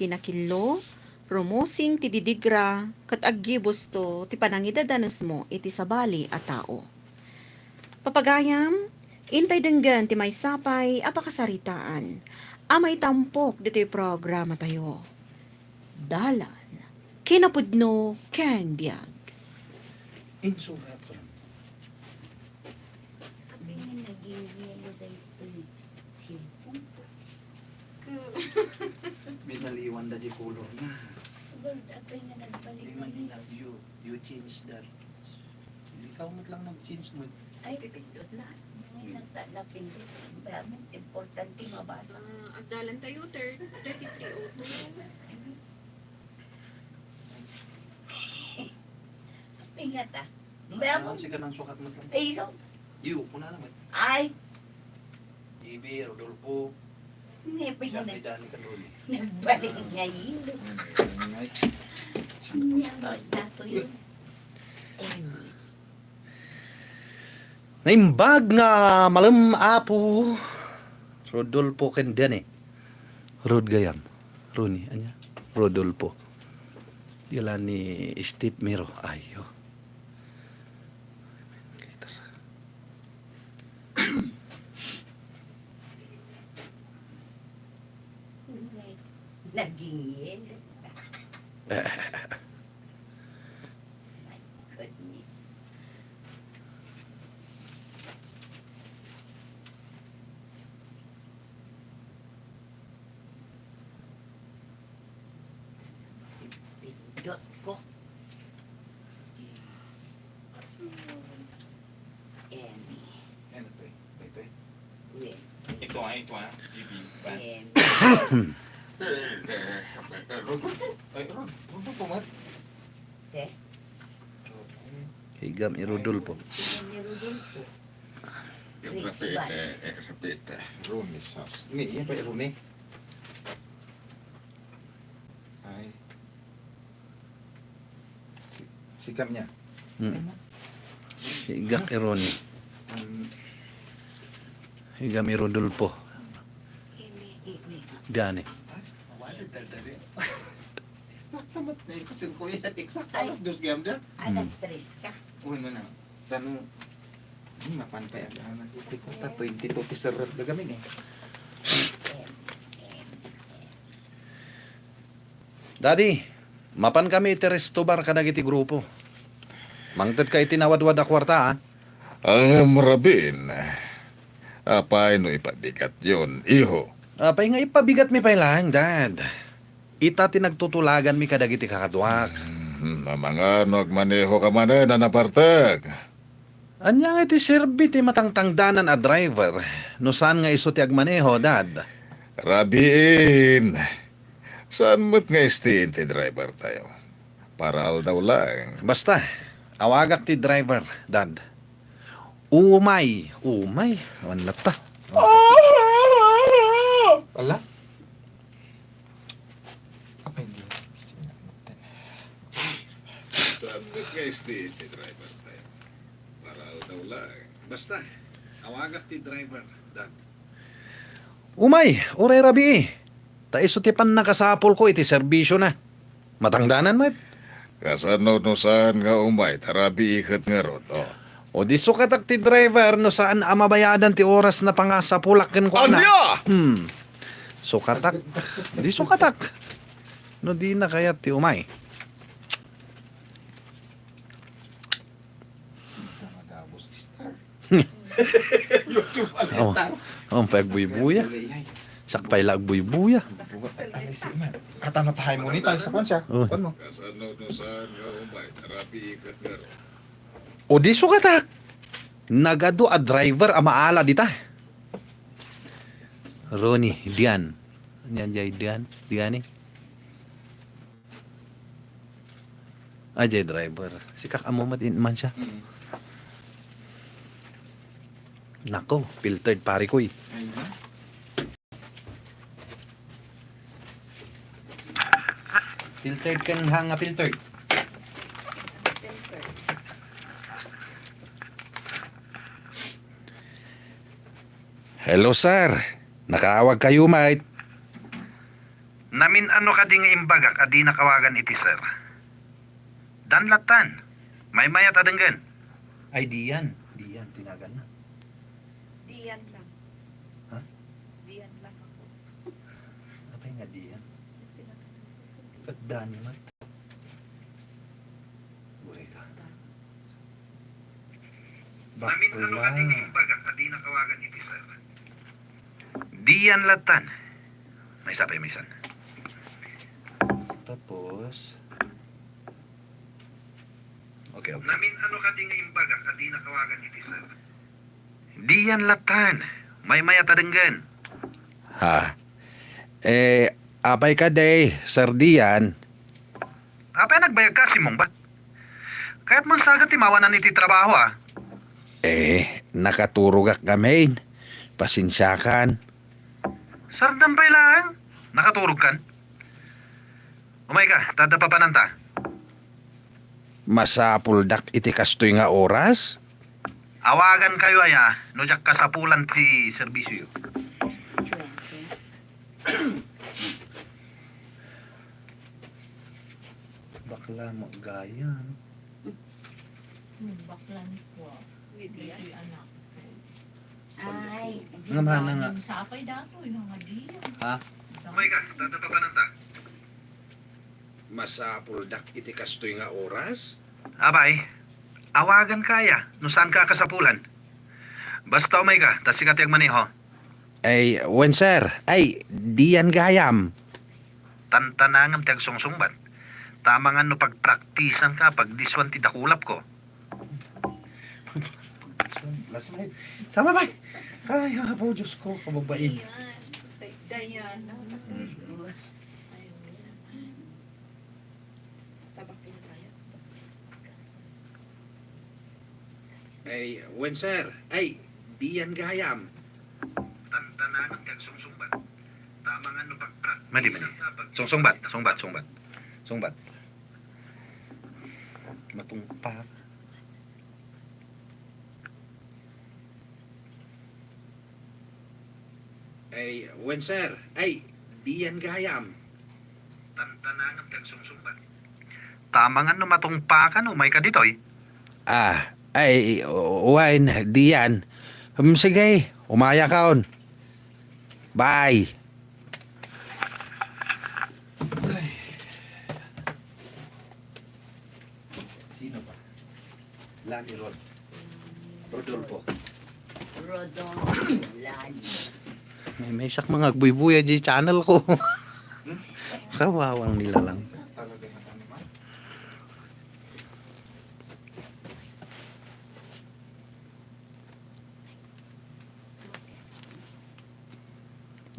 Tinakilo, rumosing ti didigra, kat aggibos to, ti panangidadanas mo, iti sabali a tao. Papagayam, intay denggan ti may sapay, apakasaritaan, amay tampok dito'y programa tayo. Dalan, kinapudno, ken biag. Insurat ron. Sabi nga naging yelo dahil ito cellphone ko. Binaliwan da di color na. Gold, ako nga nagbalik Di mo man nila. you change that. Ikaw mo't lang nag-change mo. Ay, pipindot na. Ngayon napindot. Bayamon, importante mabasa. Agdalan tayo, 3302. Ingat ah. Bayamon. Bayamon. Sige nang sukat mo lang. Ay, so. You, kuna naman. Ay, Ibi, Rodolfo. hindi pa yun. Dani Kanuli. Nagbalik ngayon. Dato yun. Naimbag nga malam apo. Rodolfo ken diyan eh. Rod gayam. Roni anya. Rodolfo. Dila ni Steve Miro. Ayo. Naging yelo. My goodness. Pindot ko. Emmy. Ano to eh? Ito eh. Wait. Ito GB. Emmy. Rodolfo mat. Eh? Higam i Rodolfo. Sino ni Rodolfo? Yung kapit. Rooney's house. Ini, yan pa yung Rooney. Ay. Sikam niya. Higam i Roni. Um, Higam i Rodolfo. Emmy. Diyan eh. wala dali. Tamat na yung kasin ko yan. Exact Ay. alas dos gam da. Alas 3 ka. Uy mo na. Tanong. Mapan pa yan. Nagtuti ko ta. 22 pisarar gagaming eh. Daddy, mapan kami iti restobar kadagiti grupo. Mangted ka itinawad-wad a kwarta ah. Ang marabin. Apay no ipabigat yun, iho. Apay nga ipabigat mi pailang, Dad. Ita tinagtutulagan mi kadagiti kakadwak. Na mga nagmaneho ka man na napartag. Anya nga iti serbi ti matangtangdanan a driver. No saan nga iso ti agmaneho, Dad? Rabiin. Saan mo't nga istiin ti driver tayo? Paral daw lang. Basta, awagak ti driver, Dad. Umay. Awan lata. Wala? Apa hindi? Saan mo't nga istiin ti driver tayo? Paral daw lang. Basta, awagak ti driver, Dad. Umay, oray rabi. Ta iso ti pan nakasapol ko iti serbisyo na. Matangdanan mo. Kasano no saan nga umay, tarabi ikat nga ron. Oh. O di sukatak ti driver no saan amabayadan ti oras na pangasapulakin ko na. Anya! Sukatak. Di sukatak. No di na kaya ti umay. Magabos star. Oh, oh pagbuy-buya. Sakpay lagbuy-buya. Ay, si man. At ano tahay mo ni tayo sa konsya? Oh. Ano mo? Kasano no saan nga umay, tarabi ikat nga ron. O di sukatak. Nagado a driver a maala dita. Roni, Dian. Yan jay Dian. Dian eh. Ajay driver. Sikak amumat in man siya. Nako, filtered pare ko eh. Ayun na. Filtered kan hanga filtered. Hello sir. Nakaawag kayo mate. Namin ano ka ding imbagak adi nakawagan iti sir. Danlatan. May mayat adenggan. Ay diyan. Diyan tinagan na. Diyan lang. Ha? Diyan lang ako. Apa nga diyan? Kadani man. Buhay ka. Namin ano ka ding imbagak adi nakawagan iti sir. Diyan latan. May sabay may san. Tapos okay. Namin ano ka ding imbagak adi nakawagan iti sir. Diyan latan. May mayat adenggan. Ha? Apay ka day, Sir Dian. Apa nagbayag ka si mong ba? Kaya't man sagat timawanan iti trabaho ah. Nakaturugak kami. Pasensyakan. Sardampay lang. Nakaturog kan. Umay ka, tadapapanan ta. Masapuldak iti kastoy nga oras? Awagan kayo aya, no jak kasapulan ti serbisyo. 20. Bakla mo gayan. Baklan ko. Hindi anak. Ay. Nga mahana nga. Sapay dato, yung mga diyan. Ha? Umay ka, tadapapanan ta. Masapuldak iti kastoy nga oras? Abay, awagan kaya, no saan ka kasapulan. Basta umay ka, tas sikat yung maneho. Wen sir, diyan gayam. Tantanangam tiyag sungsungbat. Tama nga no pagpraktisan ka, pag diswan ti dakulap ko. Last night. Sama ba? Ay, po, Diyos ko, kababain. Diana. Wen sir, diyan gayam. Tantanangam tiyag sungsungbat. Tama nga no pagpraktisan mali. Sungbat. Matungpak. Wen sir, diyan gayam. Tantanangam tiyag sungsungbat. Tama nga no matungpakan, umay ka ditoy. Wen, diyan. Sige, umaya kaon. Bye. Sino ba? Lani Rodolfo. Rodon. Lani. May sak mga agbuy-buya di channel ko. Kawawang nila lang. Talaga na kami, ma.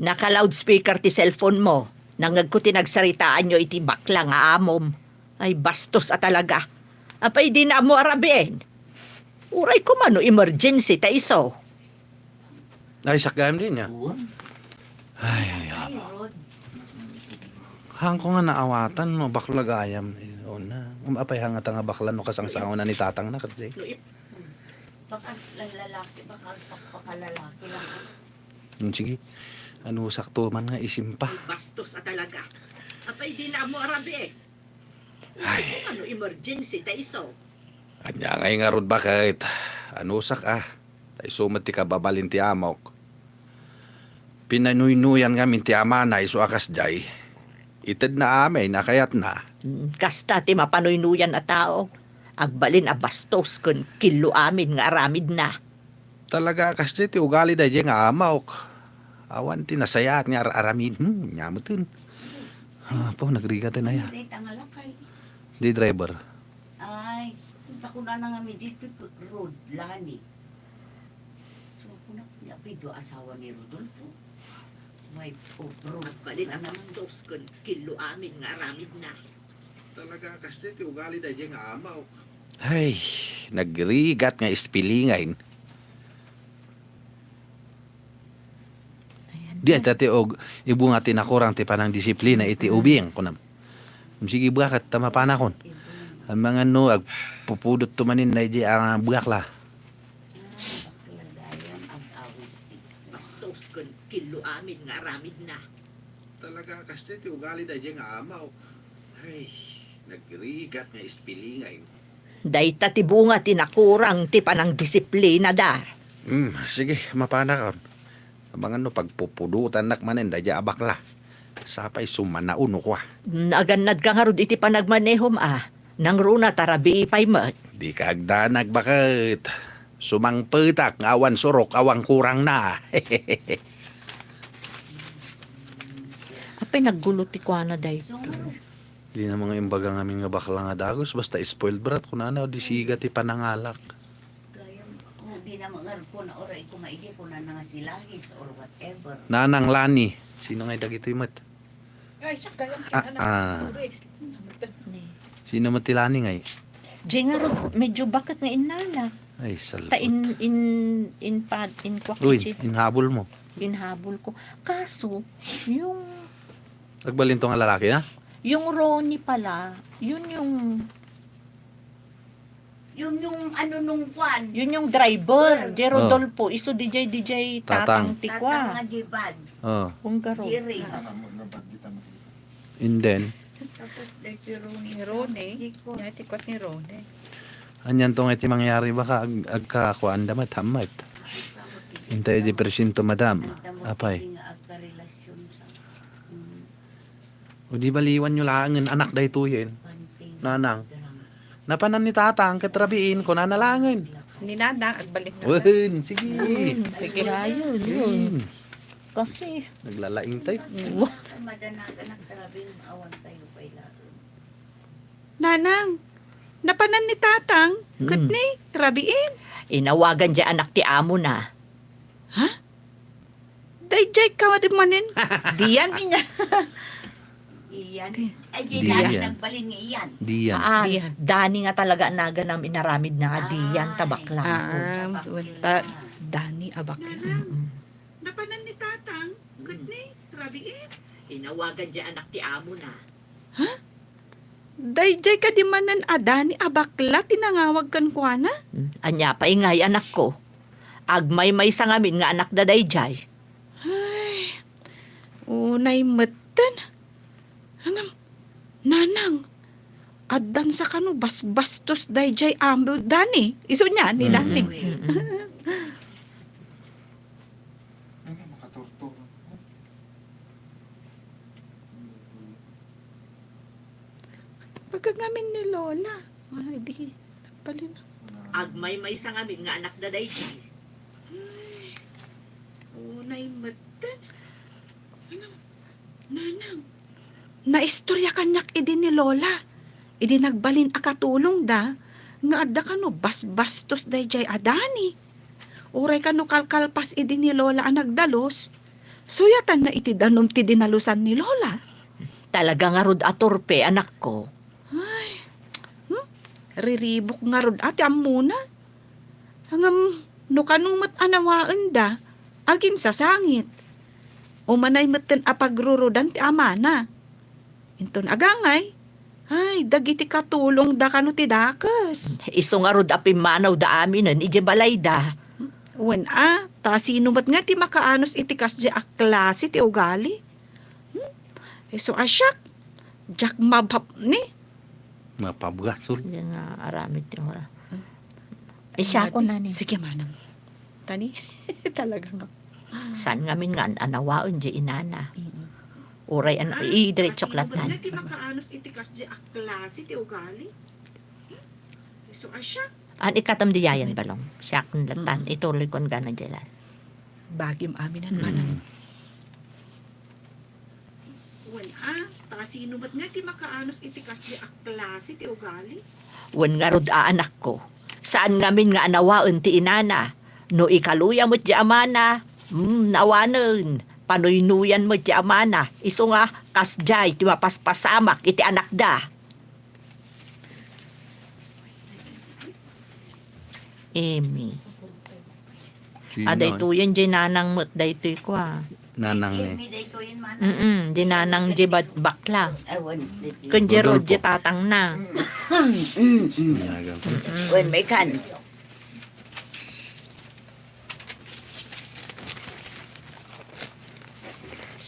Naka-loudspeaker ti cellphone mo. Nangag ko tinagsaritaan nyo iti bakla nga amom. Ay bastos a talaga. Apay di na mo arabin. Uray ko man no emergency ta iso. Ay, sakgam din niya. Buwan. Ay, Ay, Rod. hang ko nga naawatan no bakla gayam. O na. Apay hanga nga bakla no kasangsangon na ni tatang na kasi. Baka lalaki, baka lalaki lang. Sige. Ano sakto man nga isimpa. Bastos a talaga. Apay di na mo arabin. Uray ko man no emergency ta iso. Anya ngay nga rod bakit? Anusak Tay sumat ti kababalin ti amok. Pinanuy-nuyan nga min ti ama na iso akas jay. Ited na amay nakayat na. Kasta ti mapanuynuyan a tao. Agbalin a bastos kun kilo amin nga aramid na. Talaga akas jay ti ugali da jay nga amok. Awan ti nasayat nga aramin. Nyamutin. Po, nagrigat na ya. Hindi, tangalakay. Di driver. Ay, punta ko na nga mi dito, Rod, Lani. So, kuna napido asawa ni Rodolfo. May Rod, Agbalin a bastos kun kilo amin nga aramid na. Talaga akas jay ti ugali da jay nga amok. Ay, nagrigat nga ispilingain. Di ay tati og ibu nga tinakurang ti panang disiplina iti ubing kunam. Sige bakit tama panakon. Ang mga no ag pupudot tumanin na di ang bugakla. bakla dayan ang awis ti. Bastos kun kilo amin nga aramid na. talaga kasi ti ugali da nga amaw. Ay, nagrigat nga ispilingay. Dayta ti bunga tinakurang ti panang disiplina da. Sige, mapana ka. Abangan no, pagpupudutan nakmanin da abakla. Sapay sumanauno ko. Naganad ka nga rod iti panagmanehom nang runa tarabi ipay mat. Di ka agdanag bakit. Sumangpetak, awan surok, awang kurang na. Apay naggulo ti kuana day. So, Di na mga imbaga ngamin nga bakla nga dagos. Basta spoiled brat. Kunana o di siga ti panangalak. kaya, di na mga ko na oray ko maigi ko na nga silahis or whatever. Nanang Lani. Sino nga dagito mat? Ay, siya kaya Sino matilani nga Di nga rod, medyo bakit nga inala. Ay, salot. Ta in kwa Uy, kitchen. inhabol mo. Inhabol ko. Kaso, yung Nagbalin to nga lalaki na? Ronnie pala, yun yung Yung ano nung kwan. Yun yung driver, Di Rodolfo, iso DJ Tatang. Tatang Tatang Tikwa. nga di bad. Oh. Kung garo. Diri. And then, Tapos dahil si Ronnie. Ni Rone. Yati kot ni Rone. anyan to nga iti mangyari baka agkakuan damat hamat. Hintay di presinto madam. Apay. Agka-relasyon sa O di baliwan nyo langan anak day tuyin. panting. Nanang. Napanan ni tatang katrabiin ko nanalangin. Ni Nanang, agbalik na. Wen, sige. Sige, yun, yun. Kasi, Naglalaing tayo. Madanagan ang tarabing awan tayo pa ilaron. Nanang, napanan ni Tatang. Mm. Kat ni, rabiin. inawagan dyan anak ti amo na. Dayjay ka manin. Diyan niya. Iyan. Ay, Di di dahil yan. nagbalin nga iyan. Diyan. Diyan. Dani nga talaga naga nam inaramid na nga diyan tabak lang. Dani abak na. Mm-mm. Napanan ni Tatang. Kat ni, rabiin. Inawagan dyan anak ti amo na. Dayjay ka di manan Dani abakla. Tinangawag kan kwa na. Anya pa ingay anak ko. Agmay may sa ngamin nga anak daday jay. Unay matan. Hangam, Nanang. Adan sa kano bastos dayjay ambo Dani. Iso niya ni Dani. Ano, makatorto. Pagkagamin ni Lola. Ay, di. Nagpalin. Agmay may sa ngamin nga anak daday jay. Unay matan. Nanang. Naistorya kanyak idi ni Lola. Idi nagbalin akatulong da. Nga adda ka no bastos dayjay Adani. Uray ka no kalkalpas idi ni Lola ang nagdalos. Suyatan na iti danom ti dinalusan ni Lola. Talaga nga rod atorpe anak ko. Riribok nga rod ati amuna. Hangam no kanumat anawaan da. Agin sa sangit. Umanay matan apagrurudan ti amana. Inton agangay. Ay, dagiti katulong da kano ti dakas. Iso nga rod apimanaw da aminan ije balay da. Wen ta sino mat nga ti makaanos iti kasdi a klase ti ugali. So asyak, jak mabhap ni. Mga pabugas. Yan nga aramid ti ora. Ay siya ko na ni. Sige manang. Tani, talaga nga. San ngamin nga anawaon di inana. Uray i-diretsok latan. ti makaanos iti kasdi a klase ti ugali. So asyak. An ikatam di yayan balong. Siya kong latan. Ituloy kon gana jelas. Bagim aminan manang. Wen ta sino mat nga ti makaanos iti kasdi a klase ti ugali. Wen nga rod anak ko. Saan ngamin nga anawaon ti inana. No ikaluya mo't di amana. Nawanon. Panuynuyan mo't di amana. Iso nga kasjay ti mapaspasamak iti anak da. Amy. Aday to yan di nanang mo't daytoy ko Nanang ni. Emi day ko yun man. Di nanang di bakla. Awan. Kun di rod Rodolfo. di tatang na. Sinagang. Wen may kan.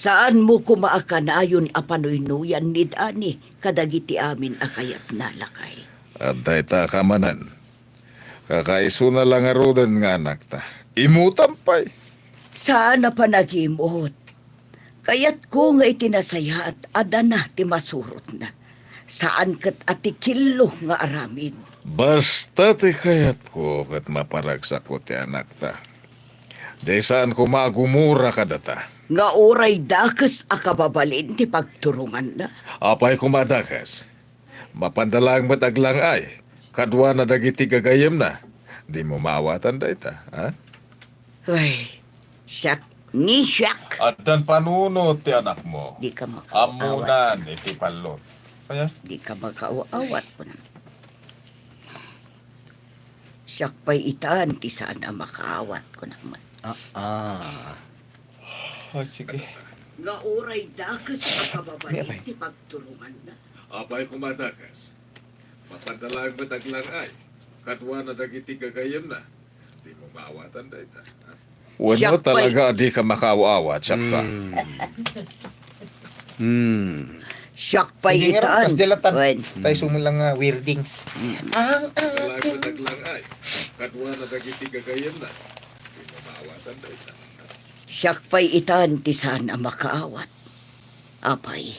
Saan mo kumaakanayon apanuynuyan ni Dani kadagiti amin akayat nalakay. At dayta kamanan. Kakaiso na lang arudan nga anak ta. Imutampay. Saan na pa nagimot? Kayat ko nga itinasaya at adana ti masurot na. Saan kat atikilo nga aramid. Basta ti kayat ko kat maparagsak ko ti anak ta. Day saan ko magumura ka data. Nga oray dakas akababalin ti pagturungan na. Apay kumadakas. Mapandalang mataglang ay. Kadwa na dagiti gagayem na. Di mo maawatan dayta, ha? Ay, siyak ni siyak. At dan panunod ti anak mo. Di ka makaawat. Amunan iti palot. Kaya? Di ka makaawat ko na. Siyak pa'y itaan ti sana makaawat ko naman. Oh, sige. Nga oray dakas akababalin ti pagturungan na. Apay kumadakas. Mapandalang mataglang ay. Kadwa na dagiti gagayem na. Di mo maawatan dayta. Wano Siyak pa'y- talaga di ka makaawat, siyak ka. Siyak pa'y Sige nga ron, itaan. kas dilatan. Wen, Tayo sumulang weirdings. Ang Mapandalang mataglang ay. Kadwa na dagiti gagayem na. Di mo maawatan dayta. siyak pa'y itaan ti sana makaawat. Apay,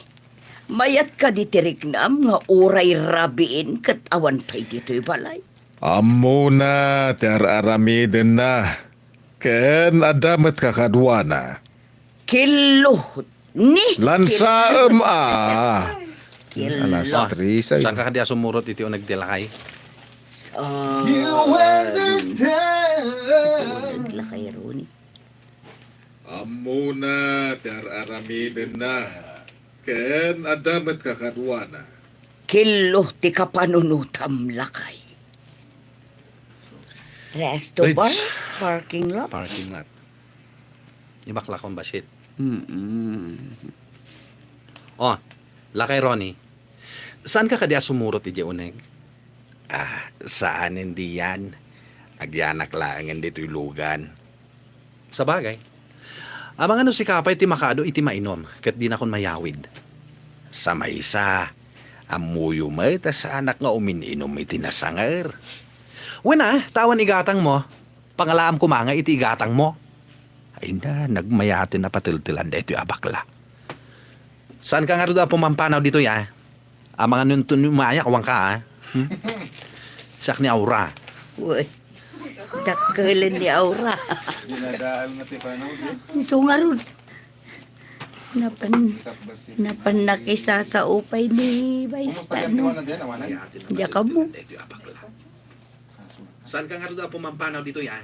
mayat ka ditirignam nga oray rabiin kat awan pa'y dito'y balay. Amo na, aramiden na. Ken adamat kakadwa na. Kilo ni Lansaem kilo. alas 3 Saan ka kadi sumurot iti o nagdilakay? Naglakay Roni. Amo na, aramiden na. Ken adamat kakadwa na. Kilo ti kapanunutam lakay. Resto Bridge. bar? Parking lot? Parking lot. Ibakla kong basit. Oh, lakay Ronnie. Saan ka kadi sumurot iti uneg? Saan hindi yan? Agyanak laangan dito'y lugan. Sa bagay. Amang ano si Kapay ti makado iti mainom, kat di na kon mayawid. Sa maysa, amuyo mo, tas sa anak nga umininom iti nasangar. Wena, tawan igatang mo. Pangalaam kumanga iti igatang mo. Ay na, nagmayatin na patiltilan da ito'y abakla. Saan ka nga rin pumampanaw dito ya? Amang ano umaya kawang ka ha? Siyak ni Aura. Uy, dakalan ni Aura. Dinadaan na ti panaw. So nga ron. Napan nakisa sa upay ni Baista, no? Diya ka mo. Saan ka nga rin pumampanaw dito ya?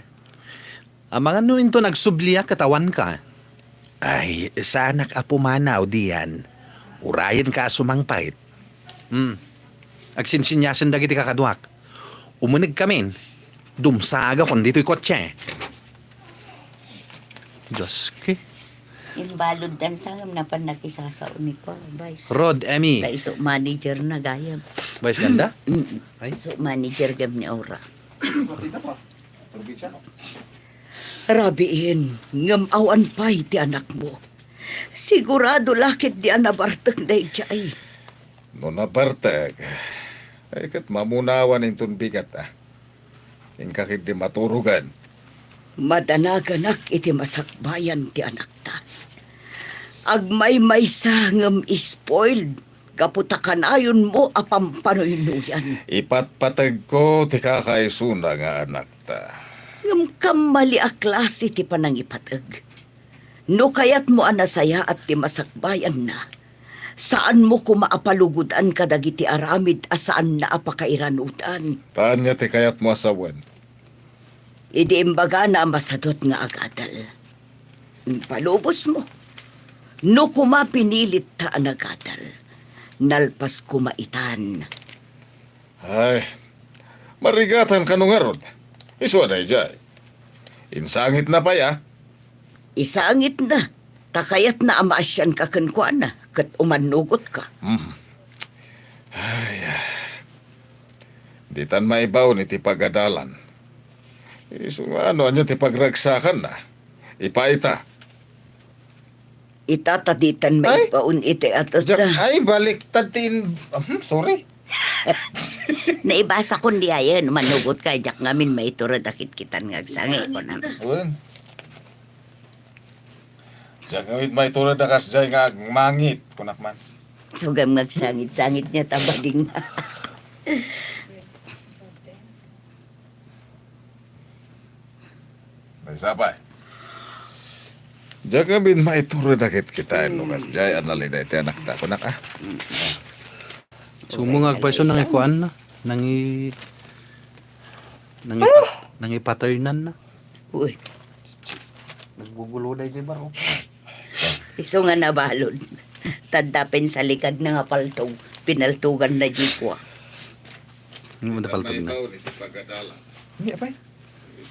Amang ano into nagsubliya katawan ka? Ay, sa anak apumanaw diyan. Urayan ka sumangpait. Agsinsinyasan dagiti kakadwak. Umunig kami. Dumsaga kon dito'y kotse. Diyos ki. Yung balod dan sangam napan nakisa sa uniko. Vice. Rod, Emmy. Iso manager na gayam. Vice ganda? Ay. So manager gam ni Aura. Rabiin, ngamawan pa'y ti anak mo. Sigurado lakit di anabartag na ijay. No nabartag. Ay kat mamunawan intun bigat Ing kakit di maturugan. Madanaganak iti masakbayan ti anak ta. Agmay-may sangam spoiled. Kaputakan ayon mo apampanoynuyan. Ipatpatag ko ti kakaisuna nga anak ta. Ngam kamali a klase ti panangipatag. No kayat mo anasaya at ti masakbayan na. Saan mo kumaapalugudan kadagiti aramid asaan na apakairanutan. Tanya ti kayat mo asawan. Idi imbaga na masadot nga agadal. Palubos mo. No kumapinilit ta ang agadal. Nalpas kumaitan. Ay, marigatan ka nung aron. Iswa na ijay. Insangit na pa ya. Isangit na. Takayat na amaasyan ka kankwana. Kat umanugot ka. Di tan maibaw ni ti pagadalan. Iso nga ano anyo ti pagragsakan na. Ipaita. Itataditan may Ay! paun iti at Jak, ay, baliktad tin... sorry. naibasa ko di ayan, manugot kay jak ngamin may turod akit kitan ngagsangi ko na. Uwan. Jak, ngawit may turad na kasjay nga mangit. Kunak man. Sugam ngagsangit-sangit niya tabading na. May sabay. Jak, ngawit may turad na kita. No kasjay, analin na iti anak ta. Kunak ah. Sumungag pa siya nang ikuan na. Nang ipaternan na. Uy, Nagbugulo na yung baro. iso nga nabalon. Tadapin sa likad na nga paltog, pinaltugan na jikwa. Hindi mo napaltog na. Ikaw, iti pagkadala. Hindi, apay.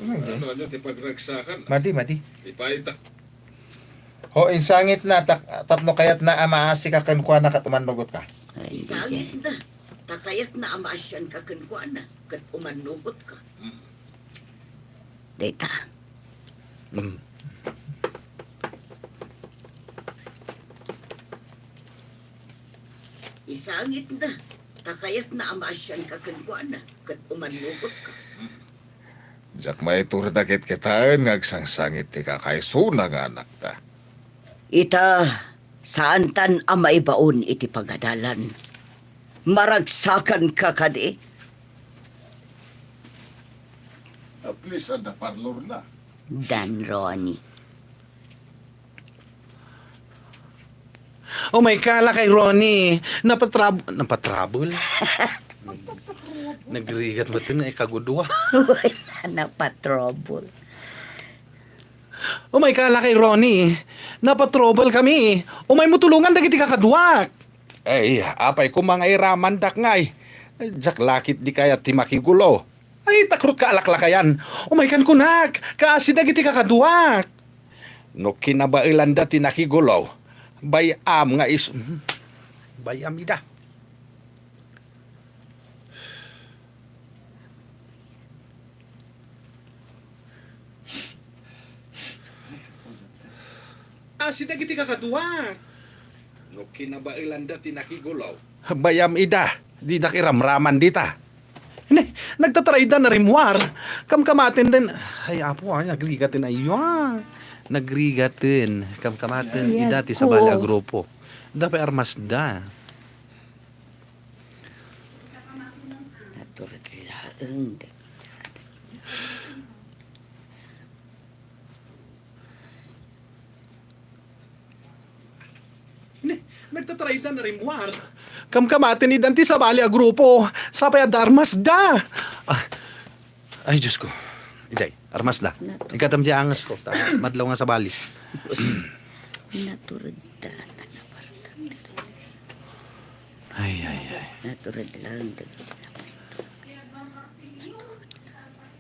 Ano, ti pagragsakan. Madi, madi. Ipaita. Ho, insangit na, tapno kayat na amaasi ka kankuha na katumandugot ka. Ay, sangit na. Takayat na amaasyan ka kankuha na, kat umanugot ka. Data. Isangit na. Takayat na amaasyan ka kankuha na, kat umanugot ka. Jak, may turad na kitaan ngagsangsangit ti kakaisuna nga anak ta. Ita, saan tan ang maibaon iti pagadalan? Maragsakan ka kadi? At least, ada parlor na. Dan Ronnie. Oh my kala kay Ronnie. Napatrabol. Nagrigat mo ito na ikagudwa. Wala na pa-trouble. Oh my kala kay Ronnie. Napatrobal kami. O may mutulungan dagiti kakadwak. Ay, apay ko mga iramandak ngay. Jak lakit di kaya ti makigulo. Ay, takrut ka alaklakayan. O may kan kunak. Kaasi dagiti kakadwak. No kinabailan dati nakigulo. Bayam nga is... Bayam ida. Sida giti kakadwa. No kinabailan dati nakigulaw. Bayam ida, di nakiramraman dita. Hindi, nagtatrayda na rimwar. Kamkamatin din. Ay, apo, nagrigatin ayun. Nagrigatin. Kamkamatin, Ay, ida ti sa ako. bala grupo. Dapat armas da. Naturat laeng. Nagtatrayda na rimwar. Kamkamatin idanti sa bali a grupo. Sapay ad armas da. Ay, Diyos ko. Iday, armas da. Ikatam di angas ko. Madlaw nga sa bali. Naturat da. Ay. Naturat laeng.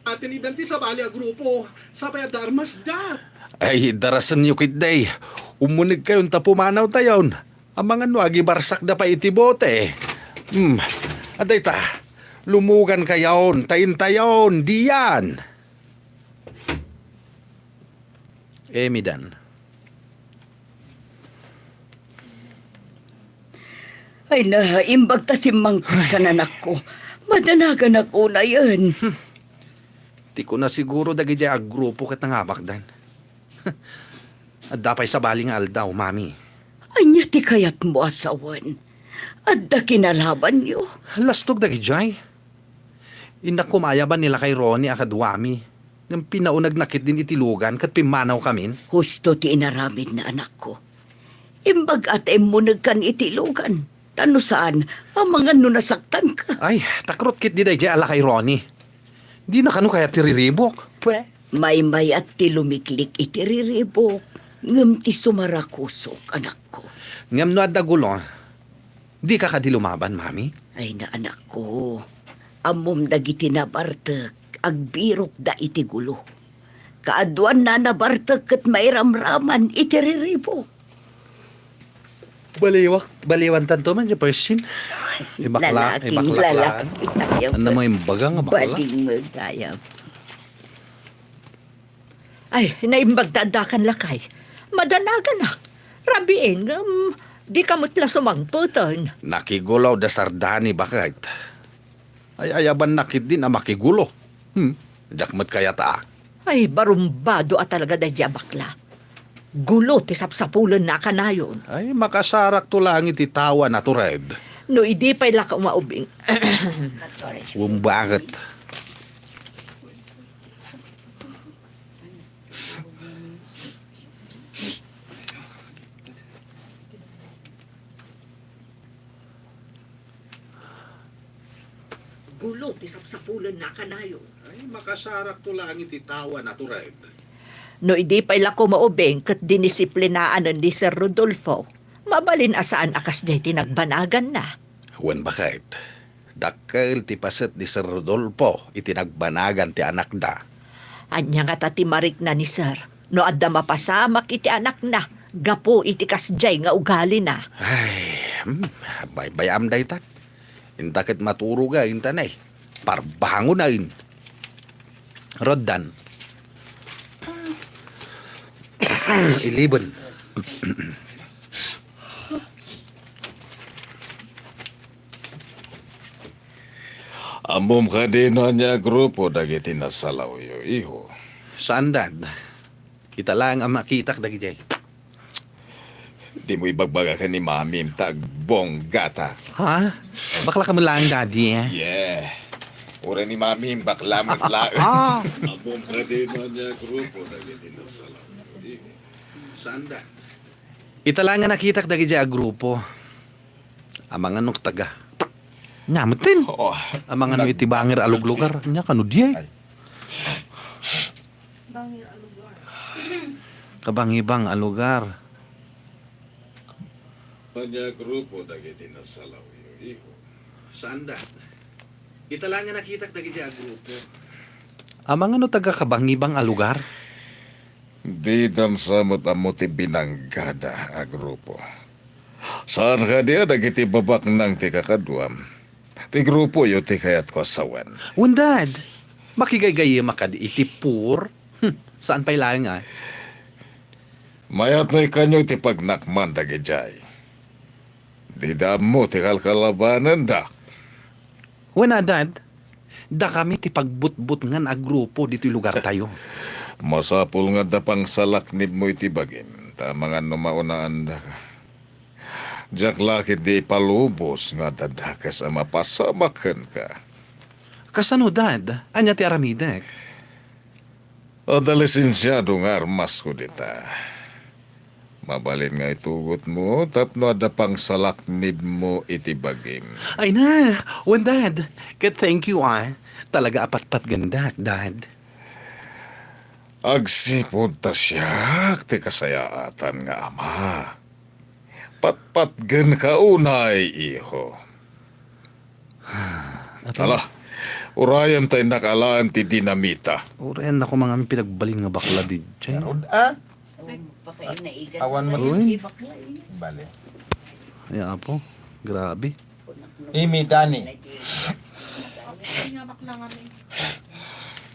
Atin idanti sa bali a grupo. Sapay ad armas da. Ay, darasan niyo kit day. Umunig kayon tapumanaw tayon. Ang mga nuagi barsak da pa itibote. Aday ta. Lumugan kayon, tayin-tayon, diyan. Midan. Ay na, imbag ta si Mangkot kananak ko. Madanagan ako na yan. Di ko na siguro dagi di a grupo kat nangamakdan. At dapay sa bali nga aldaw, mami. Anya ti kayat mo asawan. At da kinalaban niyo. Lastog dagi jay. Inak kumayaban nila kay Ronnie akadwami. Nang pinaunag nakit din itilugan kat pimanaw kamin. Husto ti inaramid na anak ko. Imbag at mo nagkan itilugan. Tano saan, ang mga nasaktan ka. Ay, takrot kit di day ala kay Ronnie. Di na kano kaya tiriribok. May at ti lumiklik itiriribok. Ngam ti sumarakusok, anak ko. Ngam no adda gulo. Di ka kadi lumaban, mami. Ay na anak ko. Amom dagiti nabartek, agbirok da iti gulo. Kaadwan na nabartek kat mairamraman itiriribok. Baliwan tanto man yung person. Lalaking lalaki tayo. Ano mo yung baga nga bakla? Baling mo tayo. Ay, naimbagdadakan lakay. Madanagan na. Rabien, di kamot la sumangputan. Nakigulaw da sardani bakit? Ay ayaban nakit din na makigulo. Jakmat kaya ta. Ay, barumbado at talaga da dya bakla. Gulo ti sapsapulan na kanayon. Ay makasarak to lang iti tawa na to red. No, idi pa'y laka umaubing. Bakit? Gulo ti sapsapulan na kanayon. Ay makasarak to lang iti tawa na to red. No, idi pa'y lako maubing kat dinisiplinaan ni Sir Rodolfo. Mabalin asaan akas jay tinagbanagan na. Wen bakit? Dakkel ti paset ni Sir Rodolfo itinagbanagan ti anak da. Anya nga tatimarik na ni Sir. No, adda mapasamak iti anak na. Gapo iti kasjay nga ugali na. Ay, bayam day tat. Intakit maturo ga intanay. Parbango na in. Roddan. 11. Amom ka din niya grupo dagiti nasalaw yo, iho. Saan dad? Kita lang ang makitak dagiti. Di mo ibagbaga ka ni mamim tagbong gata. Ha? Bakla ka mo lang, daddy, eh? Yeah. Ura ni mamim baklamot lang. Amom ka din niya grupo dagiti nasalaw yo, iho. Saan dad? Ita lang nga nakitak dagi a grupo. Amang anong taga. Nyamutin. Oh, Amang ano iti bangir aluglugar. Nya kanu diay. Ay. Kabangibang alugar. niya grupo dagiti nasalaw yo, iho. Saan dad? Kita lang nga nakitak dagiti a grupo. Amang ano taga kabangibang alugar. Di dan samot amuti binanggada a grupo. Saan ka diya dagiti babak nang ti kakaduam? Ti grupo yo ti kayat ko sawan. Undad. Makigay-gay makadi iti pur. Saan pa'y lang nga? Mayat na ikanyo ti pagnakman dagijay. Di damo ti kalkalabanan da. Wala dad. Da kami ti pagbutbut ngan a grupo dito lugar tayo. Masapul nga da pang salaknib mo iti bagin. Tamangan no maunaan da ka. Diyak lakit di palubos nga dadaka sa mapasamakan ka. Kasano dad? Anya ti aramidek. O dalisensyado nga armas ko dita. Mabalin nga itugot mo, tapno ada pang salaknib mo iti bagim. Ay na, wan dad. Kaya thank you Talaga apat-pat ganda, dad. Agsipod ta siya, ti kasayaatan nga ama. Patpat gan kaunay, iho. Ala, urayam tayo nakalaan ti dinamita. Uren ako mga pinagbalin nga bakla di dyan. Awan mo Uy. Bale. Ay apo, grabe. Imi, Dani.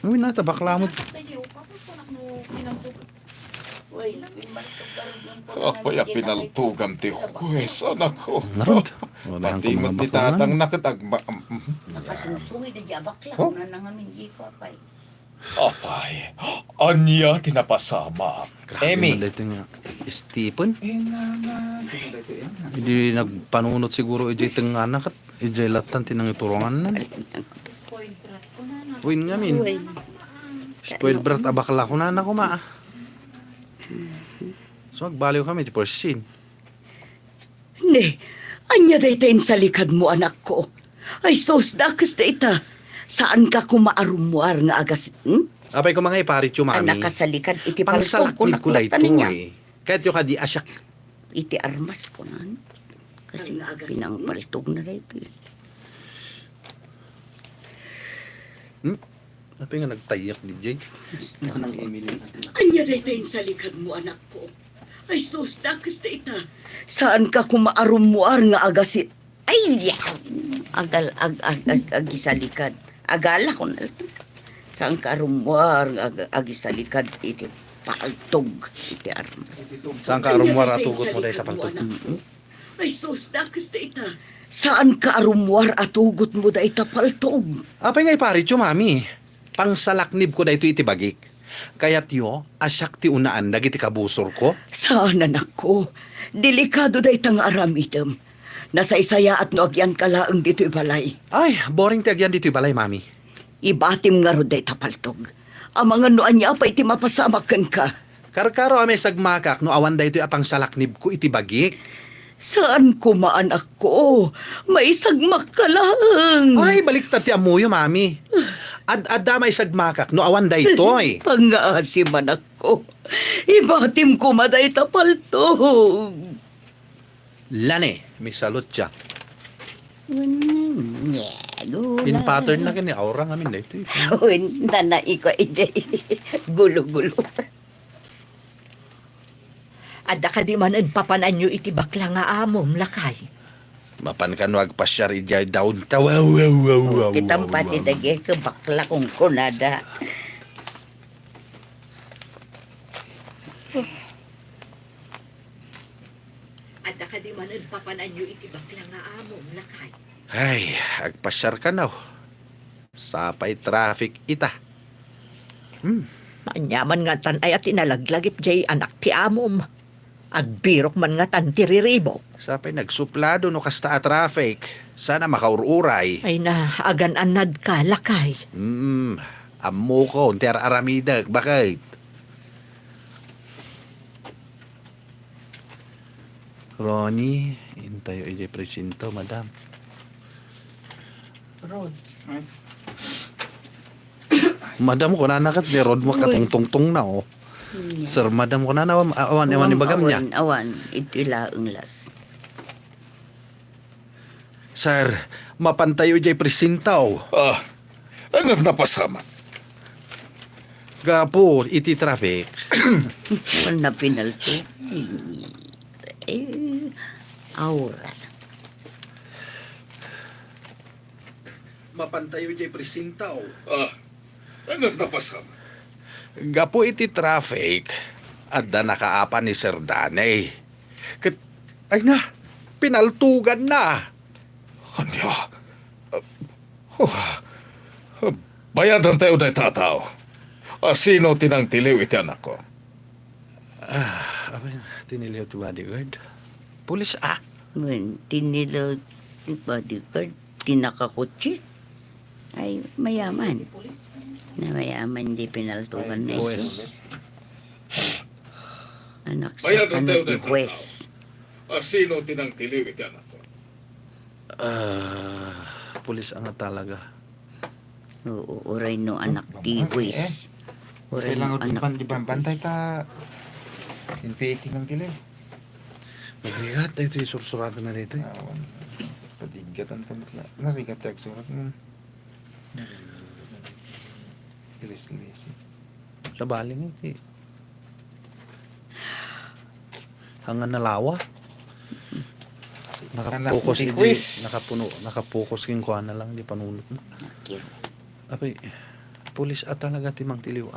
Uy, nasa bakla mo. Ako ya pinaltugam ti huwes, anak ko. Narod. Wala Pati mo ti tatang nakatagba. Kasunsungi na diya bakla. Oh? Na nangamin di ko apay. Apay, anya tinapasama. Emi. Ito nga, Stephen. Eh, na. Sige dito yan. Hindi nagpanunot siguro ijay tenganak at ijay latan tinang iturongan na. Uy nga min. Spoiled brat abakla ko na ko ma. So magbaliw kami ti porsin. Ne, anya daytayin sa likad mo anak ko. Ay sos dakas dayta. Saan ka kumaarumuar nga agas? Apay ko mga iparit yung mami. Anak ka sa likad iti paltok ko Pangsalaknid ko na ito nakulatan niya. eh. Kahit yung kadi asyak. Iti armas ko na. Kasi nga agas pinang paltog na rin. Apay nga nagtayak ni Jay. Anya daytayin sa likad mo anak ko. Ay sos dakas dayta. Saan ka kumaarumuar nga agas? Ay, agi sa likad. Agala ko na. Saan ka arumuar nga agi sa likad iti paltog iti armas. Saan ka arumwar atugot mo dahi tapaltog? Ay sus, dakas da ita. Saan ka arumwar atugot mo da ita paltog? Apay ngay pari tiyo, mami. Pangsalaknib ko da ito itibagik. Kaya tiyo, asyak ti unaan dagiti kabusor ko. Saan anak ko? Delikado da itang aramidem. Nasa isaya at no agyan kalaang dito'y balay. Ay, boring ti agyan dito'y balay, mami. Ibatim nga ro da ita paltog. Ang mga noan niya pa iti mapasamakan ka. Karkaro ame sagmakak no awan da ito'y apang salaknib ko itibagik. Saan ko maanak ko? May sagmak ka lang. Ay, baliktad ti amuyo, mami. Ad-adda may sagmakak no awan da ito'y. Pangaasim anak ko. Ibatim ko maday tapaltog. Lane, may salot siya. In pattern na kini aura ngamin da ito'y. Nanay ko ije. Gulo-gulo. Adda ka di man papanan nyo iti bakla nga amom, lakay. Mapan ka no agpasyar ijay daun tawaw. Kitang pati dagi ke bakla kong kunada. Adda ka di man papanan nyo iti bakla nga amom, lakay. Ay, agpasyar ka na. Sapay traffic ita. Manyaman nga tan ay at inalaglagip jay anak ti amom. Agbirok man nga tan tiriribok. Sapay nagsuplado no kasta a traffic. Sana makaururay. Ay na, agan anad ka, lakay. Amo ko, unti aramidag. Bakit? Ronnie, intayo ijay presinto, madam. Madam ko na nakat ni Rod mo katungtungtong na oh. Sir, madam ko na awan ni bagam niya. Awan, ito ilaang las. Sir, mapantayo ijay presintaw. Ano napasama? Gapo, iti traffic. Wala na pinalto. Aura. Mapantayo ijay presintaw. Ano napasama? Gapo iti traffic. Adda nakaapa ni Sir Danay. Ay na, pinaltugan na. Kanya? Bayadan tayo na tataw. Sino tinang tiliw iti anak ko? Abay, tiniliw ti bodyguard. Pulis When tinilaw ni bodyguard, tinakakotsi. Ay, mayaman. Na mayaman di pinaltukan na Juez. iso. Anak sa Bayadan tayo kanot ni na Juez. Sino tinang tiliw iti anak ko? Pulis ang talaga. Oo, uray no anak ti Juez. Uray no Kailangan anak di bantay ka. Sinpiiting ng tilim. Magrigat, ito yung sursurado na dito. Awan. Patigat ang tamatla. Narigat tayo surat mo. Ilis-lis. Tabaling ito. Hangan na lawa. Nakapokus Anak, hindi, quiz. nakapokus king kuha na lang, di panunot na. Nakir. Apay, pulis talaga timang tiliw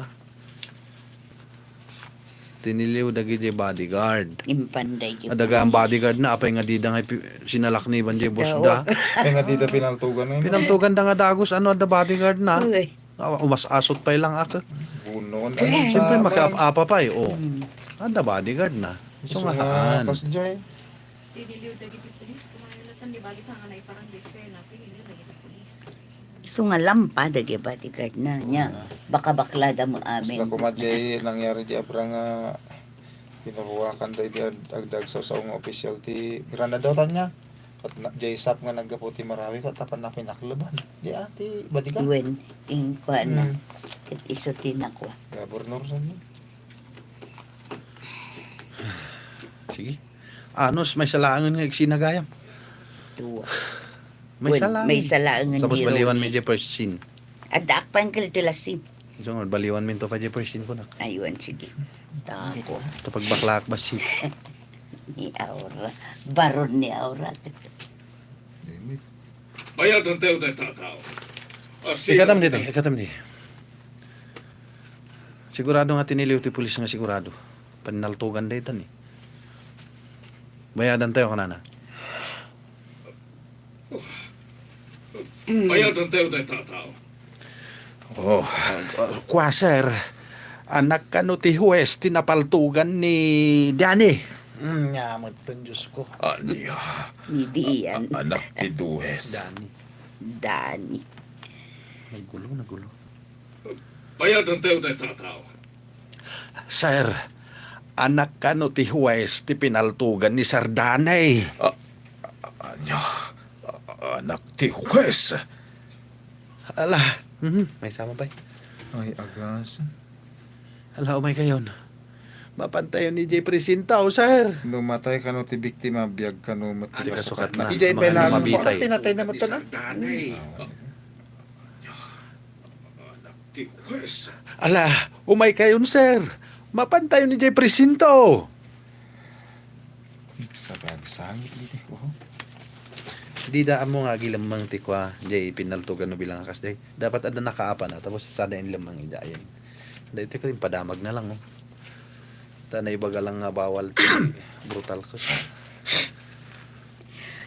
Tiniliw dagi di bodyguard. Impanday yung Adaga ang bodyguard na, apay nga di da nga sinalak ni Banjay Bosda. Kaya nga dito pinaltugan ngayon. Pinamtugan da nga dagos, ano da bodyguard na. Okay. Umas asot pa lang ako. Bunon. Siyempre makiap-apa pa oh. Ada bodyguard na. So nga haan. Pasjoy. Tiniliw dagiti pulis, kumayalatan di bali nga na parang desena, tiniliw dagiti pulis. So nga lampa, dagi bodyguard na niya. Baka baklada mo Sila amin. kumadjay nangyari di apra nga pinaruwakan tayo di agdag sa nga official ti granadora niya. At jay sap nga naggaputi marawi ka tapan na pinakluban. Di ati, badi ka? Iwen, ing kwa na. At iso tinakwa. Gabernur sa niya. Sige. Anos, may salaangan nga sinagayam. Tuwa. May Wen, salaangan. may salaangan Tapos hero baliwan ni- mi di first scene. At dakpan kaltilasin. So, baliwan min to pa di first scene ko na. Ayun, sige. Tako. Ito pagbaklak ba si... Ni Aura. Baron ni Aura. Bayadan tayo na tataw. Ikatam dito, ikatam dito. Sigurado nga tiniliw ti pulis nga sigurado. Panaltugan day tan eh. Bayadan tayo kanana. Bayadan tayo tayo tao. Oh, kwa sir. Anak ka no ti huwes tinapaltugan ni Danny. Ngamot ton Diyos ko. Aniya, Hindi yan. anak ti Duhes. Danny. Dani. Nagulo. Bayadan tayo tao. Sir, anak ka no ti huwes ti pinaltugan ni Sir Danny. Anya, anak ti Huwes. Ala, may sama ba? Ay, agas. Ala, umay kayon. Mapantayon ni Jay Presintaw, sir. Numatay ka no ti biktima, biyag ka no mati Di ka sukat na. Ijay Mga pa lang. mabitay. Pinatay na mata na. Danay. Anak ti Huwes. Ala, umay kayon, sir. Mapantayon ni Jay Presintaw. Sa bagsangit dito. Oh. Di daan mo nga gilamang ti kwa, Jay, pinaltugan no bilang akas, Jay. Dapat ada nakaapa na, tapos sana yung lamang idayan. Dahil ko yung padamag na lang, oh. Tanay baga lang nga bawal ti brutal ko.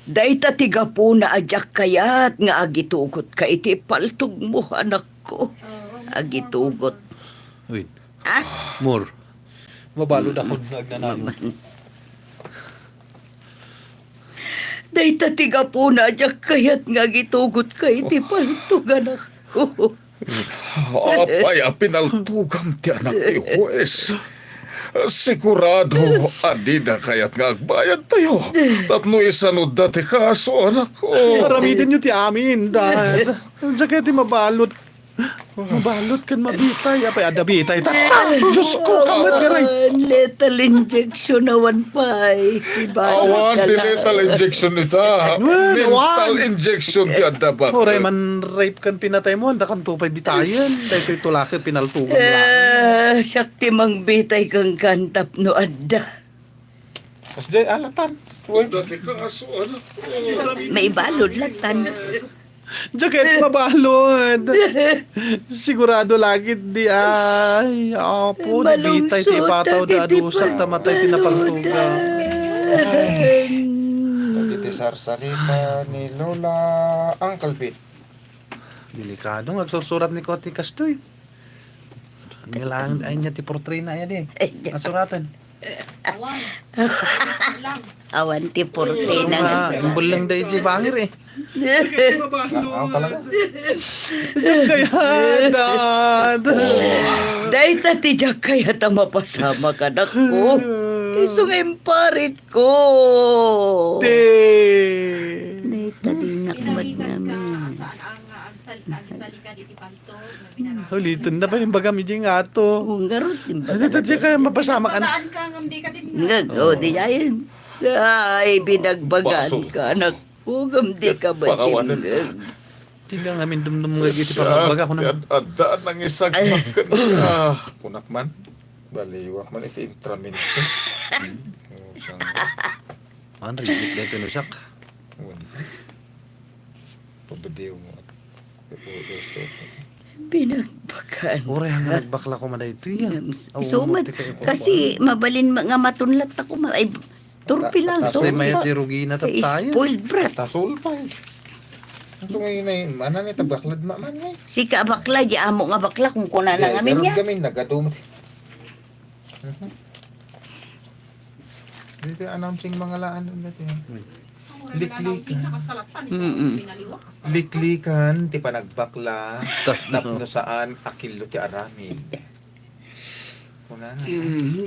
Dayta tiga po na adyak kayat nga agitugot ka iti paltog mo, anak ko. Agitugot. Wait, Ah? more. Mabalod ako nagnanayon. Dayta tiga po na adyak kayat nga agitugot ka iti paltog, anak ko. Apay, pinaltugan ti anak ti Huwes. Sigurado, adi na kaya't nga agbayad tayo. Tapno isanod dati kaso, anak ko. Paramitin nyo ti amin, dad. Diyan kaya ti mabalot. Mabalot kan mabitay. Apay, adabitay. Diyos ko, kamat ka rin. Lethal injection awan pa eh. Awan, di lethal injection nita. Mental awan. injection ti adabak. Horay man rape kan pinatay mo, handa kan tupay bitayan. Dahil ko'y tulaki, pinaltugan mo lang. Sakti mang bitay kang kantap no adda. Mas jay alatan. Dati kaso, anak ko. May balod latan. Diyan kaya mabalot. Sigurado lagi di ay. Apo, nabitay ti ipataw da adusak tamatay tinapaltugan. Dito sarsarita ni Lola Uncle Pete. Delikado, magsusurat ni Koti Kastoy. Kailangan ay niya ti portray na yan eh. Nasuratan. Awan ti porte na nga sa. Ang bulang da iti bangir eh. Ako talaga. Kaya, dad. Dahil ti jak kaya ta mapasama ka na ko. Iso nga imparit ko. Dahil talinak mat namin. Ulitin na pa yung baga medyo nga to. Kung garot din ba? Diyan kaya mapasama ka na. O, di yayin. Ay, binagbagan ka, anak. Ugam di ka ba Pakawanan. tinag? Tingnan namin dumdum nga dito pa magbaga ko na. Adaan ng isang makan siya. Kunak man. Baliwak man iti intramin ko. Ano, rigid na ito no siyak. Pabadiw mo. Binagbagan. Oray, ang nagbakla ko man na ito yan. Sumat. Kasi mabalin nga matunlat ako. Ay, turpi lang. Kasi turpi may pa. tirugi na Ay, tayo. spoiled brat. Tasul pa eh. Ano ngayon na yun? Mana ni tabaklad maman eh. Si ka bakla, di amo nga bakla kung kuna lang amin niya. Kami nagadumot. Dito announcing mga laan natin. Liklikan, ti panagbakla, tapno saan akilo ti aramid. Kuna na.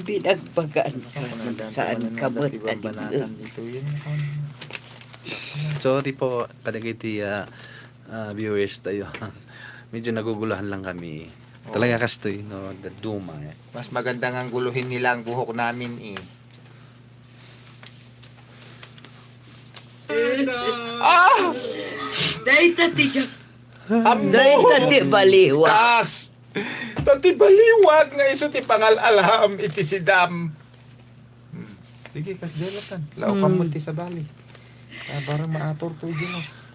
Binagbagan ka. Saan ka ba't Banatan dito yun. Sorry po, kadagiti viewers tayo. Medyo naguguluhan lang kami. Talaga kastoy, no, duma eh. Mas maganda nga guluhin nila ang buhok namin eh. Dahil tati jak. Dahil tati baliwa. Kas! Tati baliwag nga iso ti pangalalham iti si Dam. Sige, kas delatan. Laukan mo ti sa bali. Parang maator ko Dinos.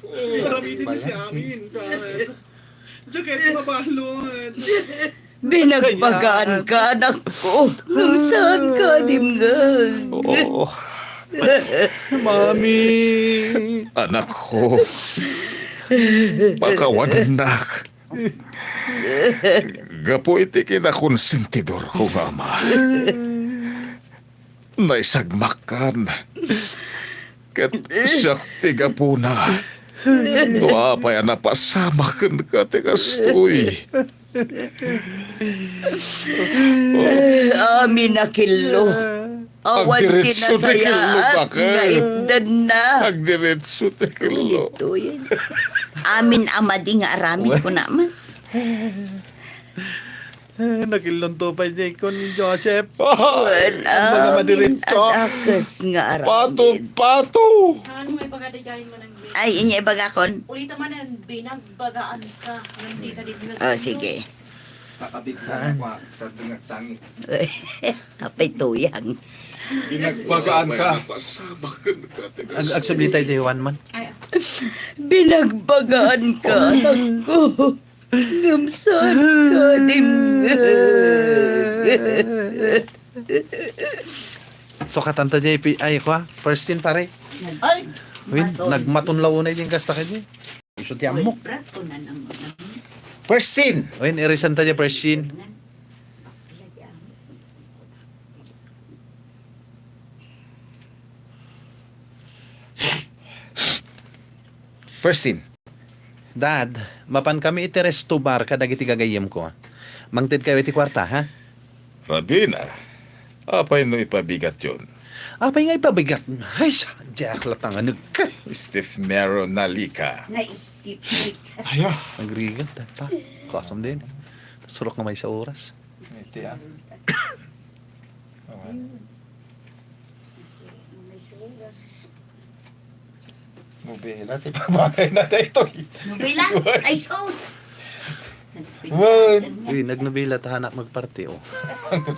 Marami din si amin. Jacket mabalon. Binagbagaan ka, anak ko. Saan ka, Dimgang? Oo. Mami. Anak ko. Makawanak. Gapo iti kinakonsentidor ko nga ama. Naisagmakan. Kat siya tiga po na. Tuwa pa yan napasamakan ka tikastoy. Amin na kilo. Awan diretso na kilo kinasayaan ka, ka. na itdan na. Agdiretso tikilo. Ito yun. Amin amadi nga aramid ko naman. Nakilunto pa niya ko ni Joseph. Amin madiretso. at akas nga Pato, aramid. pato. Ano may pagkadagayin mo ng Ay, inya ibagakon. Ulita man ang binagbagaan ka. Hindi ka din Oh, sige. Kakabigyan ako sa dungag sangit. Apay tuyang. Binagbagaan ka. Napasamakan ka Ag sublitay di Juan man. Binagbagaan ka, anak ko. Ngamsan ka, So katanta niya ay ko first scene pare. Ay! Win, nagmatunlaw na yung kasta kanya. Iso ti amok. First scene! Win, irisanta niya first scene. First scene. Dad, mapan kami iti resto bar kadag iti gagayem ko. Mangtid kayo iti kwarta, ha? Rabina, apay no ipabigat yun? Apay nga ipabigat. Ay, sadyak latang anag ka. Steve Mero Nalika. Na-skip. Ayaw. Nagrigat, ta. Kasam din. Surok na may sa oras. Iti ah. Mubila, ti pabagay na dito. Nubila? Ay, sos! Wow. Uy, nagnubila tahanak magparty, oh.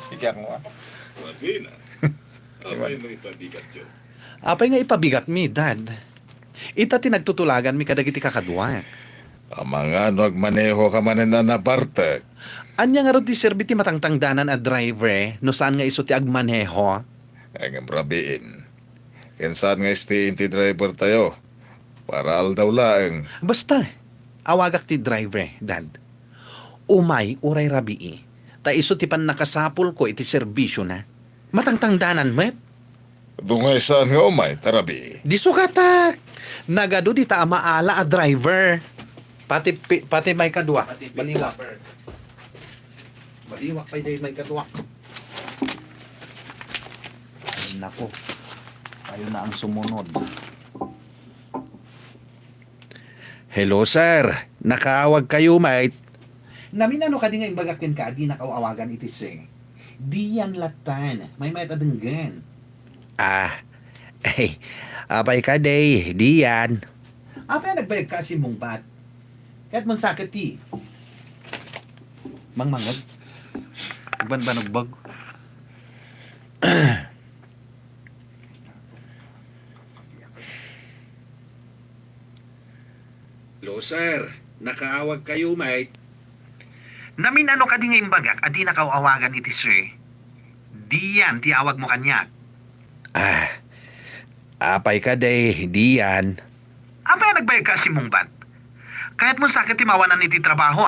Sige ako ah. Rabina, apay no ipabigat yun? Apay nga ipabigat mi, Dad. Ita tinagtutulagan mi kadag iti kakadwa. Ang mga nagmaneho ka manin na nabartag. Anya nga ro ti serbi ti matangtangdanan a driver, no saan nga iso ti agmaneho? Ang rabiin. Kinsan nga ti driver tayo. Para aldaw laeng. Basta, awagak ti driver, Dad. Umay, uray rabii. Ta iso ti pan nakasapol ko iti serbisyo na. Matangtangdanan, met. Dungay saan nga umay, tarabi. Di sukatak. Nagado di ta maala a driver. Pati may kadwa. Baliwak. Baliwak pa day may kadwa. Ay, nako. Tayo na ang sumunod. Hello, sir. Nakaawag kayo, mate. Namin ano ka din nga imbagakin ka, di nakawawagan iti sing. Di yan latan. May may adenggan. Ay, apay ka day, di yan. Apay nagbayag ka si mong bat. Kahit mang sakit ti. Mangmangag. Agban ba nagbag? Hello, sir. Nakaawag kayo, mate. Namin ano ka di nga imbagak, adi nakaawagan iti sir. Di yan, ti awag mo kanyak. Apay ka day, di yan. Apay nagbayag ka si mong bat. Kahit mo sakit timawanan iti trabaho,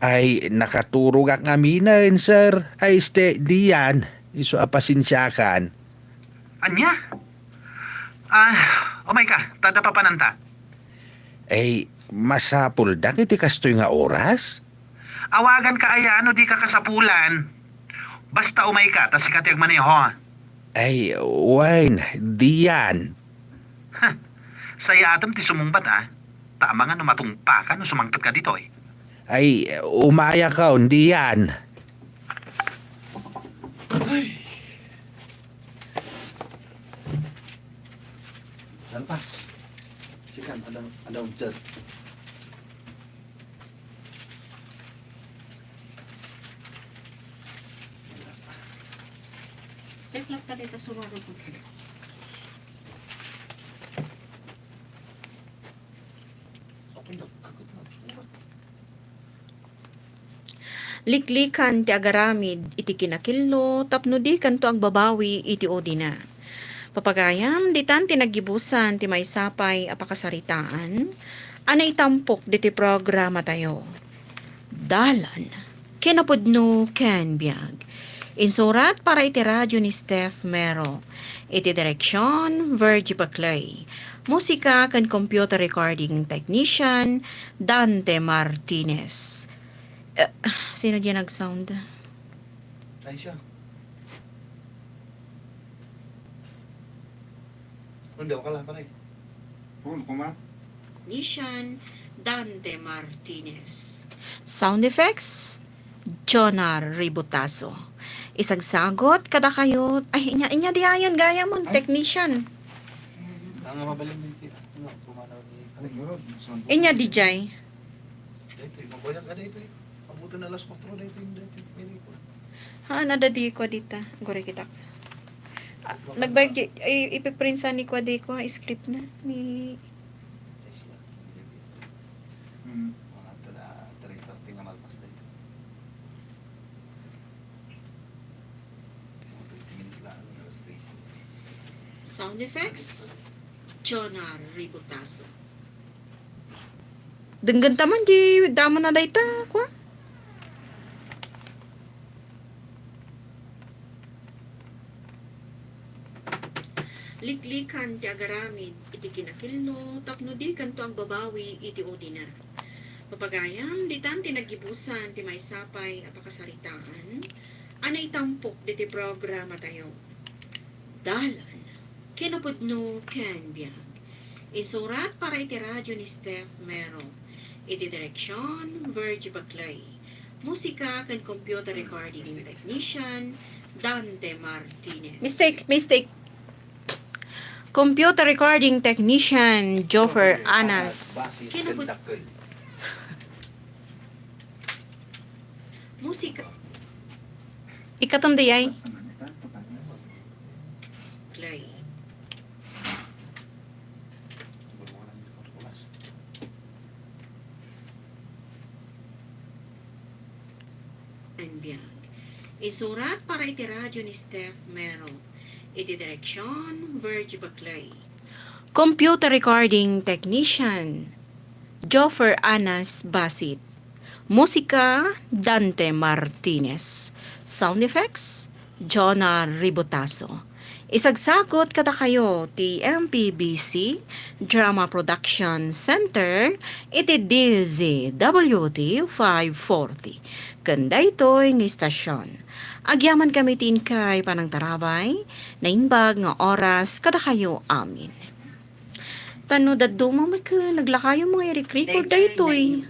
Ay, nakaturog ak ngaminan, sir. Ay, di yan. Iso apasinsyakan. Anya? Umay ka, tada pa pananta. Ay, masapul da kiti kastoy nga oras? Awagan ka aya, ano di ka kasapulan. Basta umay ka, tas ikati agmaneho. Ay, wine, di yan. Saya atam ti sumungbat, Tama nga no matungpa ka no sumangkat ka dito, Ay, umaya ka, hindi yan. Lampas. Sikan, adang dyan. Step lang ka dito sa waro ko. Ako nagkagat na surat. Liklikan ti agaramid iti kinakillo tapno di kanto agbabawi iti odina. Papagayam ditan ti naggibusan ti maysapay a pakasaritaan anay tampok diti programa tayo. Dalan kinapudno ken biag. Insurat para iti radyo ni Steph Mero. Iti direksyon Virgie Baclay. Musika kan computer recording technician Dante Martinez. Sino diyan nag-sound? Ay siya. Hindi ako kala pa rin. Technician Dante Martinez. Sound effects Jonar Ributaso. Isang sagot kada kayo. Ay, inya di ayon gaya mo, technician. Ang mabaling din. Ano, pumanaw ni... Inya DJ. Dito, mabayag ka dito. Abutin na alas 4 dito. Ha, nadadi ko dita. Gore kita. Nagbayag, ipiprinsa ni kwa di ko, script na. Ni... Mga tala, nga malpas dito. 20 minutes lang, alas 3. Sound effects Jonar Ributaso. Denggan taman di dama na dayta kwa. Liklikan ti agaramid iti kinakilno tapno di kanto ang babawi iti odina. Papagayam ditan ti naggibusan ti maysapay a pakasaritaan anay tampok diti programa tayo. Dalan kinapudno ken biag. Insurat para iti radyo ni Steph Mero. Iti direksyon Virgie Baclay. Musika kan computer recording technician Dante Martinez. Mistake. Computer recording technician Joffer Anas. Musika. Ikatom dayay. Clay. Biag. Insurat para iti radyo ni Steph Mero. Iti direksyon Virgie Baclay. Computer recording technician Joffer Anas Basit. Musika Dante Martinez. Sound effects Jonah Ributaso. Isagsagot kada kayo ti MPBC Drama Production Center iti DZWT 540. Kanda ito'y ng istasyon. Agyaman kami tin kay panang tarabay na inbag nga oras kada kayo amin. Tano daddo mo naglakayo mga i-record da ito'y.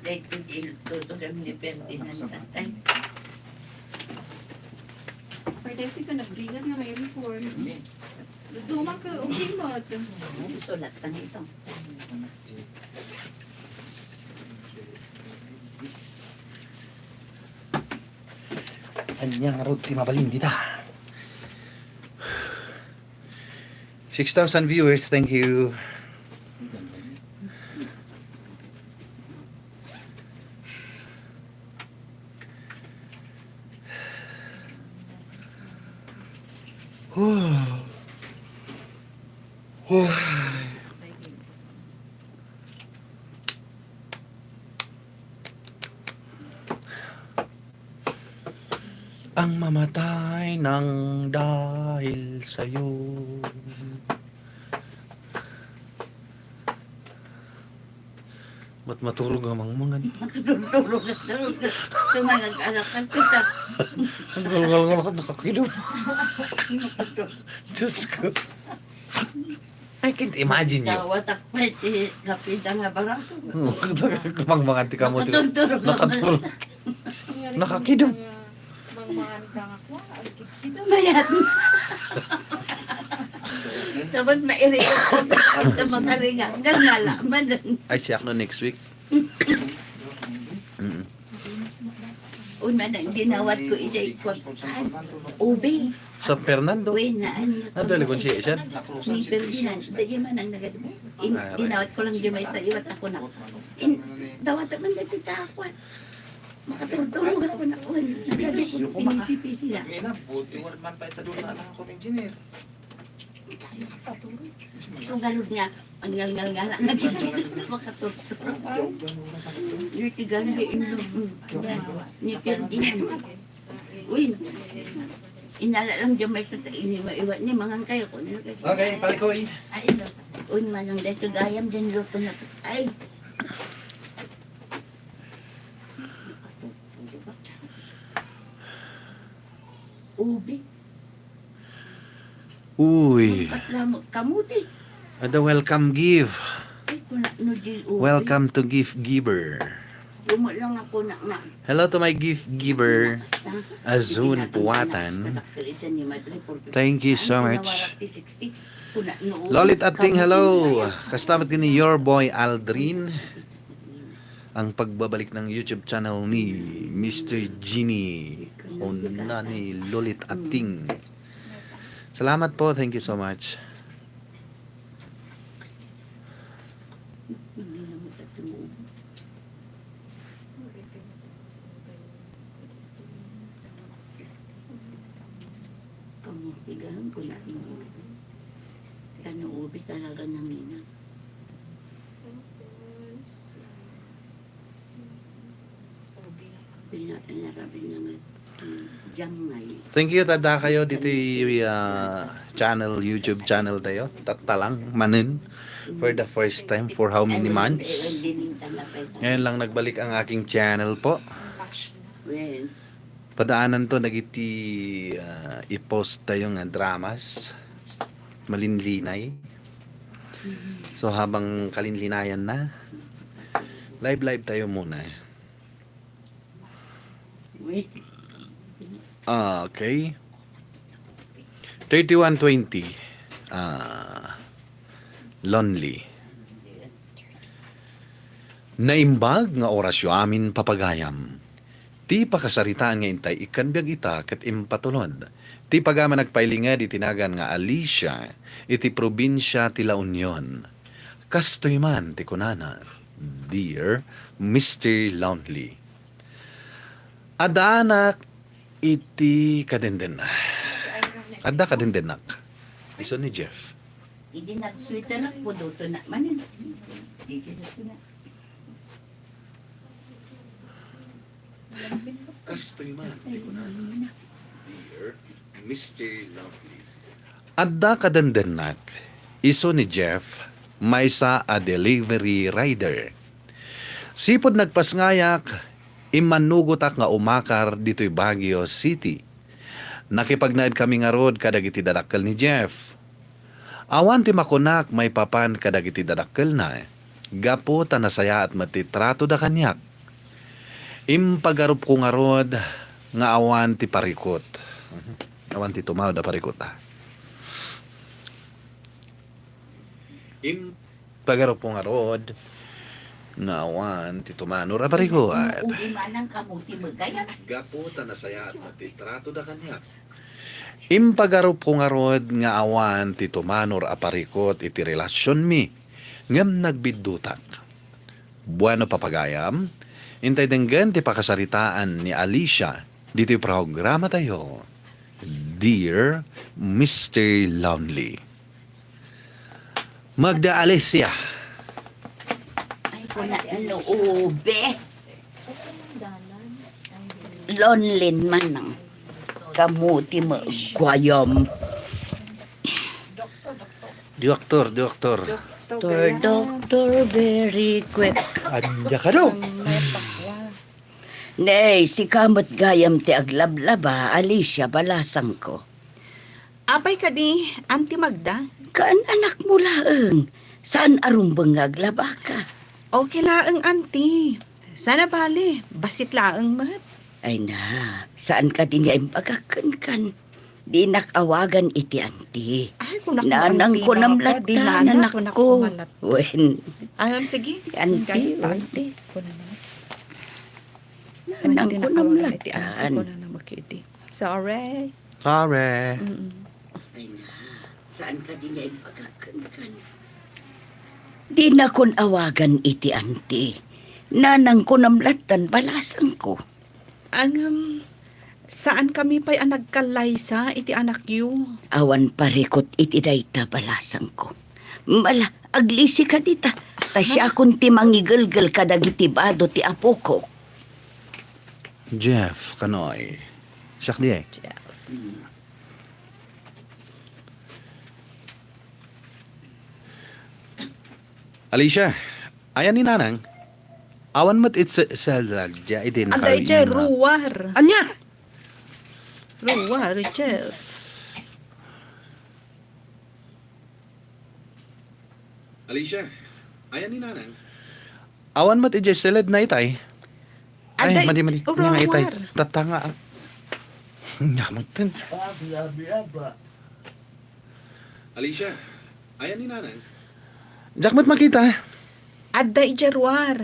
Pwede ka nag-record nga may record. Daddo mo okay mo. Sulat ka ng isang. Anyang road ti mabalin dita. 6,000 viewers, thank you. Ang mamatay ng dahil sa'yo. Ba't matulog ang mga Tumangag-alakan kita. Ang galgal-galgal nakakilom. Diyos ko. I can't imagine you. Dawat ako iti kapita nga barato. Kumang-mangan ti kamote. Nakatulog. Nakakidom. Bayan. Dapat mairito ko sa mga ringa. Gangalaman. Ay, siya no next week. Una nang ginawat ko ijay ko. Ube. San Fernando. Uy na ano. Dali kong siya siya. Ni Ferdinand. Dahil man ang nagad. Ginawat ko lang di may sa iwat ako na. Dawat naman na kita ako. Makatulog ako na ko. Bisyo ko, maka. Inisip-isip na. Mina, buti mo naman pa itadula na ako ng engineer. So galod nga, ang ngal-ngal-ngal nga makatulog. Nitigan di ino. Nitigan di ino. Uy, inala lang dyan may iwa ni mangang kayo ko. Okay, palikoy. Uy, manang dito gayam din luto na. Ay, ubi. Uy, Katlamo, kamuti. the welcome give. Ay, kuna no di ubi. Welcome to gift giver. Lumo lang ako na nga. Hello to my gift giver, Azun Puwatan. Thank you so much. Lolit Ating, hello. Kastamat ni your boy Aldrin. Ang pagbabalik ng YouTube channel ni Mr. Genie. Una ni Lolit Ating. Salamat po. Thank you so much. Kamutigan ko na ubi talaga ng ina. Pinarabi naman jangay. Thank you tada kayo dito channel, YouTube channel tayo. Tatalang manin for the first time for how many months? Ngayon lang nagbalik ang aking channel po. Well, Padaanan to nagiti i-post tayo nga dramas malinlinay. So habang kalinlinayan na, live tayo muna. wait. Okay. 3120. Lonely. Naimbag nga orasyo amin papagayam. Ti pakasaritaan nga intay ikanbiag ita ket impatulod. Ti pagama nagpailinga di tinagan nga Alicia iti probinsya ti La Union. Kastoy man ti kunana. Dear Mr. Lonely. Ada anak iti kadendenak. Ada kadendenak. Iso ni Jeff. Hindi nag-sweeter na po doon na manin. Hindi na. Kastoy man ti kunana. Dear Mr. Lovely. Ada kadendenak. Iso ni Jeff. Maysa a delivery rider. Sipod nagpasngayak, imanugotak nga umakar dito'y Baguio City. Nakipagnaid kami nga rod kadagiti dadakkel ni Jeff. Awan ti makunak may papan kadagiti dadakkel na. Gapo ta nasaya at matitrato da kanyak. Impagarup ko nga rod nga awan ti parikot. Awan ti tumaw da parikot ha. Impagarup ko nga rod nga awan ti tumano ra parikot. Ubi manang kamuti magaya. Gapo ta nasaya at matitrato da kanyak. Impagarup ko nga rod nga awan ti tumanor aparikot iti relasyon mi ngem nagbiddutak. Bueno papagayam, intay denggan ti pakasaritaan ni Alicia dito programa tayo. Dear Mr. Lonely. Magda Alicia. Ay, kuna no ubi. Lonely manang kamuti magwayam. Doktor. Doctor, very quick. Anya ka daw. Nay, si kamot gayam ti aglablaba, Alicia, balasang ko. Apay ka di, Auntie Magda. Kaan anak mo laeng? Saan arumbang aglaba ka? Okay laeng, Auntie. Sana bali, basit laeng mat. Ay na, saan ka din nga impagakan kan? Di nakawagan iti anti. Ay, kung naku, Nanang Auntie, ko nam napa, di lata, nana, nanak kung naku, ko. malat. Wen, Sige. anti, Kahit anti. Nanang Nanang ko nam iti latan. ko na namakiti. Sorry. Sorry. Ay na, saan ka din nga impagakan kan? Di na kon awagan iti anti. Nanang ko nam latan balasang ko. Saan kami pa'y nagkalaysa iti anak yu? Awan parikot iti dayta balasang ko. Mala, aglisi ka dita. Ta siya akong timangigalgal kadagiti bado ti apo ko. Jeff, kanoy. Siyak di eh. Alicia, ayan ni nanang. Awan mo't it's sa lalja. Iti Anday jay ruwar. Anya! Ruwar, Jeff. Alicia, ayan ni nanang. Awan mo't iti salad na itay. Ay, Anday, madi. ruwar. Nga itay. Tatanga. Nyamot din. Alicia, ayan ni nanang. Jack, mo't makita. Aday jay ruwar.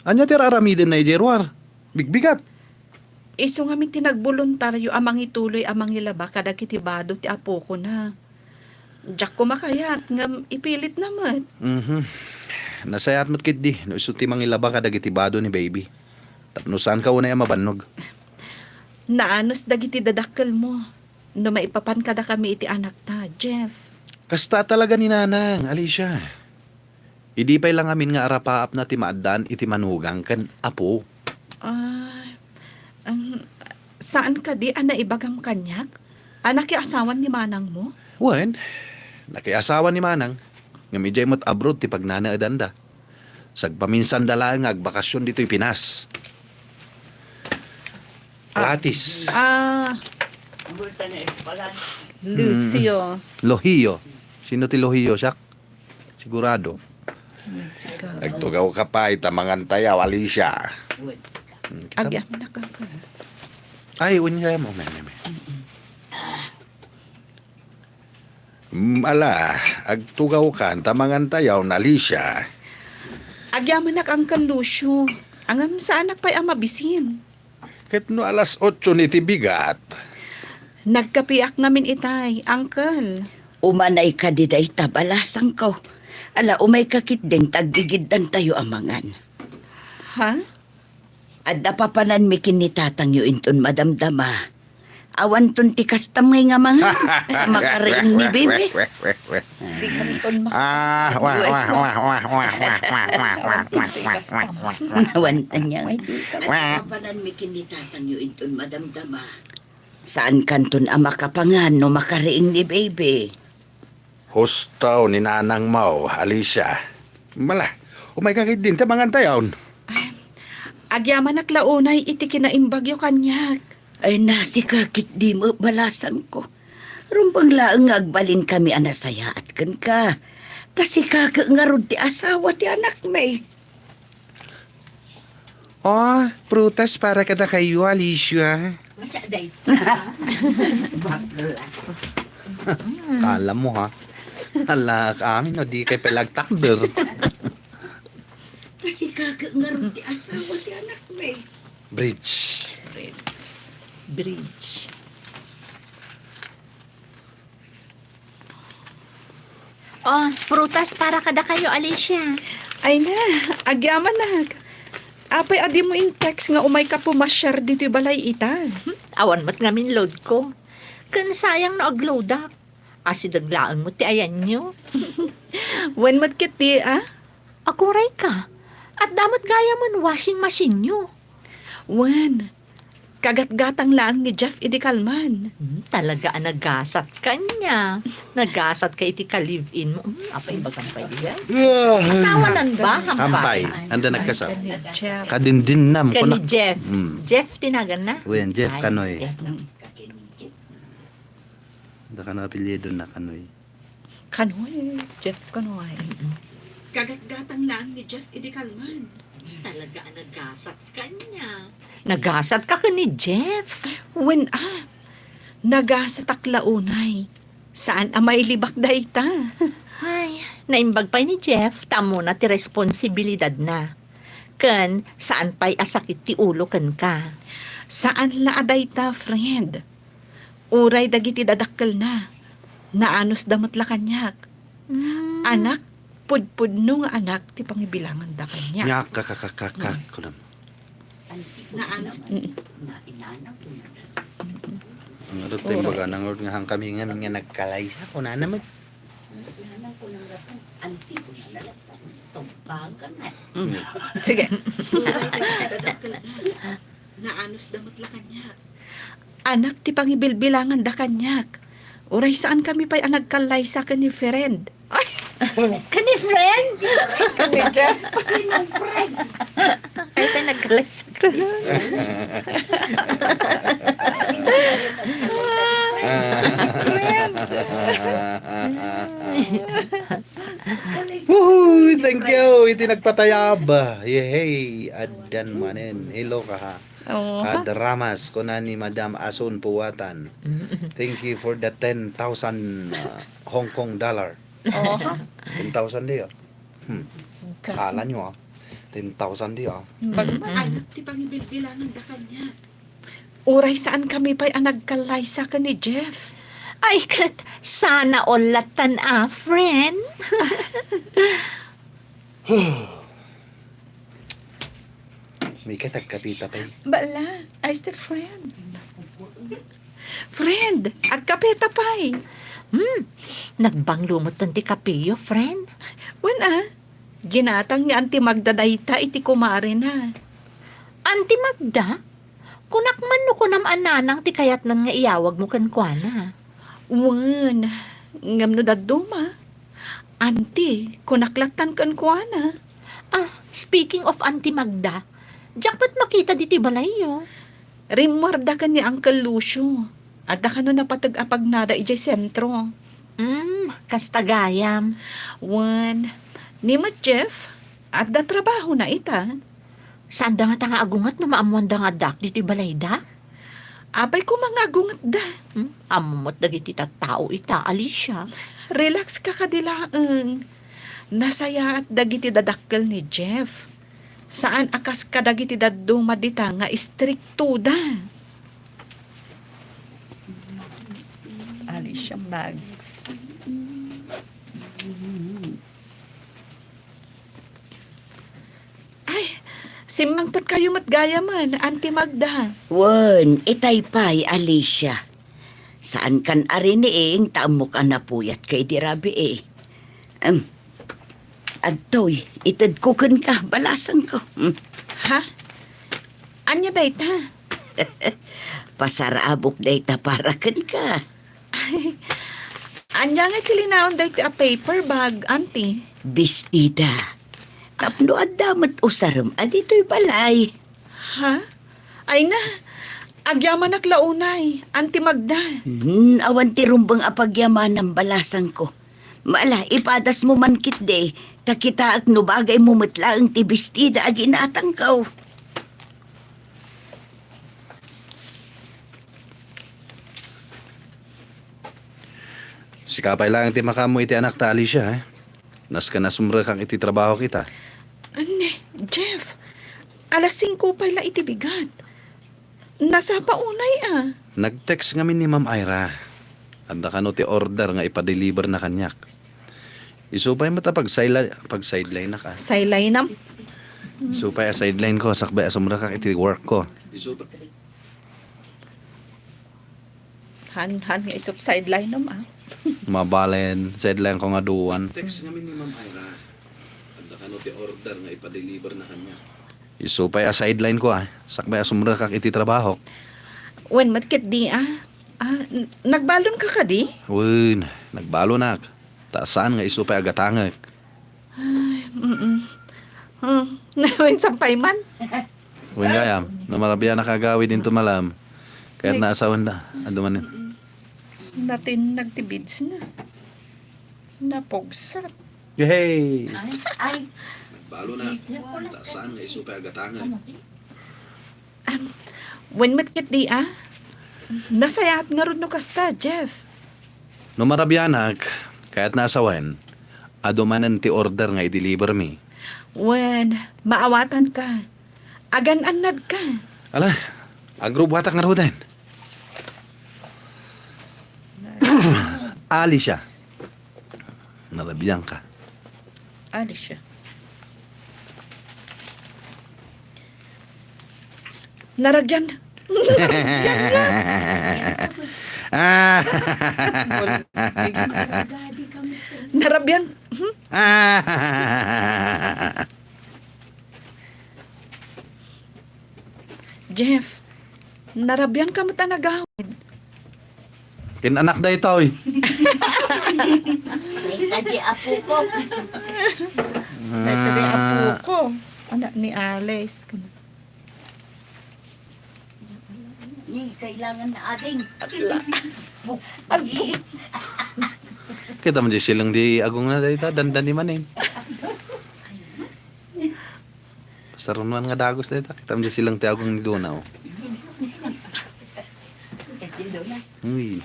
Anya tira aramidin na ijerwar. Bigbigat. Iso nga min tinagboluntaryo amang ituloy amang ilaba kadagiti bado ti apo ko na. Diyak ko makayat nga ipilit naman. Nasayat mo't kit di. No iso ti mangilaba ka dagiti bado ni baby. Tapno saan ka unay mabannog. Naanos dagiti dadakkel mo. No maipapan kada kami iti anak ta, Jeff. Kasta talaga ni nanang, Alicia. Idi pa'y lang amin nga arapaap na ti maadan iti manugang kan apo. Saan ka di ibagang kanyak? Anak ki asawan ni manang mo? Wen, nakiasawa ni manang. Nga medyo mo't abroad ti pagnanaadan da. Sagpaminsan dala nga agbakasyon dito'y Pinas. Platis. Lucio. Lohio. Sino ti Lohio, siyak? Sigurado. Nagtugaw ka pa, itamangan tayaw, Alicia. Agya mo na ka. Ay, unya mo, may. Ala, agtugaw ka, tamangan tayaw, Alicia. Agya mo na kang Lucio. Angam sa anak pa'y amabisin. Ket no alas 8 ni tibigat. Nagkapiak namin itay, uncle. Umanay ka di dayta balasang ko. Ala, umay kakit din tagigiddan tayo amangan. Ha? Adda papanan mi kinitatang yu inton madamdama. Awan ton ti kastam ngay nga mga makaraing ni bebe. Di kanton Nawantan niya ngay di ka. Papanan mi kinitatang yu inton madamdama. Saan kanton ama kapangan no makaraing ni bebe? Hustaw ni nanang mau, Alicia. Mala, umay kakit din, tamangan tayaw. Agyaman naklaunay iti kinaimbagyo kanyak. Ay nasi kakit di mo balasan ko. Rumbang laang agbalin kami anasaya at kan ka. Kasi kakangarod ti asawa ti anak may. Oh, prutas para kada kayo, Alicia. Kala mo ha. Hala ka amin, no, di kay pelagtakder. Kasi kakangarod ti asawa ti anak may. Bridge. Bridge. Oh, prutas para kada kayo, Alicia. Ay na, agyaman na. Apay adi mo in text nga umay ka pumasyar dito balay ita. Awan mo't ngamin load ko. Kan sayang na agload up. Asidaglaan mo ti ayan nyo. When mat kiti, Akuray ka. At damot gaya mo washing machine nyo. When? Kagat-gatang lang ni Jeff idi kalman. Talaga nagasat ka niya. Nagasat ka iti ka-live-in mo. Apay bagang pa yan. Asawa nan ba? Hampay. Anda nagkasap. Jeff. Kadindinam ko Kani na. Jeff. Mm. Jeff tinagan na? Wen, Jeff Ay, Kanoy. Jeff. Anda ka na apelyido na Kanoy. Kanoy. Jeff Kanoy. Kagat-gatang lang ni Jeff idi kalman. Talaga nagasat ka niya. Nagasat ka ni Jeff. When, nagasa taklaunay. Saan amay libak da ita? Ay, naimbag pa ni Jeff, tamo na ti responsibilidad na. Kan, saan pa'y asakit ti ulo kan ka? Saan la aday ta, friend? Uray dagiti dadakkel na. Naanos damot la kanyak. Anak, pudpud no nga anak ti pangibilangan da kanyak. Nyak kakakakakak ko naman. Na anos Ang arot tayo baga nang arot nga hang kami nga nagkalaysa ko na naman. Sige. na anos damot la kanya. Anak ti pangibilbilangan da kanyak. Uray saan kami pa'y nagkalay sa ni friend. Ay, Kani friend? kami Jeff. Ay, pinagkalay sa kanya. Woohoo! Thank you! Iti nagpatayaba. Yehey! Adan manen. Hello ka ha. Oo. Kadramas ko na ni Madam Asun Puwatan. Thank you for the 10,000 Hong Kong dollar. 10,000 di Kala nyo 10,000 di Anak ti pangibilbilangan da kanya. Uray saan kami pa'y nagkalay sa ni Jeff. Ay, kat, sana olatan friend. May katagkapita pa Bala, ay the friend. Friend, agkapeta pa'y. Nagbanglumot ng ti kapiyo, friend. Wana, ginatang ni Auntie Magda dayta iti kumare na. Auntie Magda, kunak man no kunam ananang ti kayat nan nga iyawag mo kan kuana. Wan, ngam no daduma. Auntie, kunaklatan kan kuana. Speaking of Auntie Magda, jakpat makita diti balayo. Rimwarda ka ni Uncle Lucio. At da ka no napatag-apag nada ijay sentro. Kastagayam. Wan, ni ma Jeff, at da trabaho na ita. Saan da nga tanga agungat no maamuan da nga dak diti balayda? Abay ko mga agungat da. Amumot da diti tao ita, Alicia. Relax ka kadilaang. Nasaya at dagiti dadakkel ni Jeff. Saan akas ka dagiti daduma dita nga istrikto da. Alicia Mags. Ay, simangpat kayo matgaya man, Auntie Magda. Wan, itay pa'y, Alicia. Saan kan arin ing taamo ka na puyat kay dirabi Adtoy, itad ko kan ka, balasan ko. Ha? Anya dayta? Pasarabok dayta para kan ka. Anya nga kilinaon dayta a paper bag, Auntie. Bestida. Tapno adamat usaram, adito'y balay. Ha? Ay na, agyaman naklaunay, Auntie Magda. Awan ti rumbang apagyaman ng balasan ko. Maala, ipadas mo man kit de, takita at no bagay mo matlaang ti bestida ag inatangkaw. Sikapay lang ti makamo iti anak ta Alicia Nas ka nasumra kang iti trabaho kita. Ane, Jeff, alas 5 pala iti bigat. Nasa paunay Nag-text ngamin ni Ma'am Ira. Anda ka no ti order nga ipa-deliver na kanyak. Isupay mata pag sideline na ka. Saylay nam. Isupay a sideline ko, sakbay asumra kang iti work ko. Isupay. Han nga isop sideline nam Mabalen, sideline ko nga duwan. Text ngamin ni Ma'am Ira. Anda ka no ti order nga ipa-deliver na kanyak. Isupay a sideline ko sakbay asumra kang iti trabaho. When matkit di nagbalon ka ka di? Uy, nagbalo na. Taasaan nga isupay agatangag. Nawin sampay man. Uy, gayam, namarabya na kagawi din tumalam. Kaya naasawan na. Ando man yun. Natin nagtibids na. Napogsat. Yay! Ay, Nagbalo na. Taasaan nga isupay agatangag. When matkit di nasayat nga ron no kasta, Jeff. Numarabyanak, kaya't nasawan, adumanan ti order nga i-deliver mi. When maawatan ka, agan-anad ka. Ala, agrubatak nga rodan. Ali siya. Narabyan ka. Alicia. Naragyan. Ah. Narabyan. Jeff, narabyan ka mo tanagawid. Kinanak da ito eh. Tadi apo ko. Ay, tabi apo ko. Anak ni Alice. Ni kailangan na ading. Kita man di silang di agong na da ito. Dandan di man eh. Pasaron man nga dagos da ito. Kita man di silang ti agong ni Dona oh. Uy.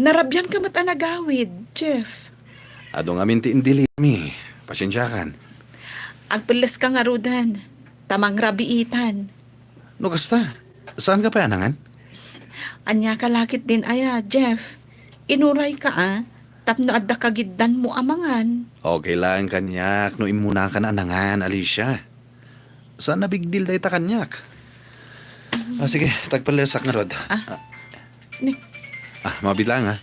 Narabyan ka mo tanagawid, Jeff. Adong amin ti indili mi. Pasensyakan. Agpilas ka nga rudan. Tamang rabiitan. No kasta. Saan ka pa anangan? Anya ka lakit din aya, Jeff. Inuray ka tapno adda kagiddan mo amangan. Okay lang kanyak. No imuna ka na anangan, Alicia. Saan na big deal da ita kanyak? Sige, tagpalasak nga rod. Ni, Mabitlang ha.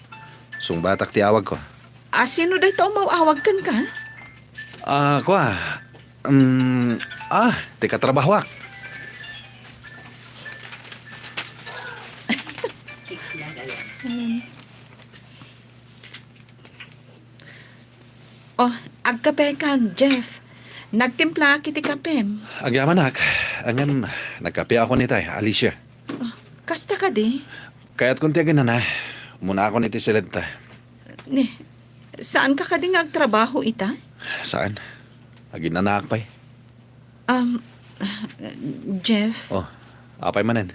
Sung batak ti awag ko. sino da ito mawawag kan ka? Kwa. Tika trabahwak. Oh, agkape kan, Jeff. Nagtimpla kiti kapem. Agyamanak. Angam, nagkape ako ni tay, Alicia. Kasta ka di? Kaya't kung tiyagan na muna ako ni Tisilenta. Ni, saan ka kading agtrabaho ita? Saan? Aginanak pa'y. Jeff, Oh, apay manan.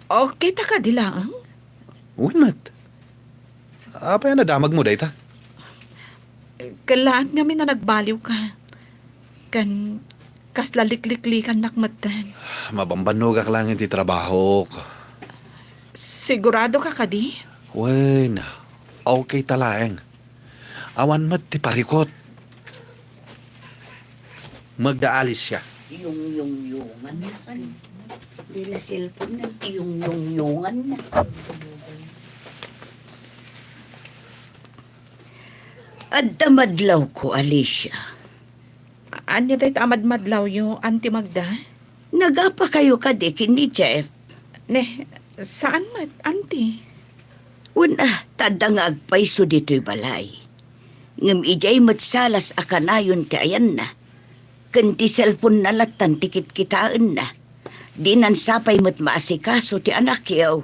okay ta ka di lang? Uwinmat. Apay na damag mo dayta. Kalaat nga na nagbaliw ka. Kan, kaslalikliklikan nakmatan. Mabambanog ka lang iti trabaho ko. Sigurado ka kadi? Wen, okay talaeng. Awan mat ti parikot. Magdaalis siya. Yung-yung-yungan na kan. Di na cellphone na. Yung-yung-yungan na. Adda madlaw ko, Alicia. Anya dahi tamad madlaw yung Auntie Magda? Nagapa kayo kadi kini Jeff. Ne, saan mat, Auntie? Una, tada nga agpaiso dito'y balay. Ngam ijay matsalas akanayon ti ayan na. Kanti cellphone na latan tikit kitaan na. Di nan sapay mat maasikaso ti anak yaw.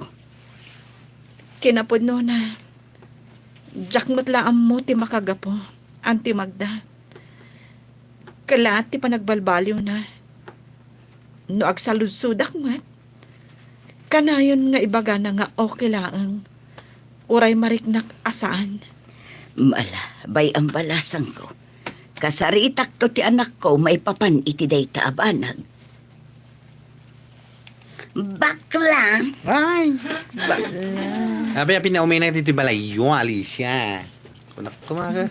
Kinapod no na. Jack matlaam mo ti makagapo, Auntie Magda. Kalaat ti panagbalbaliw na. No agsaludsudak mat. Kanayon nga ibaga na nga okay laang. Uray mariknak asaan. Mala, bay ang balasang ko. Kasaritak to ti anak ko may papan iti day taabanag. Bakla! Ay! Sabi, pinaumay na dito balayo, Alicia. Kunak kumaga.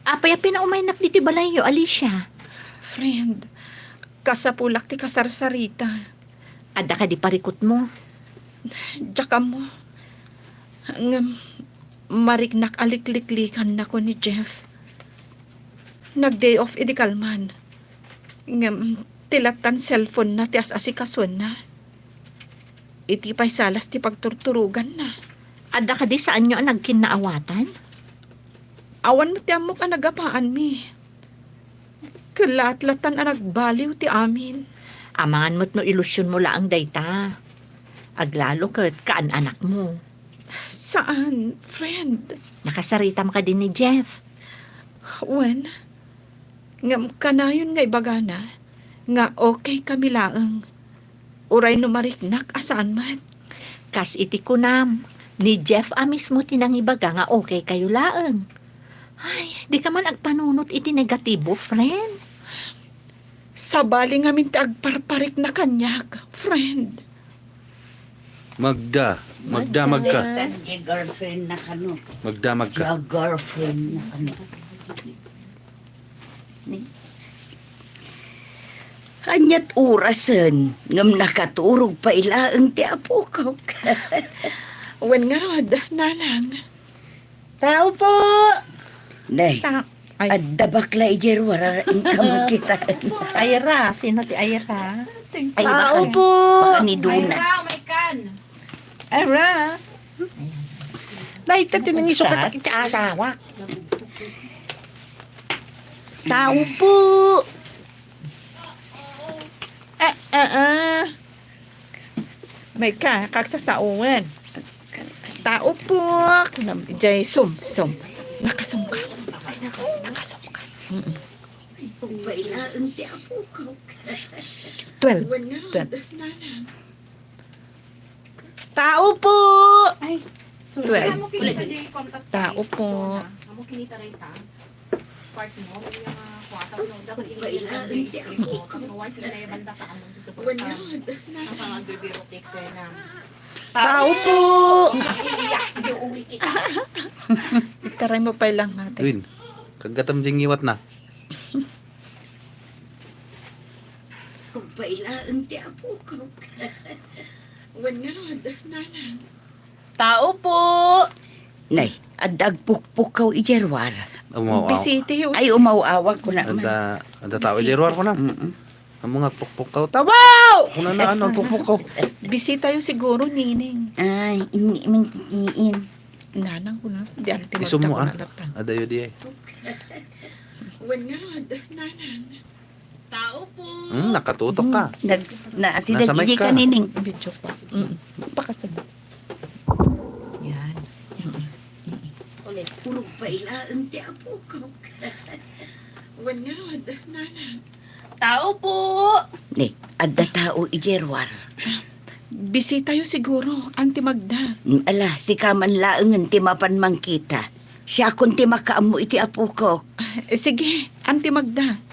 Apay pinaumaynak dito balayo, Alicia. Friend, kasapulak ti kasarsarita. Ada ka di parikot mo. Jaka mo. Ngam, mariknak alikliklikan na ko ni Jeff. Nag-day off idikalman. Ngam, tilatan cellphone na ti asikason na. Iti pa'y salas ti pagturturugan na. Ada ka di saan nyo ang nagkinaawatan? Awan mo ti amok ang nagapaan mi. Kalatlatan ang nagbaliw ti amin. Amangan mo't no ilusyon mo laang dayta. Aglalo kat kaan anak mo. Saan, friend? Nakasarita mo ka din ni Jeff. Wen? Ngam kanayon nga ibagana. Nga okay kami laang. Uray no mariknak asaan mat. Kas iti kunam. Ni Jeff mismo tinangibaga nga okay kayo laang. Ay, di ka man agpanunot iti negatibo, friend. Sabali nga minti agparparik na kanyak, friend. Magda. Yung girlfriend na kano. Magda. Yung girlfriend na kano. Hanyat orasan, ngam nakaturog pa ilaang ti apukaw ka. Wen nga rod, nanang. Tao po! Nay, Ay, adda bakla ijerwar ang kamagkita. Ayra, sino ti Ayra? Ay, baka, po! baka ni Duna. Ayra! Nay, tati nang isukat ang asawa. Tao po! may kaksasaungan. Tao po. Jay, sum. Nakasum ka. Nakasum ka. Kung ba ilaang ti apukaw ka. 12. Tao po! 12. Tao po. Tao po! Taray mo pa lang natin. Win, kagatam ding iwat na. Kung ba ilaang ti apukaw ka. Tao po! Nay, adag pukpukaw ijerwar. Umaw-aw. Bisite yun. Ay, umaw-awag ko na man. Ada tao jerwar ko na. Ang mga pukpukaw. Tabaw! Kung na ano, pukpukaw. Bisita yun siguro, nining. Ay, ini mangkikiin. Nanang ko na. Di ano Iso mo ah. tinagda ko na. Ada yun di eh. Tao po! Nakatutok ka. Nasidag Nasa mic hindi ka. ka nining. Video pa. Pakasabot. Yan. Puro pa ilaang ti apukaw ka. Tao po! Ni, adda tao ijerwar. Bisita yun siguro. Auntie Magda. Ala, si kaman laangan ti mapan mangkita. Siya kung ti makaamo iti apukaw. Sige, Auntie Magda.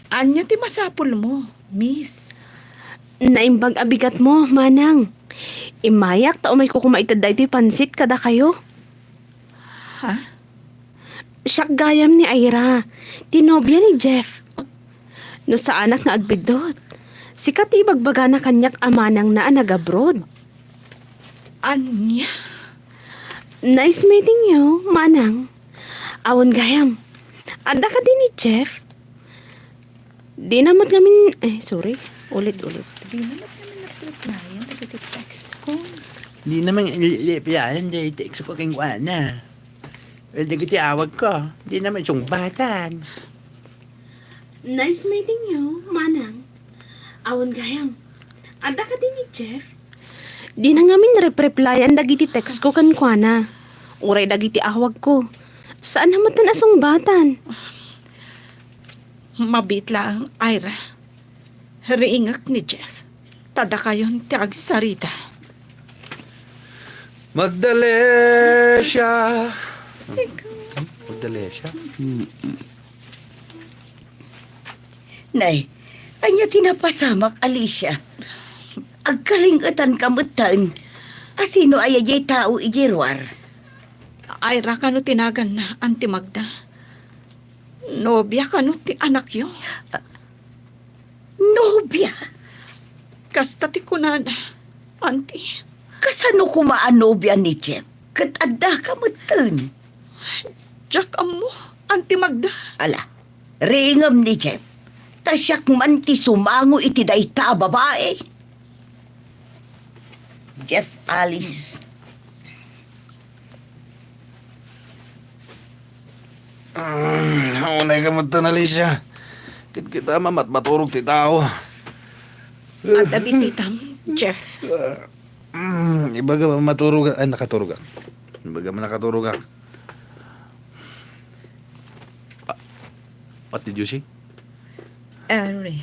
Anya ti masapul mo, miss. Naimbag abigat mo, manang. Imayak ta umay ko kumaitad da iti pansit kada kayo. Ha? Siyak gayam ni Ira, tinobya ni Jeff. No sa anak nga agbidot, sikat ibagbaga na kanyak amanang na nag-abroad. Anya? Nice meeting you, manang. Awon gayam, ada ka din ni Jeff. Di namat namin, sorry, ulit. Di naman naman na-replyan. Nag-text ko. Di naman ilipiyan, di text ko kay Juana. Well, di awag ko. Di naman siyang batan. Nice meeting you, manang. Awon gayam, ada ka din ni Jeff. Di na ngamin replyan dagiti text ko kan kuana. Uray dagiti awag ko. Saan naman tan asong batan? Mabit lang, Ira. Riingak ni Jeff. Tada kayon ti agsarita. Magdalesya. Magdalesya? Nay, anya tinapasamak Alicia. Agkalingatan kamutan. Asino ayayay tao ijerwar. Ira kano tinagan na, Auntie Magda. Nobya kano ti anak yun. Nobya. Kasta ti kunan, Auntie. Kasano kumaan nobya ni Jeff? Kat adda kamutan. Jack amo, Auntie Magda. Ala, ringam ni Jeff. Tasyak man ti sumango iti dayta babae. Jeff Alice. Unay ka mo na, Alicia. Kita maturog ti tao. At abisitam, Jeff. Ibaga maturog ay nakaturog ka. Ibaga nakaturog ka. What did you see? Ari.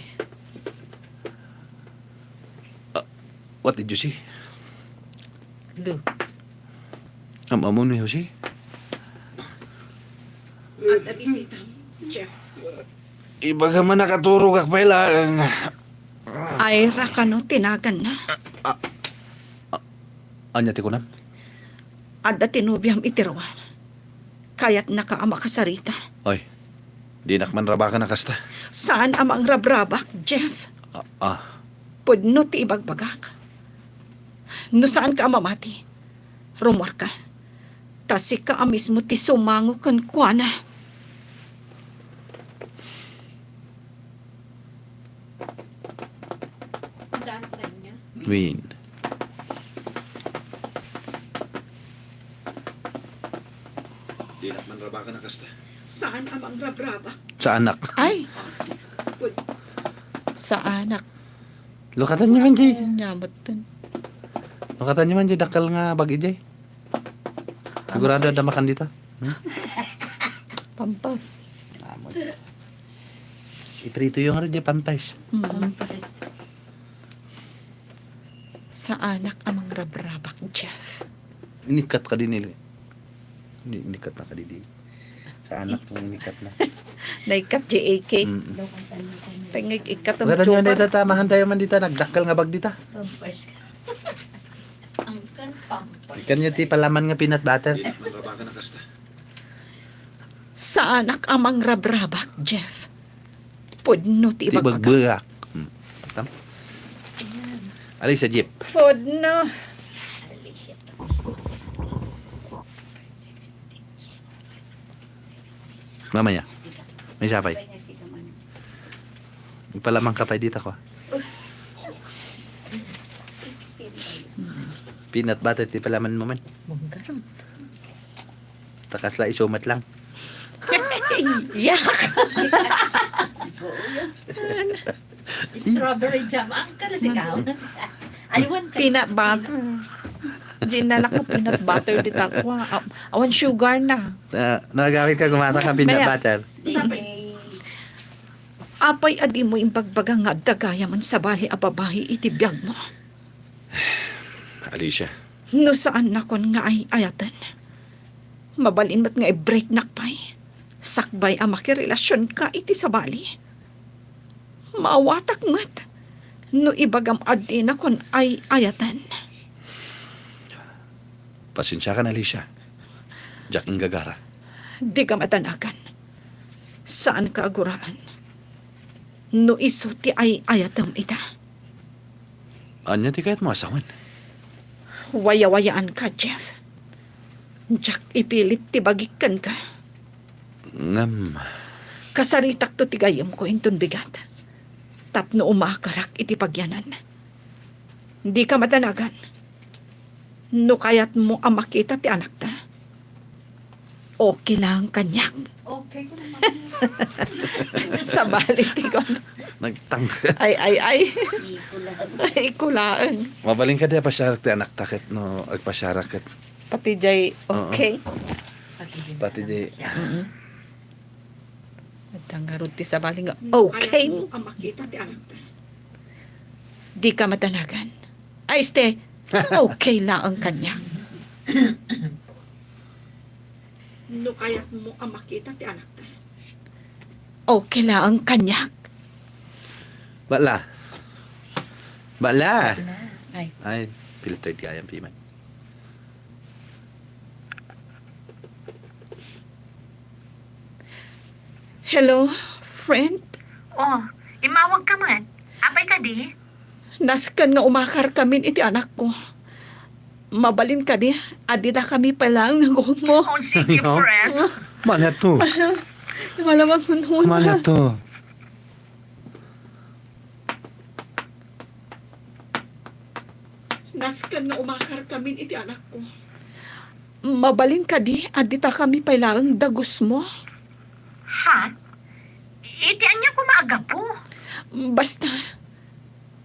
What did you see? Lu. Amo ni Jose? At abisitam, Jeff. Ibaga man nakaturog ka pala. Ira ka no, tinagan na. Anya ti kunam? Adda tinubiyam itiruan. Kaya't nakaama ka sarita. Oy, di nakman raba ka na kasta. Saan amang rabrabak, Jeff? Pudno ti ibagbagak. No saan ka mamati? Rumor ka. Tasi ka mismo ti sumango kan kuana. Win. Di nakman raba ka na kasta. Saan amang rabrabak? Sa anak. Ay! Sa anak. Lukatan niyo man, Jay. Nyamot dun. Lukatan niyo man, Jay. Dakal nga bagi, Jay. Sigurado ada makan dito. Pampas. Iprito yung ano, Jay, pampers. Sa anak amang rabrabak, Jeff. Inikat ka din nila. Inikat na ka din. Sa anak mong inikat na. Naikat JAK. Mm. Pengig ikat ang Lukatan niyo man joker. dito, tamahan tayo man dito. Nagdakal nga bag dito. Ikan niyo ti palaman nga peanut butter. Sa anak amang rabrabak, Jeff. Pudno ti Ti ibagbagak. bagbagak. Tam. Alis sa jeep. Pudno. Mamaya. May sapay. Palamang kapay dito ko. Peanut butter ti palaman mo man. Munggaram. Takas la isumat lang. Yak! Strawberry jam. Ang ka na sigaw. Aywan ka. Peanut butter. Ginala ko peanut butter di takwa. Awan sugar na. Nagagamit ka kumata ka peanut Maya. butter. Apay adi mo imbagbaga nga dagaya man sa bali a babae itibiyag mo. Alicia. No saan na kon nga ay ayatan. Mabalin mat nga i-break nakpay. Sakbay ang makirelasyon ka iti sa bali. Maawatak mat. No ibagam adi na kon ay ayatan. Pasensya ka na, Alicia. Jack ang gagara. Di ka matanagan. Saan ka aguraan? No iso ti ay ayatam ita. Anya ti kahit mo asawan. Waya-wayaan ka, Jeff. Jack ipilit ti bagikan ka. Ngam. Kasaritak to tigayam ko intun bigat. Tapno umakarak iti pagyanan. Di ka matanagan. No kayat mo ang makita ti anak ta. Okay lang kanyak. Okay ko naman. Sa balik ti kon. Nagtang. Ay. Ay, kulaan. Mabaling ka di pasyarak ti anak takit no agpasyarak kat. Pati jay okay. Pati di. Tanggarot ti sa balik nga. Okay. Ang makita ti anak ta. Di ka matanagan. Ay, este. Okay lang ang kanya. No kayat mo ang makita ti anak ta. Okay lang ang kanya. Bala. Bala. Ay. Ay, filter ti ayam piman. Hello, friend. Oh, imawag ka man. Apay ka di? Naskan nga umakar kami iti anak ko. Mabalin ka di. Adi na kami palang nagong mo. Oh, sige, Ano? friend. Mana to? Malamang hunhun. Mana to? Naskan nga umakar kami iti anak ko. Mabalin ka di. Adi ta kami palang dagos mo. Ha? Iti anya ko maaga po. Basta,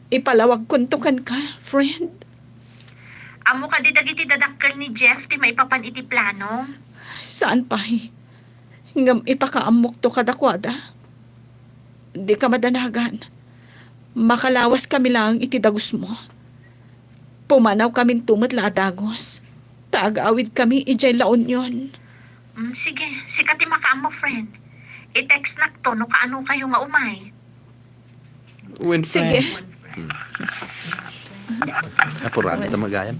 ipalawag kuntukan ka, friend. Amo ka di dagiti dadakkel ni Jeff ti maipapan iti plano. Saan pa ngam ipakaamok to kadakwada. Di ka madanagan. Makalawas kami lang iti dagos mo. Pumanaw kaming tumat la dagos. Taag-awid kami ijay laon yon. Sige, sikati makaamo, friend. I-text na to no kaano kayo nga umay. When Sige. Apurado ta magayan.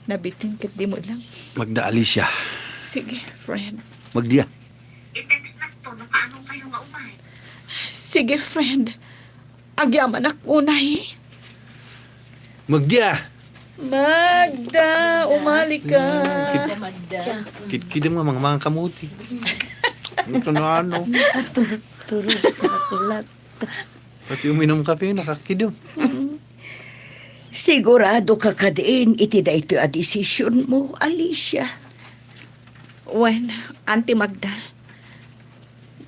Nabitin kat di mo lang. Magda Alicia. Sige, friend. Magdiya. Sige, friend. Agyaman ako na Magdiya. Magda, umali ka. Kidim nga mga kamuti. Ano? Pati uminom kape, nakakidim. Sigurado ka ka din, iti da ito a desisyon mo, Alicia. Wen, Auntie Magda.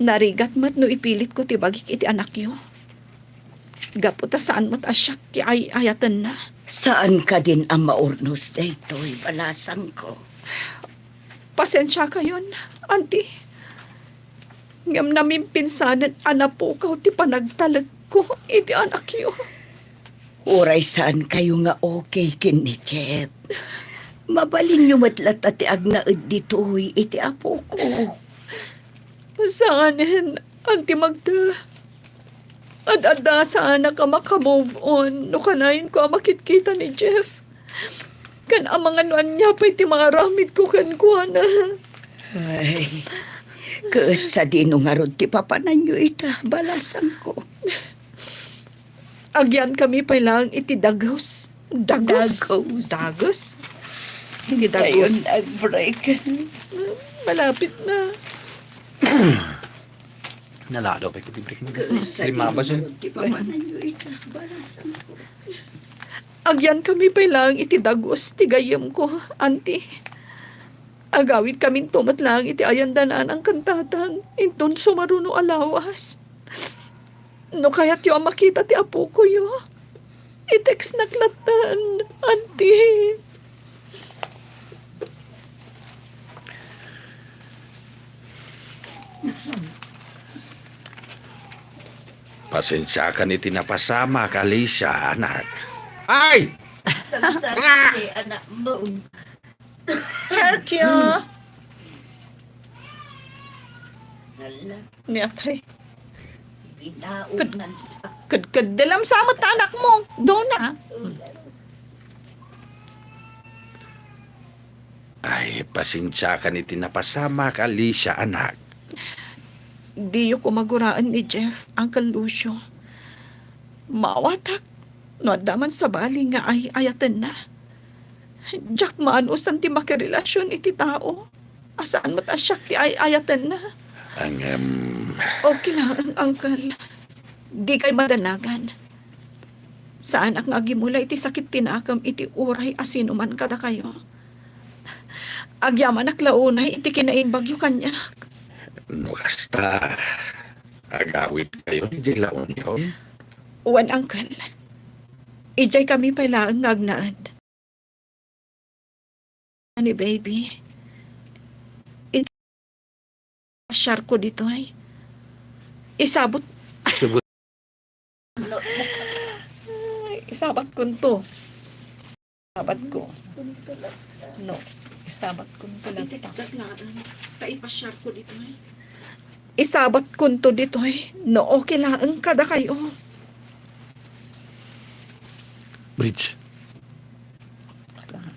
Narigat mo't no ipilit ko tibagik iti anak yo. Gaputa saan mo't asyak ki ay ayatan na. Saan ka din ang maurnos na ito'y balasan ko? Pasensya ka yun, Auntie. Ngam namin pinsanan anapukaw ti panagtalag ko iti anak yo. Uray saan kayo nga okay kin ni Jeff. Mabalin nyo matlat at agnaid dito'y iti apo ko. Saanin, Auntie Magda? Ad-ada sana ka makamove on no kanayin ko ang makitkita ni Jeff. Kan ang mga nuan niya pa'y timaramid ko kan kuana. Ay, kaat sa dino nga ron ti papanan nyo ita, balasan ko. Agyan kami pa'y lang iti dagos. Dagos? Dagos. Dagos? Hindi Ayun, dagos. nag-break. Malapit na. Nalado pa ikutibrik mo. Kaat sa Lima ba siya? dino nga ron ti papanan nyo ita, balasan ko. Agyan kami pa'y lang iti dagos. Tigayam ko, Auntie. Agawit kaming tumat lang iti ayandanan ang kantatang. Inton sumaruno alawas. No kaya't yung makita ti apo ko yo. I-text naklatan, Auntie. Pasensya ka ni tinapasama ka, Alicia, anak. Ay! Sarili, anak mo. Herkyo! Nala, Niyatay. binaunan sa Kaddalam samot na anak mo. Doon na. Ay, pasensya ka ni tinapasama ka, Alicia, anak. Di ko maguraan ni Jeff, Uncle Lucio. Mawatak. No, daman sa bali nga ay ayatan na. Jack maanusan ti makirelasyon iti tao. Asaan mo't asyak ti ay ayatan na. Ang, Okay lang, Uncle. Di kay madanagan. Saan ang agimula iti sakit tinakam iti uray asinuman kada kayo. Agyaman aklaunay iti kinaing bagyo kanya. Basta, agawit kayo ni Jilaon yun. Wan, Uncle. Ijay kami pala ang ngagnaad. Ani, baby. Share ko dito ay. Isabot. Subot. Isabat ko to. Isabat ko. No. Isabat ko to lang. Kaipasyar ko dito eh. Isabat ko to dito ay. No, okay lang ang kada kayo. Bridge.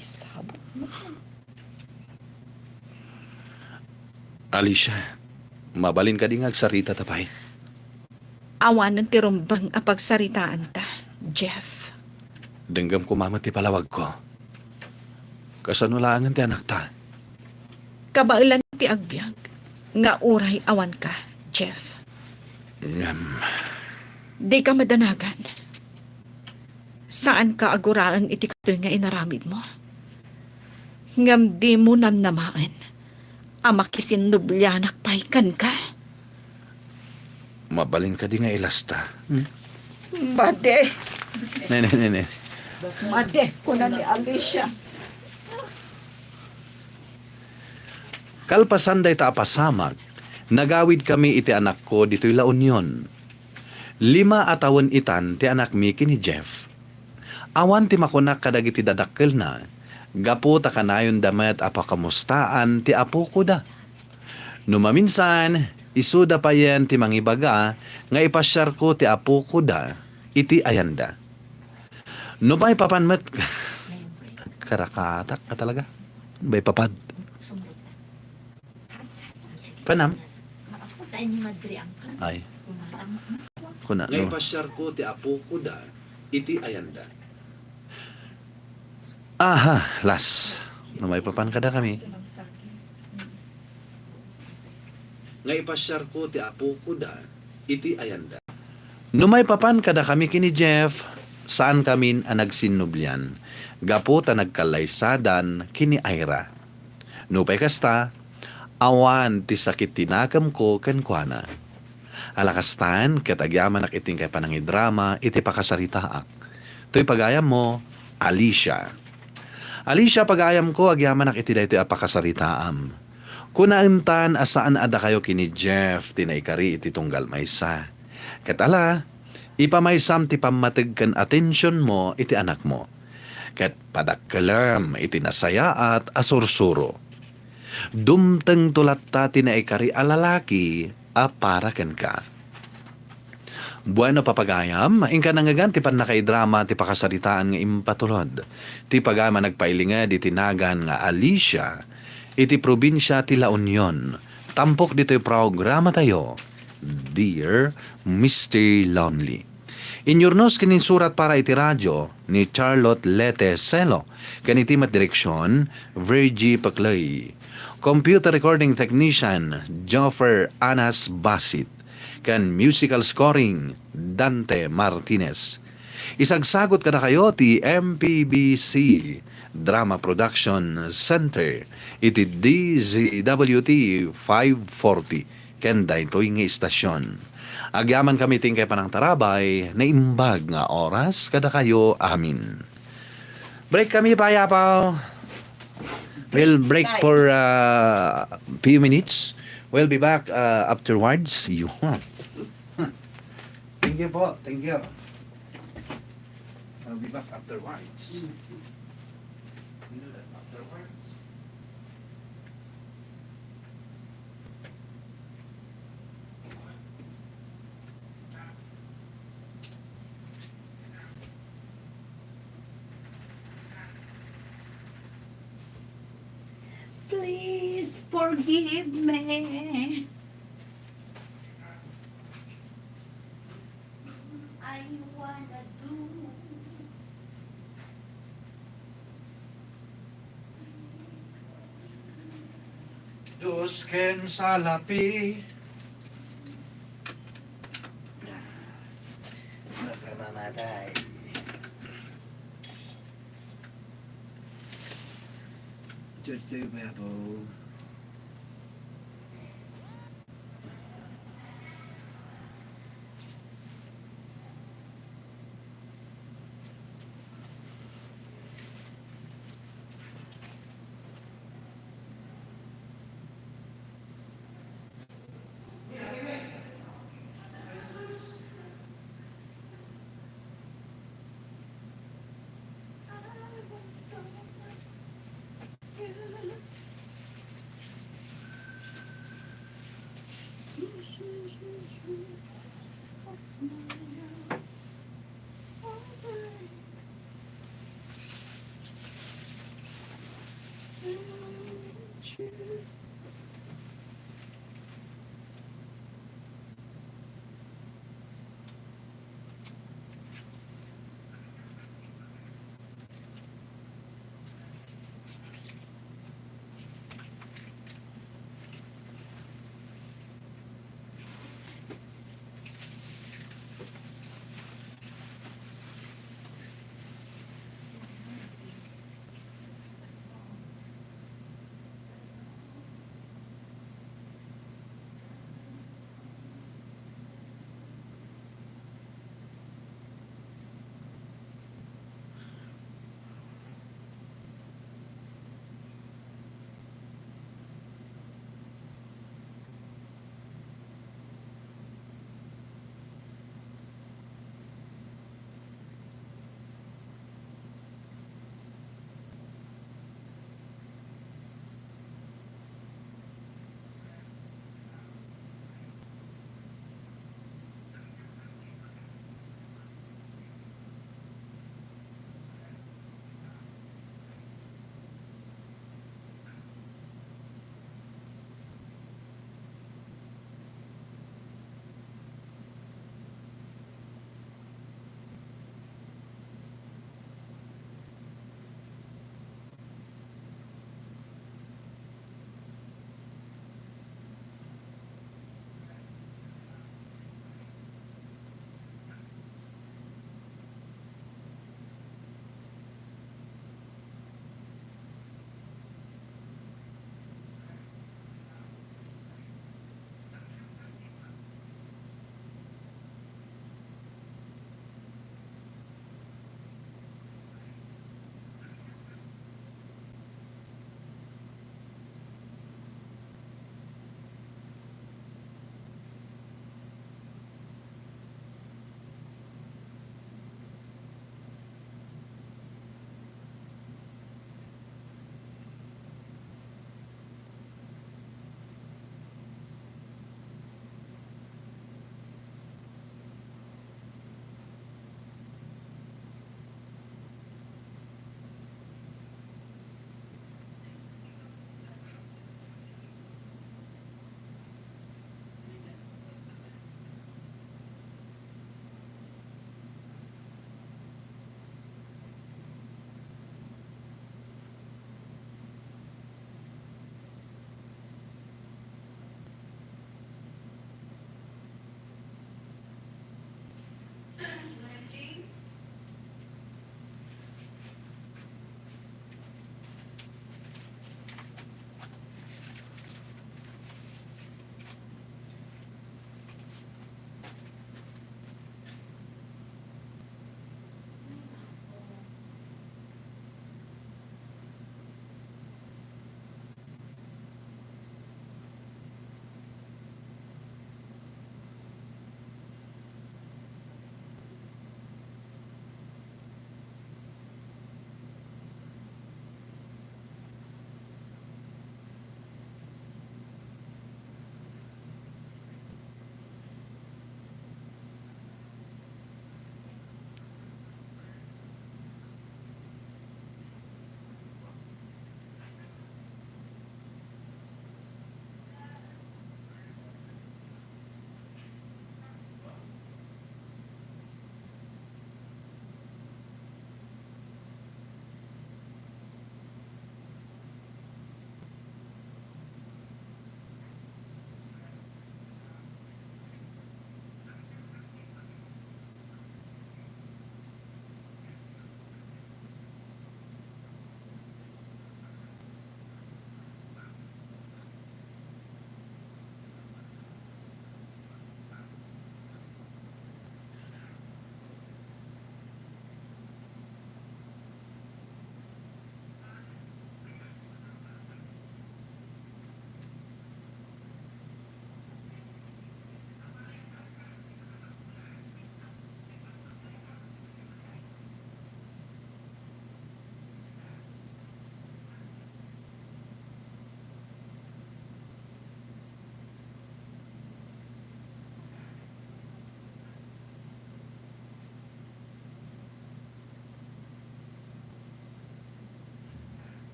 Isabot mo. Alicia, mabalin ka din sarita tapay. Awanan ti rumbang apagsaritaan ta, Jeff. Denggam ko mama ti palawag ko. Kasanulangan ti anak ta. Kabailan ti agbyag. Nga uray awan ka, Jeff. Di ka madanagan. Saan ka aguraan iti katoy nga inaramid mo? Ngam di mo namnamaan. Amakisin nublyanak paikan ka. Mabalin ka di nga ilasta. Made, Ne. made ko na ni Alicia. Kalpasan day ta apasamag, nagawid kami iti anak ko dito'y La Union. 5 atawan itan ti anak Mickey ni Jeff. Awan ti makunak kadagiti dadakkel na, gapo ta kanayon damet apakamustaan ti apo ko da. Numaminsan, isuda pa yan ti mangibaga, nga ipasyar ko ti apo ko da, iti ayanda. No bay papanmet karakatak ka talaga. Bay papad. Panam? Ay. Kuna Ngay no. pasyar ko ti apo ko da, iti ayanda. Aha, las. No may papan kada kami. Ngay pasyar ko ti apo ko da, iti ayanda. No may papan kada kami kini Jeff, saan kami ang nagsinublyan. Gapo ta nagkalaysadan kini Ira. No pay kasta, awan ti sakit tinakam ko ken kuana. Alakastan, katagyaman ak iting kay panangidrama, iti pakasaritaak. To'y pagayam mo, Alicia. Alicia, pagayam ko, agyaman ak iti daytoy apakasaritaam. Kunaentan asaan ada kayo kini Jeff, tinaikari iti tunggal maysa. Katala, ipamaysam ti pamatig ken atensyon mo iti anak mo. Ket padakkelam iti nasaya at asursuro. Dumteng tulat ta tinaikari alalaki a para ken ka. Bueno papagayam, ingka nangagan ti pan nakaidrama ti pakasaritaan nga impatulod. Ti pagama nagpailinga di tinagan nga Alicia, iti probinsya ti La Union. Tampok dito'y programa tayo, Dear Mr. Lonely. Inyornos kini surat para iti radyo ni Charlotte Lete Celo, kanitimat direksyon, Virgie Paclay. Computer recording technician, Joffer Anas Basit. Kan musical scoring, Dante Martinez. Isagsagot kada kayo ti MPBC Drama Production Center iti DZWT 540 ken daytoy nga istasyon. Agyaman kami tingkay panang tarabay na imbag nga oras kada kayo amin. Break kami payapaw. We'll break for few minutes. We'll be back afterwards. Thank you po. Thank you. I'll be back afterwards. Afterwards. Please forgive me. I wanna do. Dus ken salapi. Nakamamatay. Church tayo ba po?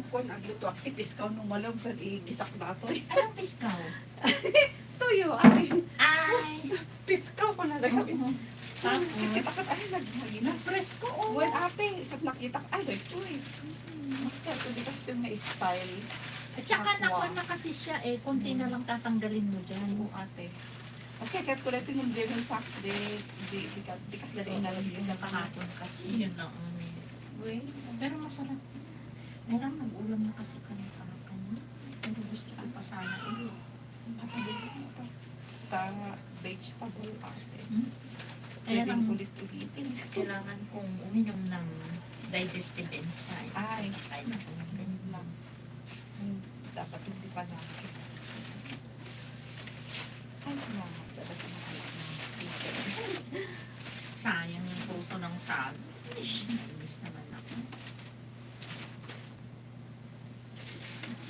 Kung nagluto ang tipiskaw nung malam kan igisak na ito. Anong piskaw? Tuyo, ay. Ay, Piskaw ko na lang. tapos, Kita ka ay naghaginas. presko, oh. Well, ate, isang nakita ka, ay, ito eh. Mas ka ito, di kasi yung style. At saka nakuha na kasi siya eh, konti na lang tatanggalin mo dyan. Oo, ate. Mas kaya kahit ko ito yung German sak, di kasi dali na lang Yung yung nakahapon kasi, yun lang. Uy, Pero masarap. Meron nag-ulam na kasi kahapon. Pero gusto ko pa sana eh. mapagod mo ito. Ta, vegetable, ate. Kaya lang, Pwedeng ulit-ulitin. kailangan kong uminom ng digestive enzyme. Ay. Ay, naku, ganun lang. Dapat hindi pa natin. Ay, salamat. Dapat nakalak ng Sayang yung puso ng sabi. Namiss naman ako.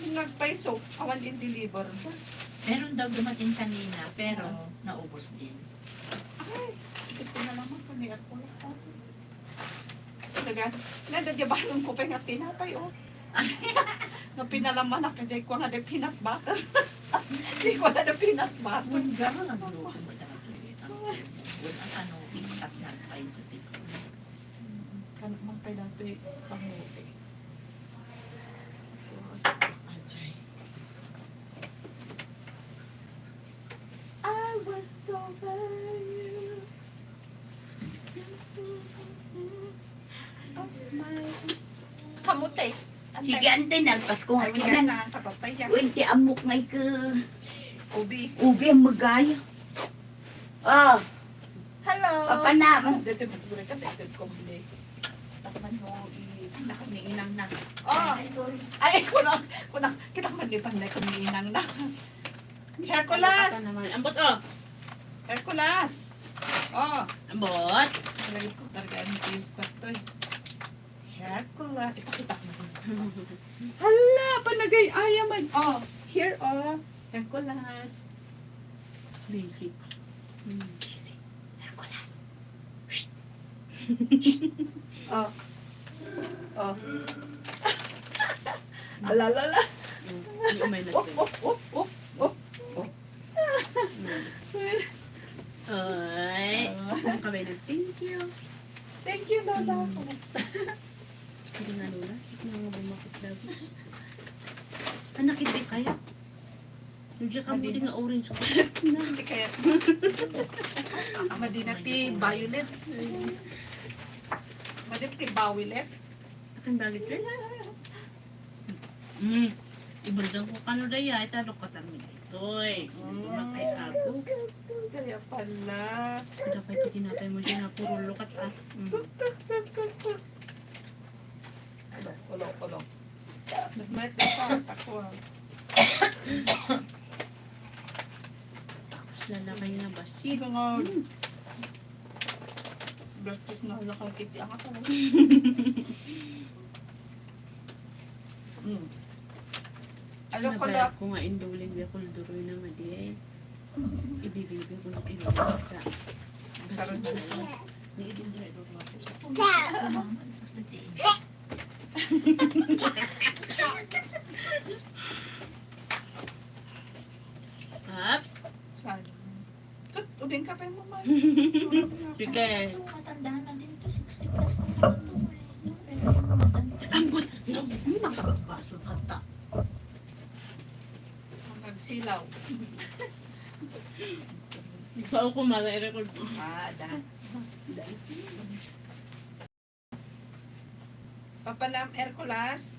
Nagpaiso, awan din deliver. Meron daw dumating kanina, pero naubos din. Ay, ito na naman kung may alcohols natin. Talaga, nadadyabalong ko pa yung tinapay, oh. Na pinalaman na kajay ko nga na peanut butter. Hindi ko na peanut butter. Kung gano'n ang luto mo talaga ulit. Ang ano, ikat na tayo sa tiko. Kanang mang kailanto yung panguti. Ajay. I was so very of my kamuti. Sige, ante, nalpas ko nga Ay, wala kinan. na, katatay yan. Wente amok ngay ka. Ubi. Ubi ang magaya. Oh, Hello! papanam. Dito, magburay ka, dito ko hindi. Takman mo, nakaniinang na. Oh! sorry. Ay, kunang, kita man di panday kaniinang na. Hercules! Ambot, oh. Hercules! Oh! Ambot. Nalagay ko talaga yung kwarto eh. Hercules! Ipakita ko na. Hala! Panagay ayaman! Oh! Here, oh! Hercules! Basic. Hercules! Oh! Oh! Alalala! Hindi umay na Oh! Oh! Oh! Oh! Oh! Ay. Ang kamay ng thank you. Thank you, Lola. Hindi nga Lola. Hindi nga bumakit lagos. Anak, ibig kaya? Nandiyan ka buti nga orange ko. Hindi kaya. Madinati, violet. Madinati, violet. Akan bagit rin. Ibalikan ko kano daya. Italo ka tamin ito eh. Makay ako. Kaya pala. Dapat ito tinapay mo dyan na puro lukat ah. Ulo. Mas malit na sa ako. Tapos lalakay na basit. Sige nga. Bertus na nakakiti ang ako. Alam ko Nabayad lang. ko nga induling biya ko duroy na madi eh. Ibibigay ko na ilulata. Sarap na. Ni idindiray ko ako. Paps? Saan? Tut, ubing ka pa yung mama. Sige. Ito, matandaan na din ito. 60 plus na ito. Pero matanda. Ambot! Hindi nakapagbaso ka ta. Nagsilaw. Saan ko mala-record mo? Da. Papanam Hercules.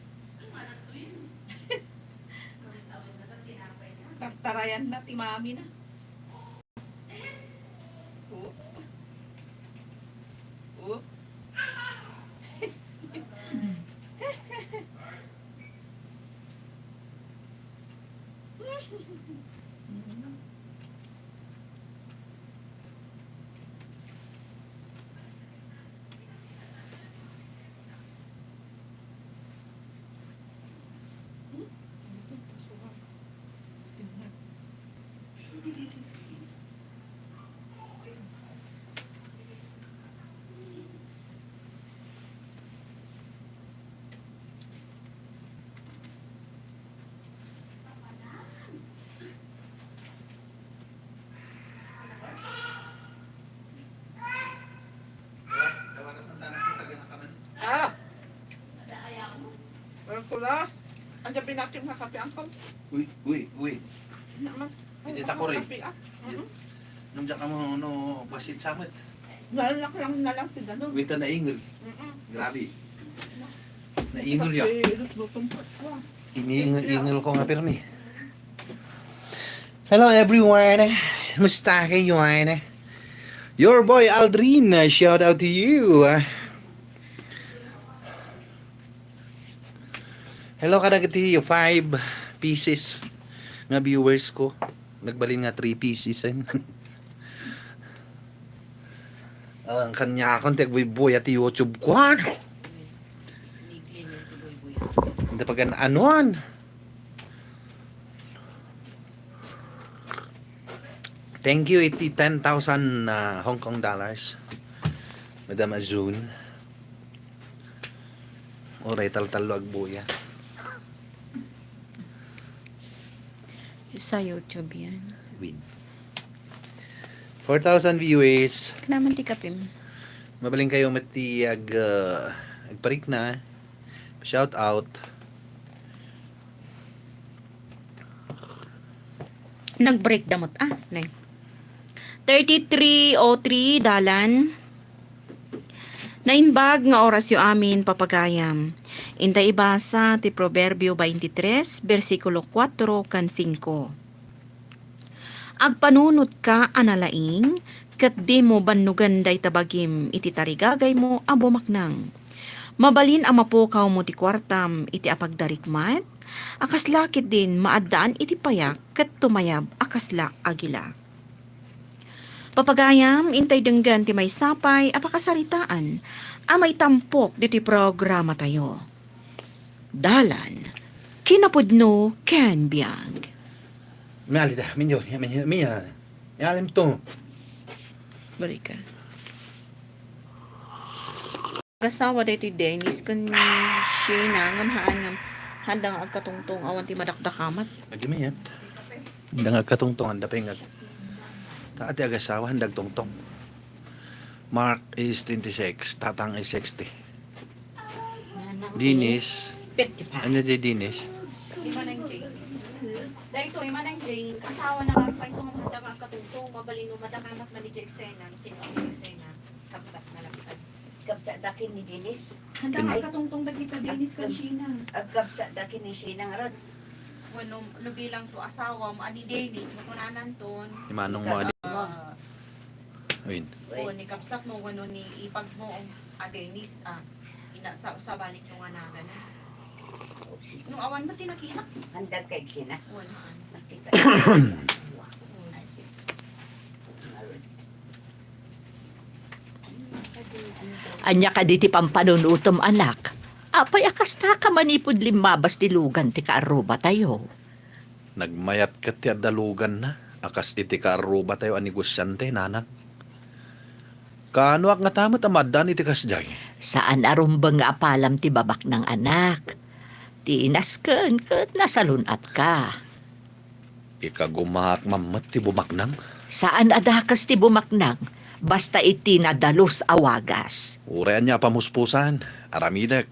Tarayan na, timami na. Oh. Oh. Tulas. Andiyan pinatid nga kape, Uncle. Uy. Naman. Hindi tako rin. Kape, ah. Nung dyan ka mo, no, basit samit. Lalak lang na lang si Ganun. Wita na ingol. Mm-mm. Grabe. Naingol yan. Kasi lutong pa. Ingol ko nga pirmi. Hello everyone. Musta kayo? Your boy Aldrin, shout out to you. Hello kadagiti 5 pieces nga viewers ko. Nagbalin nga 3 pieces. Ang kanya akong tagbuy-buy at YouTube ko. Hindi pa gan anuan. Thank you 10,000 Hong Kong dollars. Madam Azun. Oray tal-talo agbuya. Sa YouTube yan. Win. 4,000 viewers. Kanaman ti kapim. Mabaling kayo mati agparik na. Shout out. Nag-break damot. Nay. 33:03 dalan. Nainbag nga oras yu amin papagayam. Intay ibasa ti Proverbio 23, versikulo 4 kan 5. Agpanunot ka analaing, kat di mo banugan day tabagim iti tarigagay mo abumaknang. Mabalin ang mapukaw mo ti kwartam iti apagdarikmat, akaslakit din maadaan iti payak kat tumayab akasla agila. Papagayam, intay denggan ti may sapay apakasaritaan, amay tampok diti programa tayo. Dalan, kinapudno ken biyag. Malita, minyo. Yalim to. Balik ka. Kasawa dito Dennis kun siya ngamhaan ngam handang agkatungtong awan ti madakdakamat. Agimi yan. Handa nga katungtong, handa pa yung taati agasawa, handag tungtong. Mark is 26, Tatang is 60. Dinis, ano di Dinis? Imanang Jane. Dahito, imanang Jane, asawa na nga paiso nga handang agkatungtong, mabalin mo madakamat mali di eksena, sino ang eksena, kapsak na lapitan. Agkapsa dakin ni Dinis. Handang agkatungtong dagita Dennis kun siya na. Agkapsa dakin ni Sinang Rod. Bueno, bilang to asawa mo ani Dennis no kunanan ton. Imanong mo adi. Win. O ni kapsak mo wano ni ipag mo Dennis ina sa balik yung anagan. Nung awan mo tinakita. Handag kay Sina. Wano. Nakita. Anya ka diti pampanunutom anak. Apay akasta ka manipod limabas ti lugan ti kaaruba tayo. Nagmayat ka ti adalugan na. Akas iti kaaruba tayo anigosyante, nanak. Kaano ak nga tamat amadan iti kasjay? Saan arumbang nga apalam ti babak ng anak. Ti inasken ket nasalunat ka. Ikagumak mamat ti bumaknang. Saan adakas ti bumaknang? Basta iti nadalos awagas. Urean niya pamuspusan. Aramidek.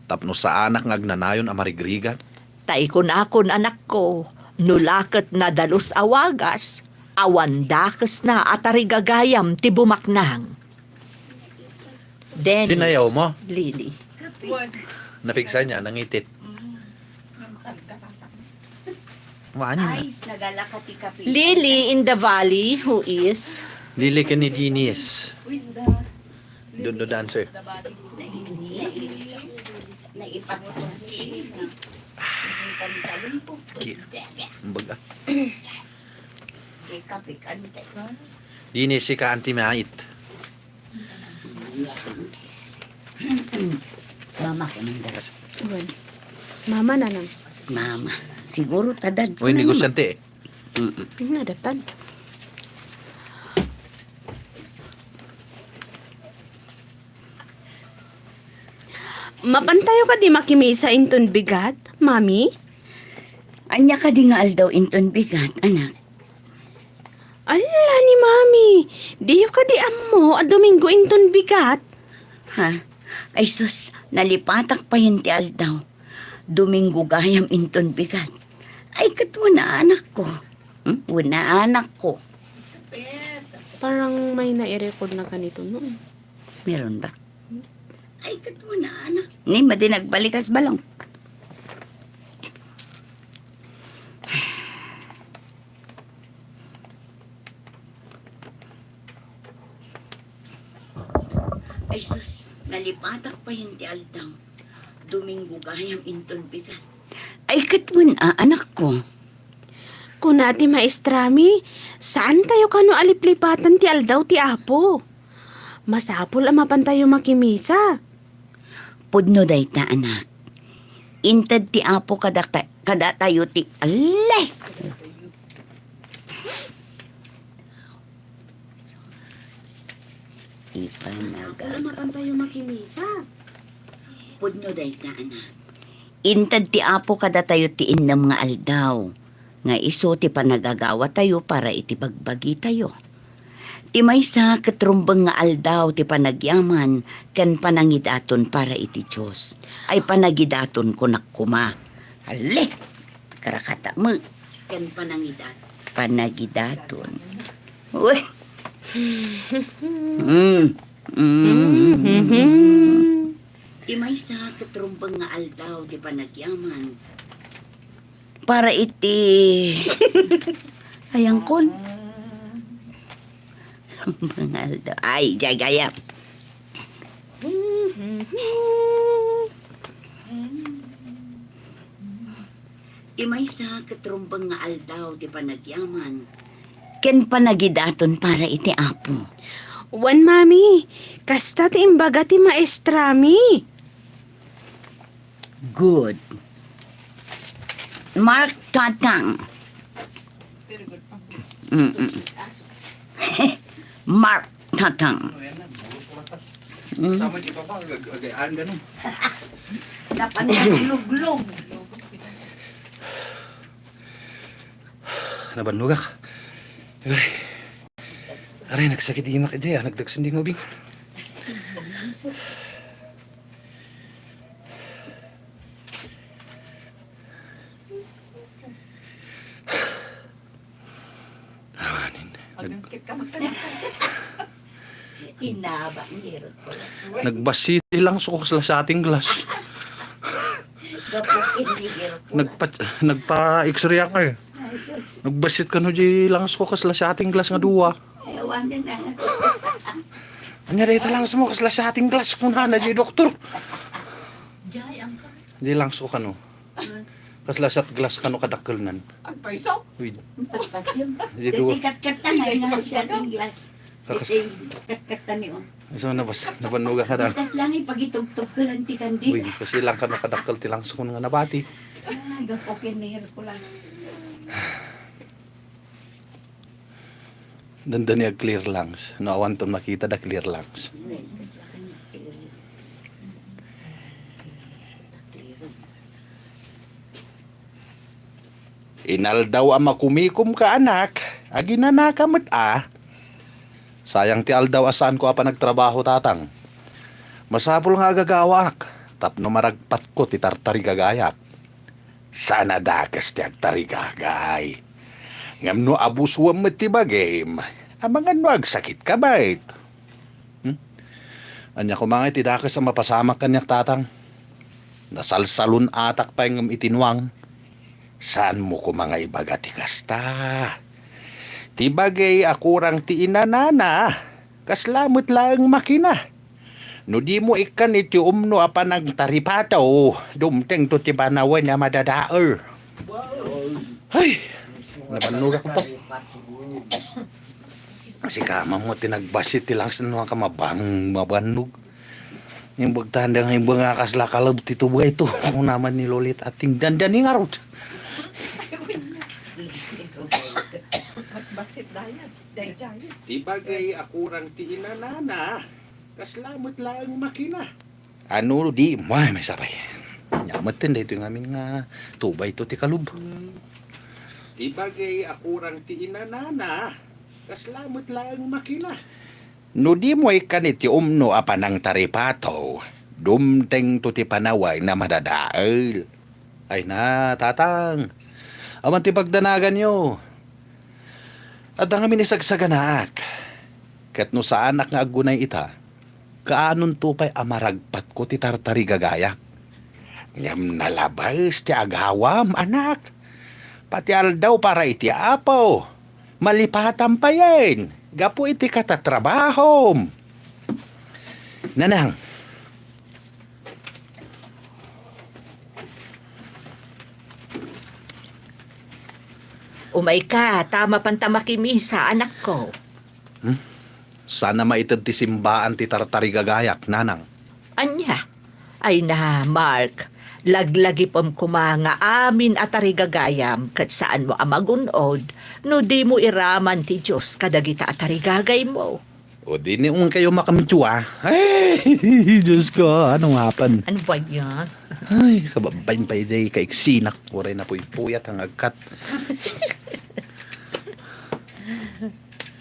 Tapno sa anak ngagnanayon amarigrigat. Taikon-akon anak ko, nulaket nadalos awagas, awan dakes na atarigagayam ti bumaknang. Dennis. Sinayaw mo? Lily. Napigsa niya, nangitit. Waan Ay, nagala ka ti kape. Lily in the valley, who is... Lili ka ni Dinis. Doon do dancer. Naipatutong Sina. Pantalon po. Baga. Kay kape kan tayo. Dinis si ka anti-mait. Mama ka nang daras. Mama na lang. Mama. Siguro tadad O hindi ko siyante eh. Nadatan. Mapantayo ka di makimisa inton bigat, mami? Anya ka di nga aldaw inton bigat, anak. Ala ni mami, diyo ka di amo a Domingo inton bigat. Ha? Ay sus, nalipatak pa yun ti aldaw. Domingo gayam inton bigat. Ay, katuna anak ko. Una anak ko. Parang may nai-record na ganito noon. Meron ba? Ay, katuna anak. Ni, madinagbalikas balong. Ay, sus. Nalipatak pa hindi aldang. Domingo gayam inton bigat. Ay, katuna anak ko. Kuna ti maestrami, saan tayo kano aliplipatan ti aldaw ti apo? Masapol ang mapan tayo makimisa. Pudno day ta anak. Intad ti apo kada tayo ti alay. Masapol ang mapan tayo makimisa. Pudno day ta anak. Intad ti apo kada tayo ti innam nga aldaw. Nga iso ti panagagawa tayo para iti bagbagi tayo. Ti maysa katrumbang nga aldaw ti panagyaman ken panangidaton para iti Diyos. Ay panagidaton ko nakuma. Ale! Karakata mo. Ken panagidaton. Uy! Ti maysa katrumbang nga aldaw ti panagyaman para iti ayang kon aldaw. Ay, jagaya. Ti maysa katrumbang nga aldaw ti panagyaman ken panagidaton para iti apo. Wan mami, kasta ti imbaga ti maestrami. Good. Mark Tatang. Mark Tatang. Sama di pa ba? Gagayaan ganun. Napanagluglog. Nabanugak. Aray, nagsakit di imak iti. Nagdagsinding ubing. Inaba, nirot ko. Nagbasiti lang sukos sa ating glass. Gapok inirot ko. Nagpa-x-ray ako eh. Nagbasit ka no di lang sukos sa ating glass nga duwa. Ewan din na. Anya dito lang mo kasla sa ating glass kung na di doktor. Di lang suka no. Kasla sa glass kano kadakkel nan. Ang paisaw. Wid. Di kat-kat na nga siya ng glass. Kakas- Kat-kat na niyo. So nabanuga ka dan. Tapos lang ipagitugtog ko lang ti kandi. Wid, kasi lang kano kadakkel ti lang sukon nga nabati. Gapok yan ni Hercules. Danda niya clear lungs. Naawan to makita da clear lungs. Inal daw ang makumikom ka anak. Agi na nakamot Sayang ti aldaw asaan ko apa nagtrabaho tatang. Masapol nga gagawak. Tapno maragpat ko ti tartari gagayak. Sana dakas ti agtari gagay. Ngam no abuswam met ti bagim. Amangan no agsakit ka bait. Anya ko mga ti dakas ang mapasamak kanyak tatang. Nasalsalun atak pa yung itinwang. Saan mo ko mga ibaga ti kasta? Ti bagay akurang ti inanana. Kaslamot lang makina. No di mo ikan iti umno apa nang taripataw. Dumteng to ti banawan na madadaer. Ay! Nabanugak ko pa. Kasi kama mo tinagbasit ti lang sa mga mabanug. Yung bagtanda nga yung mga kaslakalab ti tubay ito. Kung naman ni Lolit ating dandaning arot. Mas basit dayan. Dayan. Di bagay akurang ti inanana. Kaslamot lang makina. Ano di mo may sabay. Nyamatin dito yung amin nga tubay ito ti kalub. Di bagay akurang ti inanana. Kaslamot lang makina. No di mo ikanit ti umno apa ng taripato. Dumteng to ti panaway na madadaal. Ay na, tatang. Aman ti pagdanagan nyo. At ang amin isagsaganak. Kat no sa anak nga agunay ita, kaanon tupay amaragpat ko ti tartari gagayak. Ngam nalabas ti agawam, anak. Pati aldaw para iti apaw. Malipatan pa yan. Gapo iti katatrabahom. Nanang, Umay ka, tama pantamakimisa, anak ko. sana maitad ti simbaan ti tartari gagayak, nanang. Anya? Ay na, Mark. Laglagi pam kumanga amin at arigagayam kat saan mo amagunod no di mo iraman ti Diyos kadagita at arigagay mo. O di ni kayo makamitsua. Ay, Diyos ko, anong hapan? Ano ba yan? Ay, kababain pa iday kaiksinak. Uray na po'y puyat ang agkat.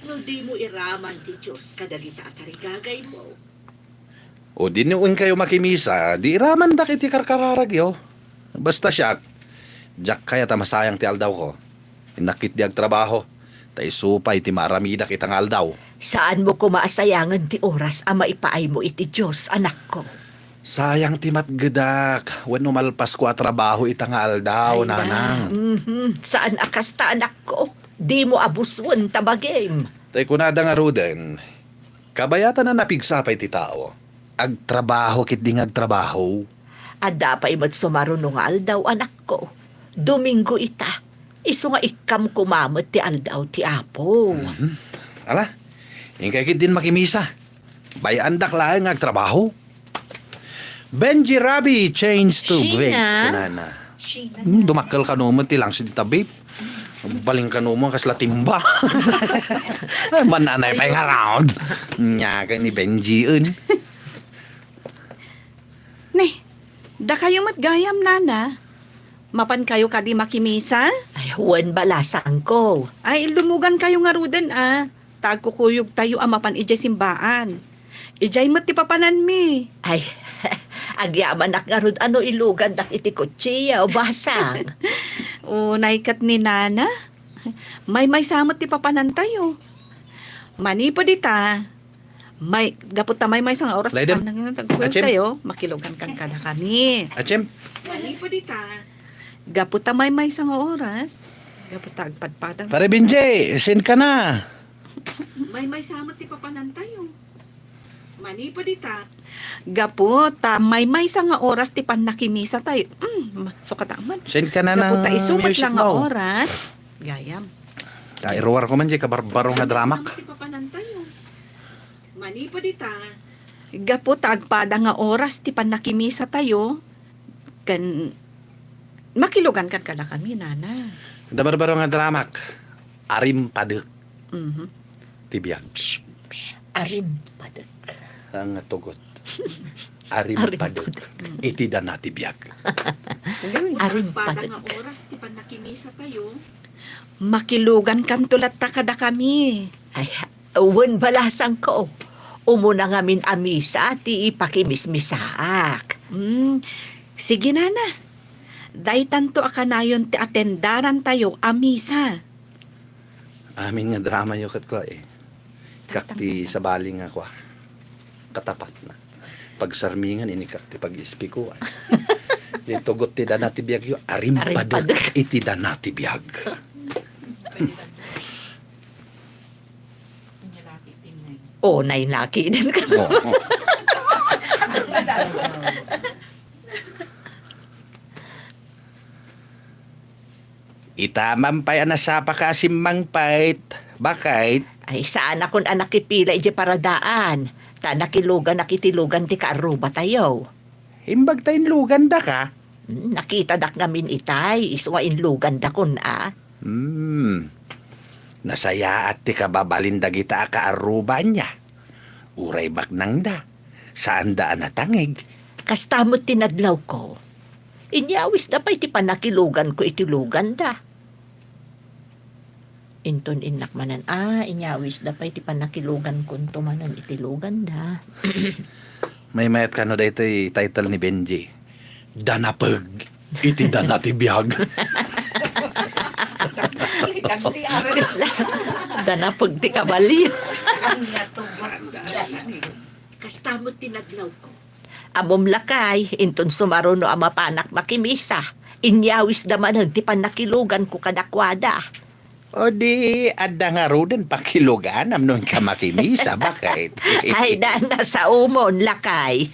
No di mo iraman ti Diyos kadagita at arigagay mo. O di ni kayo makimisa, di raman da kiti karkararag yo. Basta siya, Jack kaya tamasayang ti aldaw ko. Inakit di ag trabaho. Ta isupay ti maramida kitang aldaw. Saan mo kumaasayangan ti oras ang maipaay mo iti Diyos, anak ko? Sayang ti matgedak. When umalpas ko at trabaho itang aldaw, Ay na, nanang. Saan akas ta, anak ko? Di mo abuswan tabagim. Tay kunada nga ruden, kabayatan na napigsapay ti tao. Agtrabaho kit ding agtrabaho. Ada pa imad sumarunong nga aldaw, anak ko. Domingo ita. Iso nga ikam kumamot ti aldaw ti apo. Ala, ingkay kit din makimisa. Bayaan daklaan nga agtrabaho. Benji Rabi changed to Sheena? great. Kunana. Dumakkel ka naman ti lang si tita babe. Baling ka naman kasla timba. Mananay pa yung around. Nyaga ni Benji un. Ne, da kayo matgayam, nana. Mapan kayo kadi makimisa? Ay, huwan balasang ko. Ay, lumugan kayo nga ruden, ah. Tagkukuyog tayo amapan ijay simbaan. Ijay mat ti papanan mi. Ay, agyaman nak nga rod ano ilugan dak iti kutsiya o basang. O naikat ni nana. May samot ti papanan tayo. Mani pa dita. May, gapot ta may sang oras. Laydem. Tagkukuyog Achim. tayo. Makilugan kan kada kami. Achem, Mani pa dita. Gapot ta may sang oras. Gapot ta agpadpadang. pare Benji, send ka na. May samot ti papanan tayo. Mani pa dita. Gapot ta may nga oras ti panakimisa tayo. Sukataman. Send ka na Gapot ng ta isumat music lang nga mo. oras. Gayam. Kairuwar ko man di kabarbarong nga dramak. Samot ti papanan tayo. Mani pa dita. Gapot ta agpada nga oras ti panakimisa tayo. Kan makilugan kan kada kami, nana. Dabarbarong nga dramak. Arim padek. Mhm. Tibiyag. Arim padak. Ang tugot. Arim Arim padek. Iti da na tibiyag. Arim Agpada padak. nga oras ti panakimisa tayo. Makilugan kan tulat ta kada kami. Ay, huwan balasang ko. Umuna nga min amisa ti ipakimismisaak. Sige, nana. Day tanto akanayon ti atendaran tayo amisa. Amin nga drama yung kat ko eh. Kakti sa baling nga ko. Katapat na. Pag sarmingan, inikakti pag-ispi ko. Di tugot ti da na tibiyag yung arim Arim padek. padek. Iti da na tibiyag. O, nainaki din ka. Oo. Itamam pa'y anasapa ka simmang pait. Bakit? Ay, saan akong anak ipila iti paradaan. Ta nakilugan nakitilugan ti kaaruba tayo. Himbag tayong lugan da ka. Nakita dak ngamin itay. Iswa inlugan da kun Nasaya at ti kababalindag ita kaaruba niya. Uray baknang da. Saan daan natangig? Kastamot tinadlaw ko. Inyawis na pa iti panakilugan ko itilugan da. Inton inak manan, inyawis na pa iti panakilugan ko tumanan itilugan da. May mayat ka no da ito title ni Benji. Danapag. Itinda natin biyag. Dana pag ti kabali. Kastamot tinaglaw ko. Amom lakay, inton sumaruno ang mapanak makimisa. Inyawis daman ti panakilugan ko kadakwada. O di, adda nga roden pakilugan am nun ka makimisa. Bakit? Ay, dana sa umon lakay.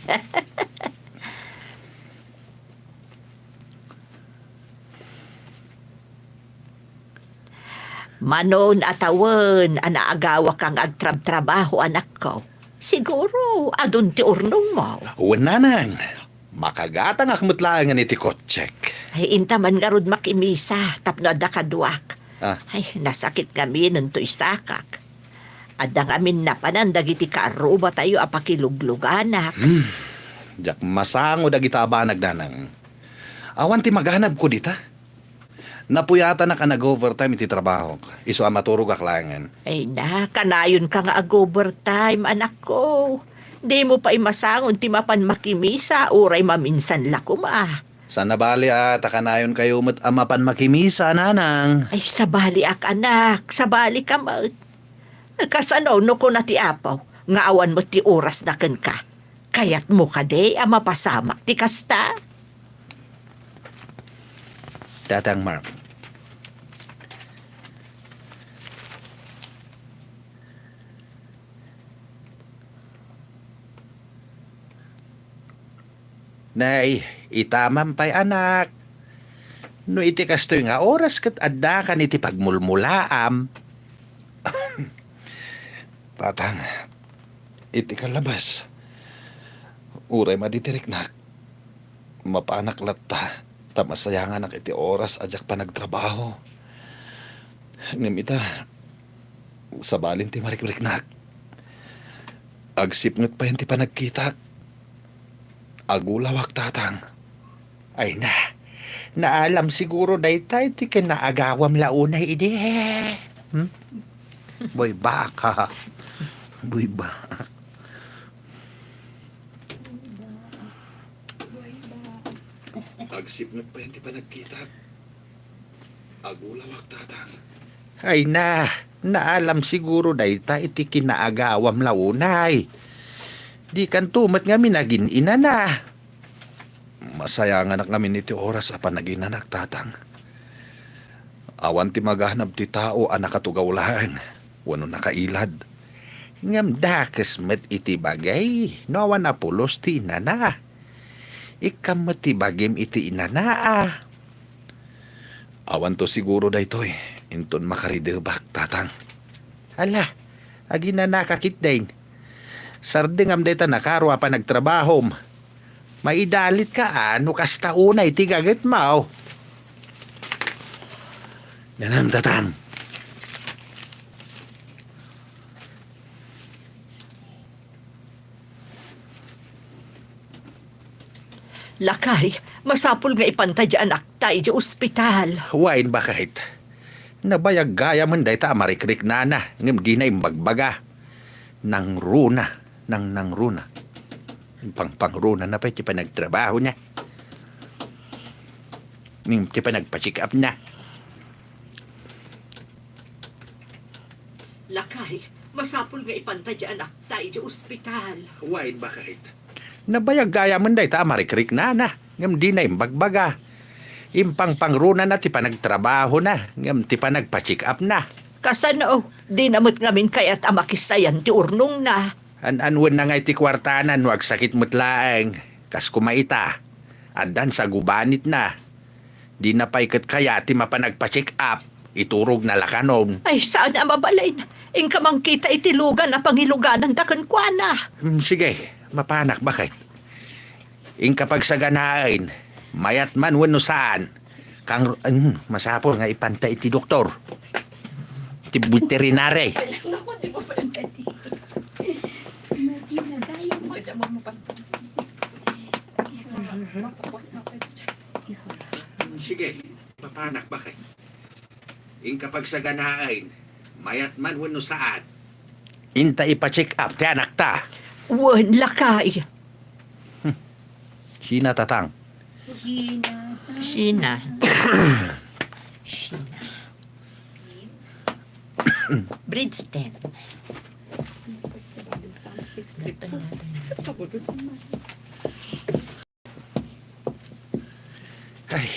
Manon atawen, anaagawa kang agtrab-trabaho anak ko. Siguro, adun ti urnong mo. Wananang, makagatang akmutlangan iti kotsek. Ay, intaman nga rod makimisa, tapno ada kaduak. Ah. Ay, nasakit kami nun to isakak. Adang amin na panandag iti kaaruba tayo apakilugluganak. Jak masango dagita ba nagdanang. Awan ti maghanap ko dita. Napuyata na ka nag-overtime iti trabaho. Iso ang maturog aklangan. Ay na, kanayon ka nga ag-overtime, anak ko. Di mo pa imasangon ti mapan makimisa, uray maminsan lakum ah. Sa nabali takanayon kayo amapan makimisa, nanang. Ay, sabali ak anak, sabali ka mat. Kasano no ko na ti apaw, nga awan mo ti oras na ken ka. Kayat mo ka de, mapasamak ti kasta. Tatang Mark. Nay, itamam pa'y anak. No iti kastoy nga oras kat adda kan iti pagmulmulaam. Tatang, iti kalabas. Uray maditirik nak. Mapanak latta. Tamasayangan nak iti oras ajak pa nagtrabaho. Ngam ita, sabalin ti marikliknak. Agsipngot pa yun ti panagkita. Agulawak tatang. Ay na, naalam siguro daytay ti kinaagawam launay idi. Boy baka. Boy baka. Agsipnot pa yun ti panagkita. Agulawak tatang. Ay na, naalam siguro daytay ti kinaagawam launay. Di kan tumat nga minagin ina na. Masaya nga nak ngamin iti oras apan naging anak tatang. Awan ti maghanap ti tao anak katugaw lang. Wano nakailad. Ngam dakes met iti bagay. No awan apulos ti ina na. Ikam met ti bagim iti ina na Awan to siguro daytoy. Inton makaridirbak tatang. Hala, agi na nakakit din. Sarding am deta nakaro pa nagtrabahom. Maidalit ka ano kasta unay tigagit mao. Nanang tatang. Lakay, masapul nga ipantay di anak tayo di ospital. Wain ba kahit? Nabayag gaya man day ta marikrik nana. Ngam di na imbagbaga. Nang runa. Nang runa. Pang-runa na pa iti pa nagtrabaho niya. Iti pa nagpa-check up na. Lakay, masapul nga ipantay di anak tayo di ospital. Wain ba kahit? Nabayag gaya man day ta marikrik nana. Ngam di na imbagbaga. Impang-pangruna na ti pa nagtrabaho na. Ngam ti pa nagpa-check up na. Kasano, di namot ngamin kaya't amakisayan ti urnong na. An-anwan na nga iti kwartanan, wag sakit mutlaeng. Kas kumaita. Adan sa gubanit na. Di na paikat kaya ti mapanagpa-check up. Iturog na lakanon. Ay, saan na mabalay na? Ingkamang kita itilugan na pangiluganan takan kwa na. Sige, mapanak bakit? Kapag sa ganain, mayat man wano saan. Kang, masapol nga ipantay iti doktor. Iti veterinary. Sige, papanak bakit? Kapag sa ganain, mayat man wano saan. Inta ipa-check up, ti anak ta. Wan, lakay. Sina tatang? Hina. Sheena. Bridgeton. Ay,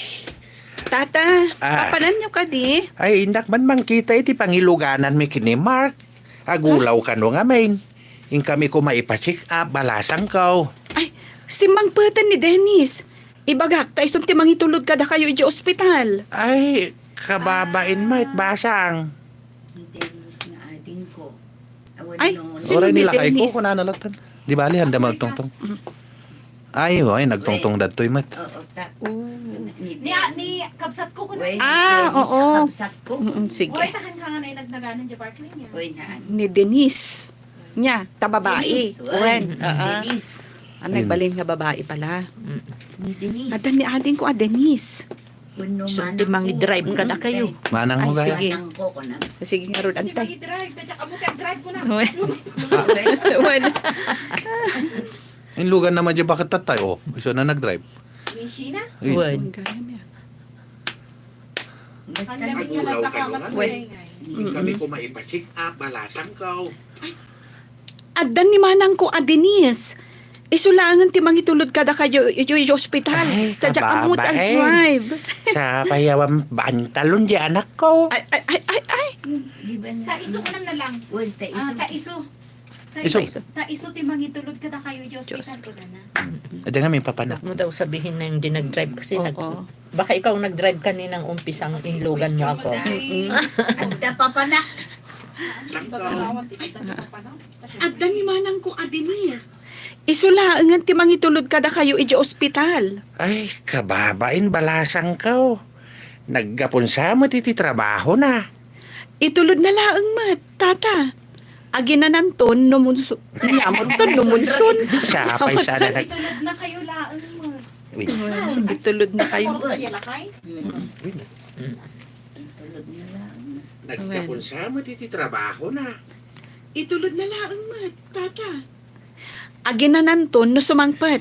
Tata, papanan nyo ka di? ay indak man mang kita iti pangiluganan mi kini Mark. Agulaw ka no nga main. In kami ko maipacheck up balasang kaw. Ay, si Mang Patan ni Dennis. Ibagak, taison ti mangitulod kada kayo iti ospital. Ay, kababain mait basang. Dennis nga ading ko. Awan Ay, noon. Sino Oray ni nila kay ko Dennis? kung nanalatan. Di bali, handa magtungtong. Ay, nagtungtong datoy mat. Oo, ta. Ni kabsat ko Uy, Ah, Dennis, oo. nakabsat ko. Sige. tahan ka nga na nagnaganan dyan barkling niya. Uy, naan. Ni Dennis. Nya, tababae. Dennis. Uwan. Dennis. Nagbalin nga babae pala. Ni Dennis. Adan ni ading ko Dennis. Kuno So, manang timang ko. i-drive ka na kayo. Manang mo Ay, gaya. sige. Manang ko ko na. Sige nga ron, antay. drive tadyak amo kay drive ko na. Uwan. Inlugan naman dyan bakit tatay. Oh, iso na nag-drive. Ni Sheena, Ay, Word. Basta ang dami niya Agulaw ka nagpakamat no, ko nga, eh. In kami ko maipacheck up balasang kaw. Adan ni manang ko Dennis. Isulangan ti mangitulod kada kayo iti ospital. Ay, Tadyak amot ang kababae. drive. Sa payawang bantalon di anak ko. Ay. Di ba na? Taiso ko na lang. Uy, ta iso. Taiso. Taiso ti mangitulod ka na kayo di hospital ko na. Adyan nga may papanak. Mo daw sabihin na yung di nag-drive kasi Oo. baka ikaw nag-drive kaninang umpisang inlugan mo ako. Anda pa pa na. Adan ni manang ko Dennis. Isulangan ti mangitulod kada kayo iti ospital. Ay, kababain balasang kaw. Naggapon sa mo titi trabaho na. Itulod na laang mat, tata. Aginananton, numunso. Nyamot to, numunson. Sa pay sana nag... Itulod na kayo laang mo. Wait. Itulod na kayo. Puro kaya lakay. Tulog na lang. Naggapon sa mo titi trabaho na. Itulod na laang mat, tata. Aginananton, no sumangpad.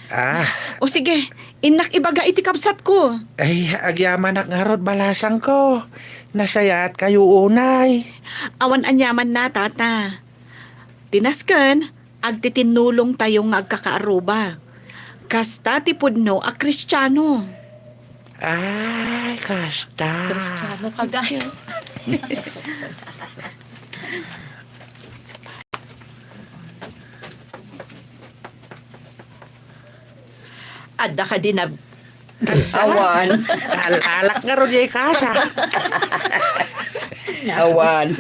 Ah, O sige, inak ibaga iti kapsat ko. ay agyaman ak nga rod balasang ko. Nasayaat kayo unay. Awan anyaman na, tata. Tinaskan, agtitinulong tayong agkakaaruba. Kasta ti pudno a Kristiyano. Ay, kasta. Kristiyano ka gaya. Adda ka din na Awan. Alak nga rod yay kasa. Awan.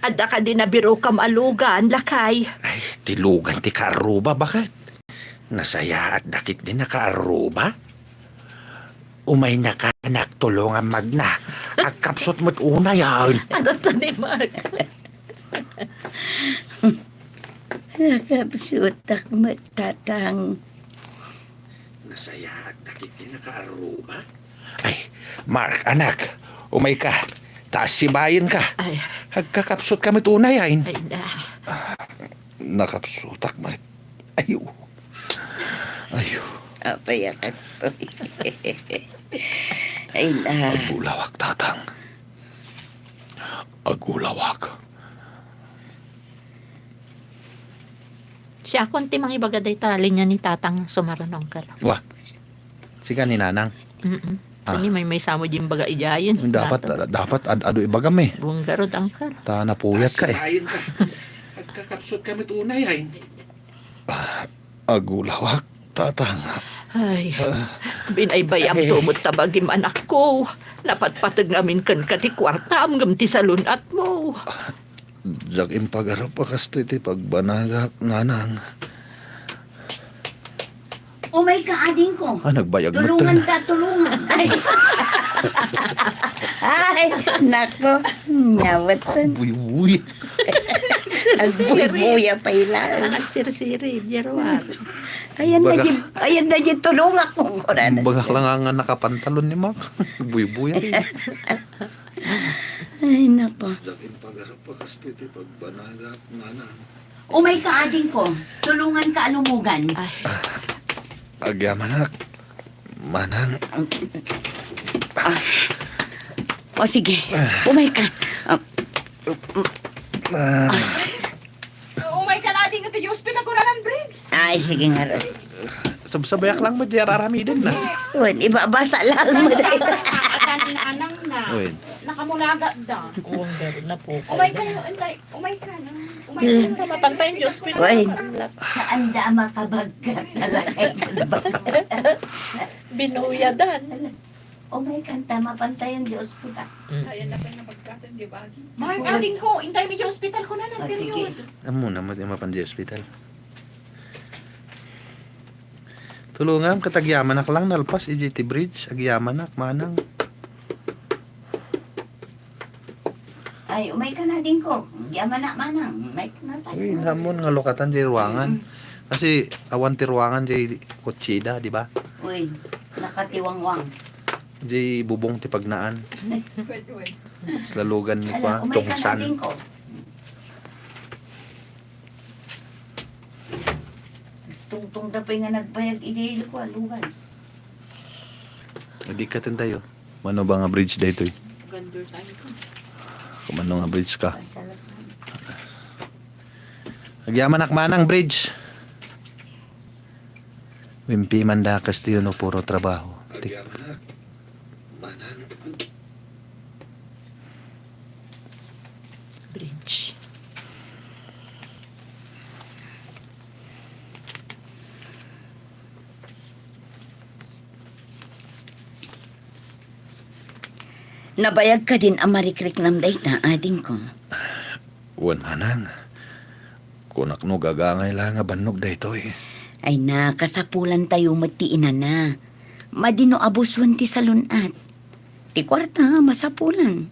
adda ka din na biro kam alugan lakay. Ay, tilugan ti kaaruba, bakit? Nasaya at dakit din na kaaruba? Umay na ka tulungan magna. Agkapsot mo't una yan. Ano to ni Mark? Nakapsutak magtatang. Nasaya at dakit din na kaaruba? Ay, Mark, anak, umay ka. Taas sibayin ka. Ay, Agkakapsot kami tunay yan. ay na. Nakapsutak mo. Ayaw. Ayaw. Apay akastoy. Ay na. Agulawak, tatang. Agulawak. Siya konti mang ibagaday tali niya ni tatang sumaranong ka. Wah. Sika ni nanang. Kani may samo din baga ijayin. Dapat ado ibagam eh. Buong garod ang kar. Ta napuyat ka eh. Sibayin ka. Agkakapsot kami tunay yan. Agulawak, tatang. Ay, binaybayam tumot tabagim anak ko. Napatpatag namin kan kati kwarta am gamti sa lunat mo. Jak impagarap pa kasto iti pagbanagak nanang. Umay ka ading ko. Nagbayag mo Tulungan ta, tulungan. Ay. Ay, nako. Nyawat san. Buy-buy. Agbuy-buya pa ilan. Nagsiri-siri, Jerwar. Ayan na yung tulong ako. Bagak lang nga nakapantalon ni Mark. Buy-buy. Ay, nako. Jak impagarap pa kasto iti pagbanagak nanang. Umay ka ading ko. Tulungan ka alumugan. Ay, Agyaman, manang. O sige, umay ka. Umay ka na, di nga ito hospital ko na ng Briggs. Ay, sige nga, Rod. Sabsabayak lang mo, di aramidin na. Wen, ibabasa lang mo dahil. Kani na anang na. Wen. Nakamulaga da. Oo, meron na po. Umay ka na, antay. Umay ka na. Umay ka na. Mapantay yung hospital. Wen, saan da makabagkat talaga? Binuyadan. Umay kanta, mapantay ang Diyos po ta. Mark, ating ko. Intay medyo hospital ko na ng Ah, sige. period. Amo na mapandi hospital. Tulungan katagyaman nak lang nalpas EJT Bridge, agyaman nak manang. Ay, umay ka na din ko. Yaman na manang. Umay ka na pas. Uy, namon nga lokatan di ruangan. Kasi awan ti ruangan di kutsida, di ba? Uy, nakatiwangwang. Di bubong ti pagnaan. Slalugan ni Ala, pa umay ka na tungsan. din ko. Tungtong tapay nga nagbayag idil ko, alugan. Hindi ka tayo. Mano ba nga bridge dito eh? Gandor tayo ko. Kumano nga bridge ka? Pasalat na. Agyaman nak manang bridge. Wimpi man da Castillo no puro trabaho. Bridge. Nabayag ka din ang marikrik nam day na ading ko. Wan manang. Kunak no gagangay lang nga banog dito eh. Ay na, kasapulan tayo matiinan na. Madino abuswan ti salunat. Ti kwarta, masapulan.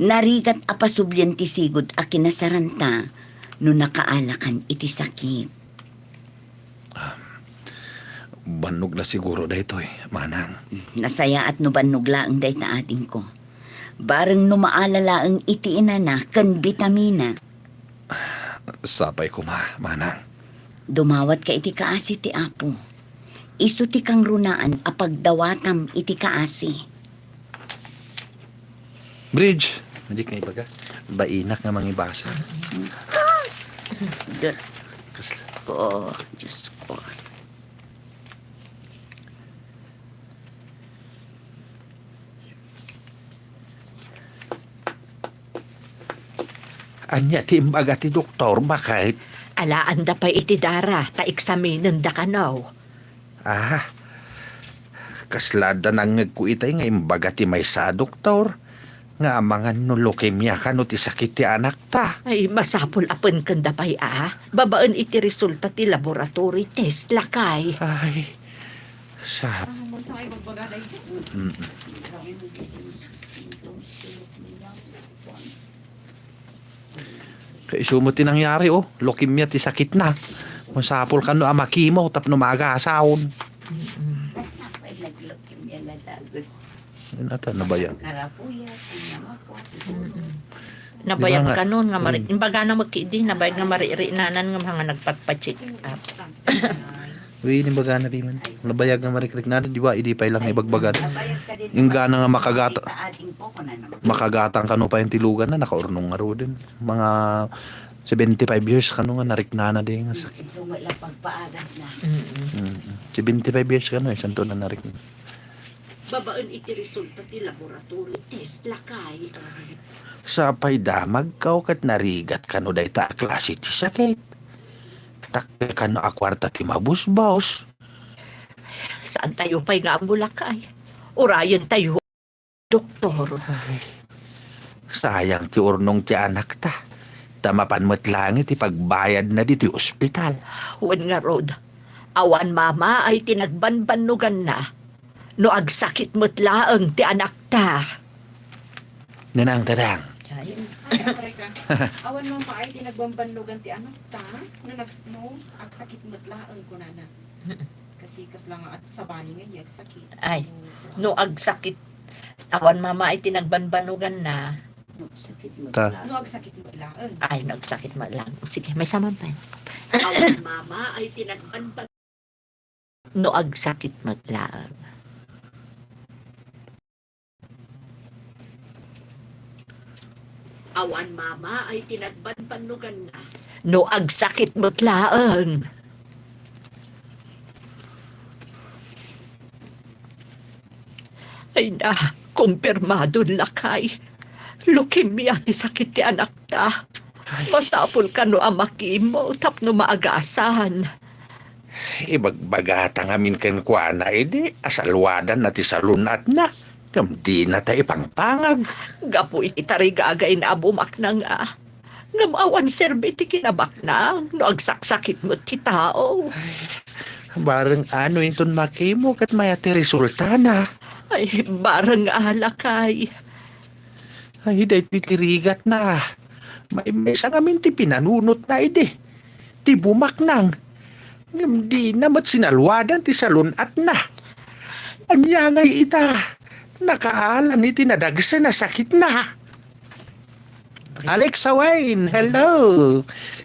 Narigat apasublyan ti sigod a kinasaranta no nakaalakan iti sakit. Banog na siguro dito eh, manang. Nasaya at no banuglaang day na ating ko. Bareng no maalalaang iti inana kan bitamina. Sapay ko manang. Dumawat ka iti kaasi ti apo. Isu ti kang runaan apagdawatam iti kaasi. Bridge. Hindi ka ibaga. Bainak nga mangibasa. Diyos ko, Diyos ko. Anya ti imbaga ti doktor, bakit? Alaan da pa iti dara, ta eksaminin da kanaw. Ah, kaslada nang nagkuitay nga imbaga ti may sa doktor. Nga amangan no leukemia ka no ti sakit ti anak ta. Ay, masapul apen kanda pa'y babaan iti resulta ti laboratory test lakay. Ay, sa... Ang sa kayo magbaga na ito. Kaiso mo ti nangyari oh, leukemia ti sakit na. Masapol ka no amakimo tapno maagasawon. Ay, naglukim yan na tagos. Yun ata, nabayan. Karapuyat, namako. Nabayag Di ba nga? ka nun nga mari. Imbaga na magkidi, nabayag nga mariri-nanan nga mga nagpatpacheck up. Uy, ni baga na rin man. Nabayag nga marikrik na, di ba? Idi pa ilang ibagbagan. Nabayag ka din. Yung gana nga makagata. Sa ating po ko na naman. Makagatang kano pa yung tilugan na, nakaurnong nga ro din. Mga 75 years kano nga nariknana din nga sakit. So, wala pagpaagas na. 75 years kano, isang to na narikna. Babaan iti resulta ti laboratory test lakay. Sapay damag ka kat narigat ka no dayta a klase ti sakit. Takkel ka no a kwarta ti mabusbaos. Saan tayo pa'y nga ang bulakay? Urayan tayo, doktor. Sayang ti urnong ti anak ta. Tamapan mo't langit ti pagbayad na di ti ospital. Wen nga rod, awan mama ay tinagbanbanugan na. No agsakit mo't laang ti anak ta. Nanang tadang. Ay, ka. Awan mo pa ay tinagbambanlugan ti anak ta. Nga no, agsakit matlaang ko na na. Kasi kas lang at sabani nga yung agsakit. Ay, no agsakit. Awan mama ay tinagbanbanugan na. Sakit mo. Ta. No, agsakit matlaang. Ay, nagsakit mo lang. Sige, may saman pa. Awan mama ay tinagbanban. no agsakit matlaang. Awan mama ay tinagbanbanugan na. No agsakit matlaang. Ay na, kumpirmado lakay. Leukemia ti sakit ti anak ta. Masapol ka no amaki mo, tapno maagasan. Ibagbagata ngamin ken kuana edi asalwadan na ti salunat na. Kamdi na ta ipangpangag. Gapo iti tarigagay na abumak na nga. Ngamawan serbe ti kinabak na, no agsaksakit mo ti tao. Bareng ano inton makimo kat maya ti resulta na. Ay, barang alakay. Ay, dahil pitirigat na. May sa ngamin ti pinanunot na ide. Ti bumak nang. Di namat sinalwadan ti salunat na. Anya ngay ita. Nakaalan ni tinadagsa na sakit na. Alex Wayne, hello.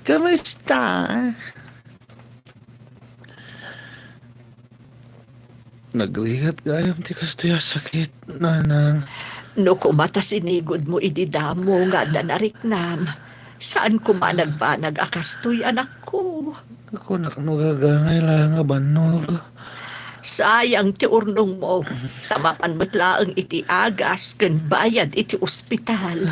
Kamusta? Nagrigat gayam ti kastoya sakit, nanang. No kumata sinigod mo ididamo nga danariknam. Saan kumanagbanag akastoy anak ko? Ako naknugagangay lang nga banog. Sayang ti urnong mo. Tamapan mo't laang iti agas ken bayad iti ospital.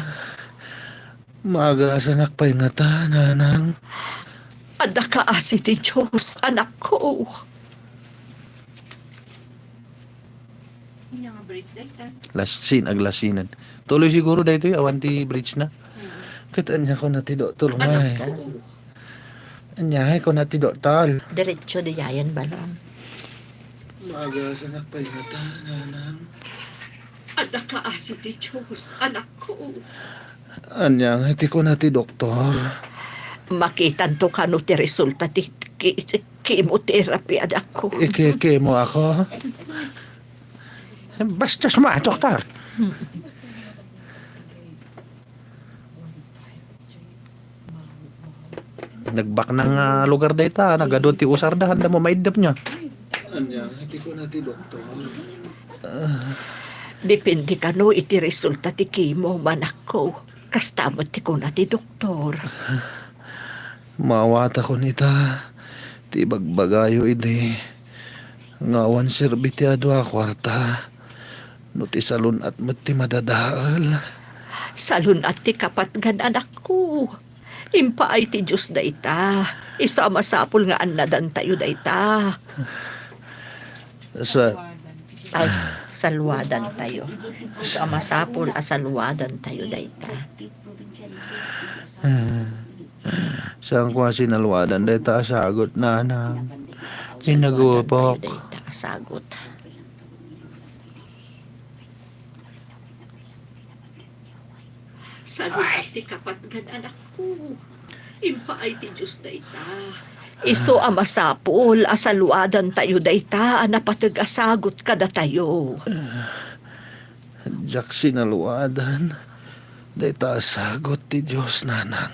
Maaga sa nakpay nga ta, nanang. Ada ka asi ti Diyos, anak ko. Aglasinan. Tuloy siguro dahito yung awanti bridge na. Kataan niya ko na ti doktor Anak may. ko. Anyahay ko na ti doktor. Diretso di yayan balong. Maaga sa nakpay nga ta, nanang. Ada ka asi ti Diyos, anak ko. Anyang iti ko na ti doktor. Makitan to kano ti resulta ti chemotherapy anak ko. Ikeke mo ako. Basta suma, doktor. Nagbak ng lugar dayta. Nagadon ti usar da. Handa mo maidap niya. Anyang iti ko na ti doktor. Depende kano iti resulta ti chemo manak ko. Kastamot ti ko na ti doktor. Mawata ko nita. Ti bagbagayo ide. Ngawan serbiti adwa kwarta. No ti salun at ti madadaal. Salun at ti kapatgan anak ko. Impaay ti Diyos da ita. Isama sapul nga anadan tayo da ita. Sa Ay, salwadan tayo. Isama sapul asalwadan tayo da ita. saan ko sinalwadan dayta sagot na Sinagupok. Da ita asagot. Salun at ti kapatgan anak ko. Impaay ti Diyos da ita. Iso amasapol asalwadan tayo dayta napatag asagot kada tayo. Jak sinalwadan. Dayta sagot ti Diyos nanang.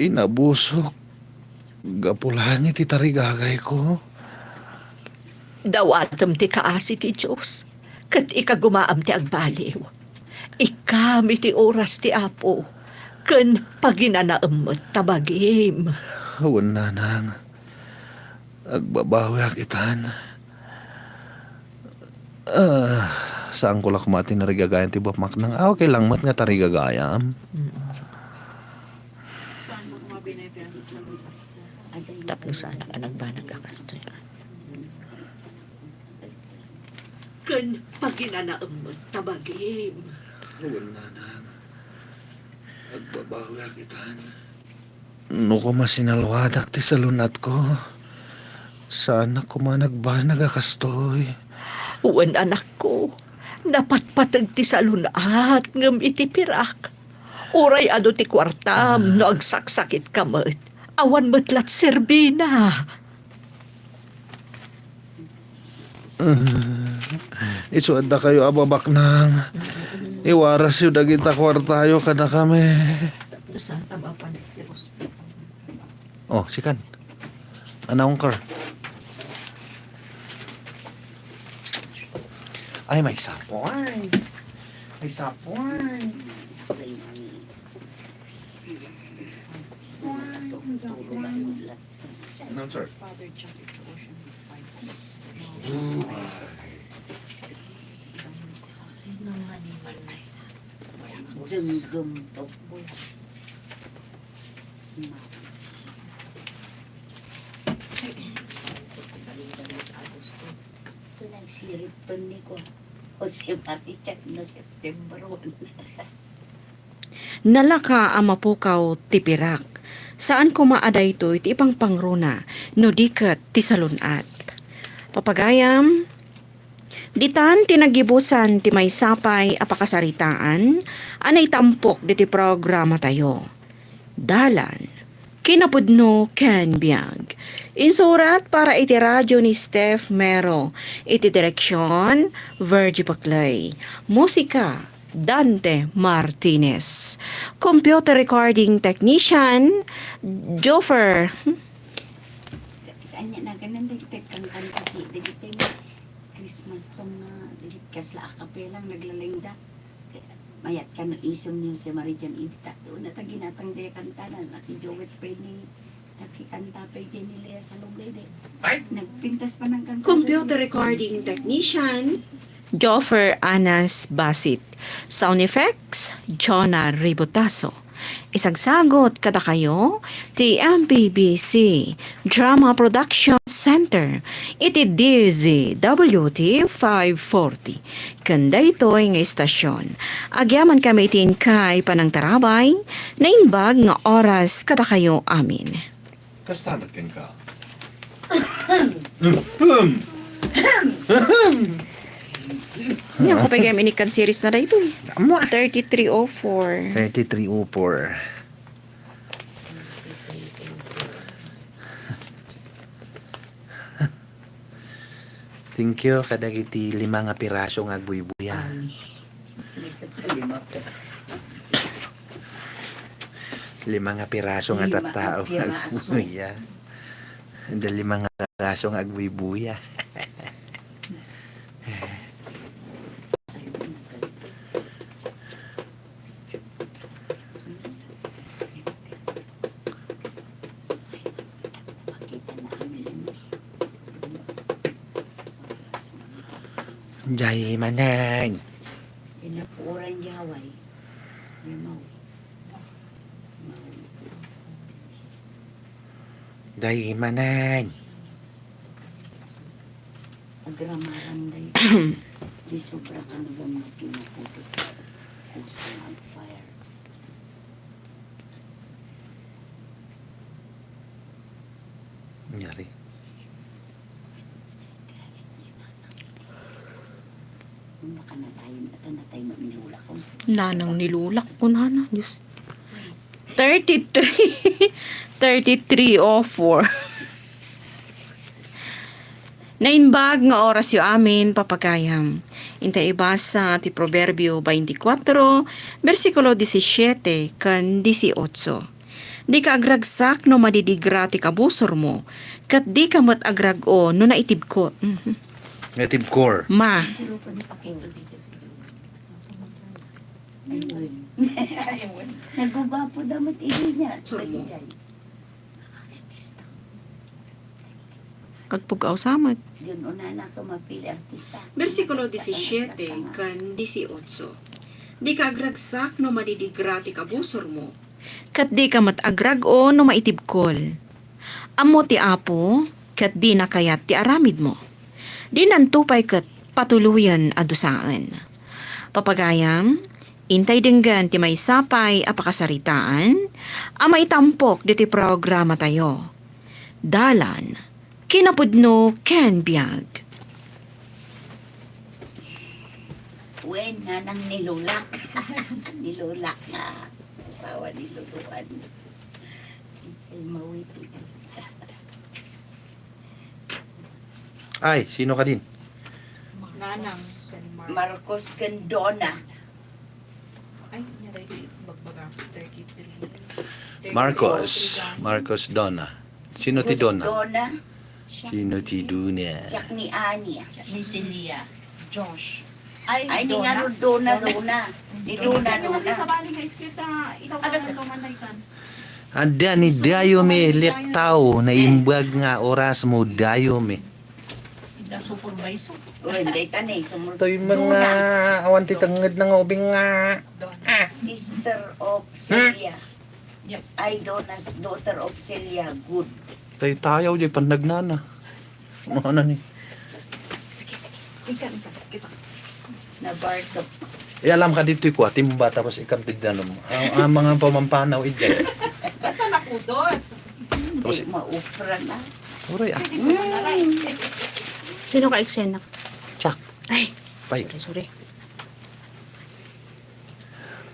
Inabusok. Gapulahan ti tarigagay ko. Dawatam ti kaasi ti Diyos. Kat ikagumaam ti agbaliw. Ikami ti oras ti Apo. Ken paginanaemmet tabagim. Awan nanang. Agbabawi akitan. Saan ko lang kumati na rigagayan ti Bapak nang okay lang mat nga tarigagayam. Tapos anak nagbanag akastoy. Ken paginanaemmet tabagim. Awan nanang. Agbabawi akitan. No ko masinalwadak ti salunat ko. Sana ko managbanag akastoy. Uwan anak ko. Napatpatag ti salunat ngem iti pirak. Uray ado ti kwartam no agsaksakit kamet. Awan metlat serbina. Isuad na kayo ababak nang. Iwaras yung dagita kwartayo kada kami. Oh, sikan. Anong car? Ay, may sapoy. May sapoy. No, sir. Denggem to. Nagsirip to ni ko. O si Marichat no September 1. Nalaka ang mapukaw tipirak. Saan ko maaday to iti ipang pangruna no diket ti salunat. Papagayam, ditan tinagibusan ti may sapay apakasaritaan, anay tampok diti programa tayo. Dalan, kinapudno ken biag. Insurat para iti radyo ni Steph Mero, iti direksyon Virgie Paclay. Musika Dante Martinez. Computer recording technician Joffer. Saan niya na ganun dagitag kang kanta ti dagitag Christmas song na dagit kasla akapelang naglalengda. Mayat ka no isong niyo si Marijan Ibta. Doon na taginatang daya kantanan. Ati Jovet pa ni nakikanta pa ni Lea sa lugay de. Nagpintas pa ng kanta. Computer recording technician Joffer Anas Basit. Sound effects Jonah Ribotaso. Isagsagot kada kayo ti MPBC Drama Production Center iti DZWT 540 kanda ito'y nga istasyon. Agyaman kami itin kay panang tarabay na inbag nga oras kada kayo amin. Kastamat ken ka. Yan ko pa kaya inikan series na da ito eh. 3304. 3304. Thank you kadagiti 5 nga piraso nga agbuy-buya. 5 nga piraso nga tattao nga agbuya. 5 nga piraso nga agbuy-buya. Jay manang. Pinapuran Yaway. Limaw. Jay manang. Agramaran day. Di sobra ka na ba mga kinaputo. Kusang ang fire. Nyari. Baka na tayo mamilula ko. Nanang nilulak ko nana. Diyos. 33. 3304. Nainbag nga oras yu amin papagayam. Inta ibasa ti Proverbio 24, versikulo 17 kan 18. Di ka agragsak no madidigra ti kabusor mo, kat di ka mat agrago no naitib ko. Native core. Ma, Nagugwapo damat ili niya. kagpugaw samat. Yun una na ka mapili artista. Versikulo 17 kan 18. Di ka agragsak no madidigra ti kabusor mo, kat di ka matagrag o no maitibkol. Amo ti apo, kat di na kayat ti aramid mo. Di nantupay kat patuluyan adusaan. Papagayam, intay denggan ti may sapay apakasaritaan, amay tampok di ti programa tayo. Dalan, kinapudno ken biag. Wen nga nang nilulak. Nilulak nga. Asawa niluluan. Mawiti. Ay, sino ka din? Nanang. Marcos Candona. Ay, bagbaga 33. Marcos Donna. Sino ti Donna? Donna. Sino ti Duna? Siyak ni Ania. Ni Celia. Josh. Ay, ni nga ron Dona. Ni Dona. bali nga iskrita, ikaw ka lang kamanaykan. Anda ni dayo me lektaw na imbag nga oras mo dayo me. Supervisor. O, hindi tanay. Sumunod. Toy mga awan ti tanged na ubing nga. Sister of Celia. Ay, Dona's daughter of Celia. Good. Tay tayaw di pandagnana. Ano ni? Ikan. Na Bartok. Alam ka dito ko atimba tapos ikam tignan mo. Ang mga pamampanaw ide. Basta nakudot. Hindi maupra na. Uray ah. Sino ka eksena? Chak. Ay, Pay. sorry.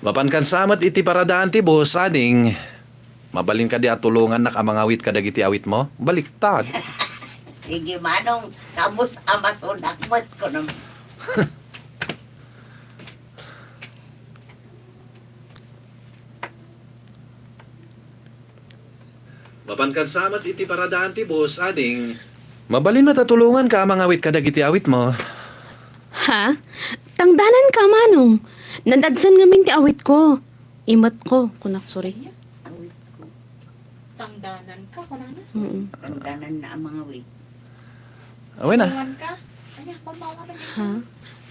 Mapan kan samat iti paradaan ti boss ading. Mabalin ka di at tulungan nak amang awit kadagiti awit mo. Baliktad. Sige, manong. Kamus amason akmat ko naman. Mapan kan samat iti paradaan ti boss ading. Mabalin matatulungan ka amang awit kadagiti awit mo. Ha? Tangdanan ka, manong. Nandagsan ngamin ti awit ko. Imat ko, kunak sorry. Tangdanan ka, kunana. Ang ganan na ang mga wait. Awin na. Tuwan ka. Anya, pamawatan ka Ha?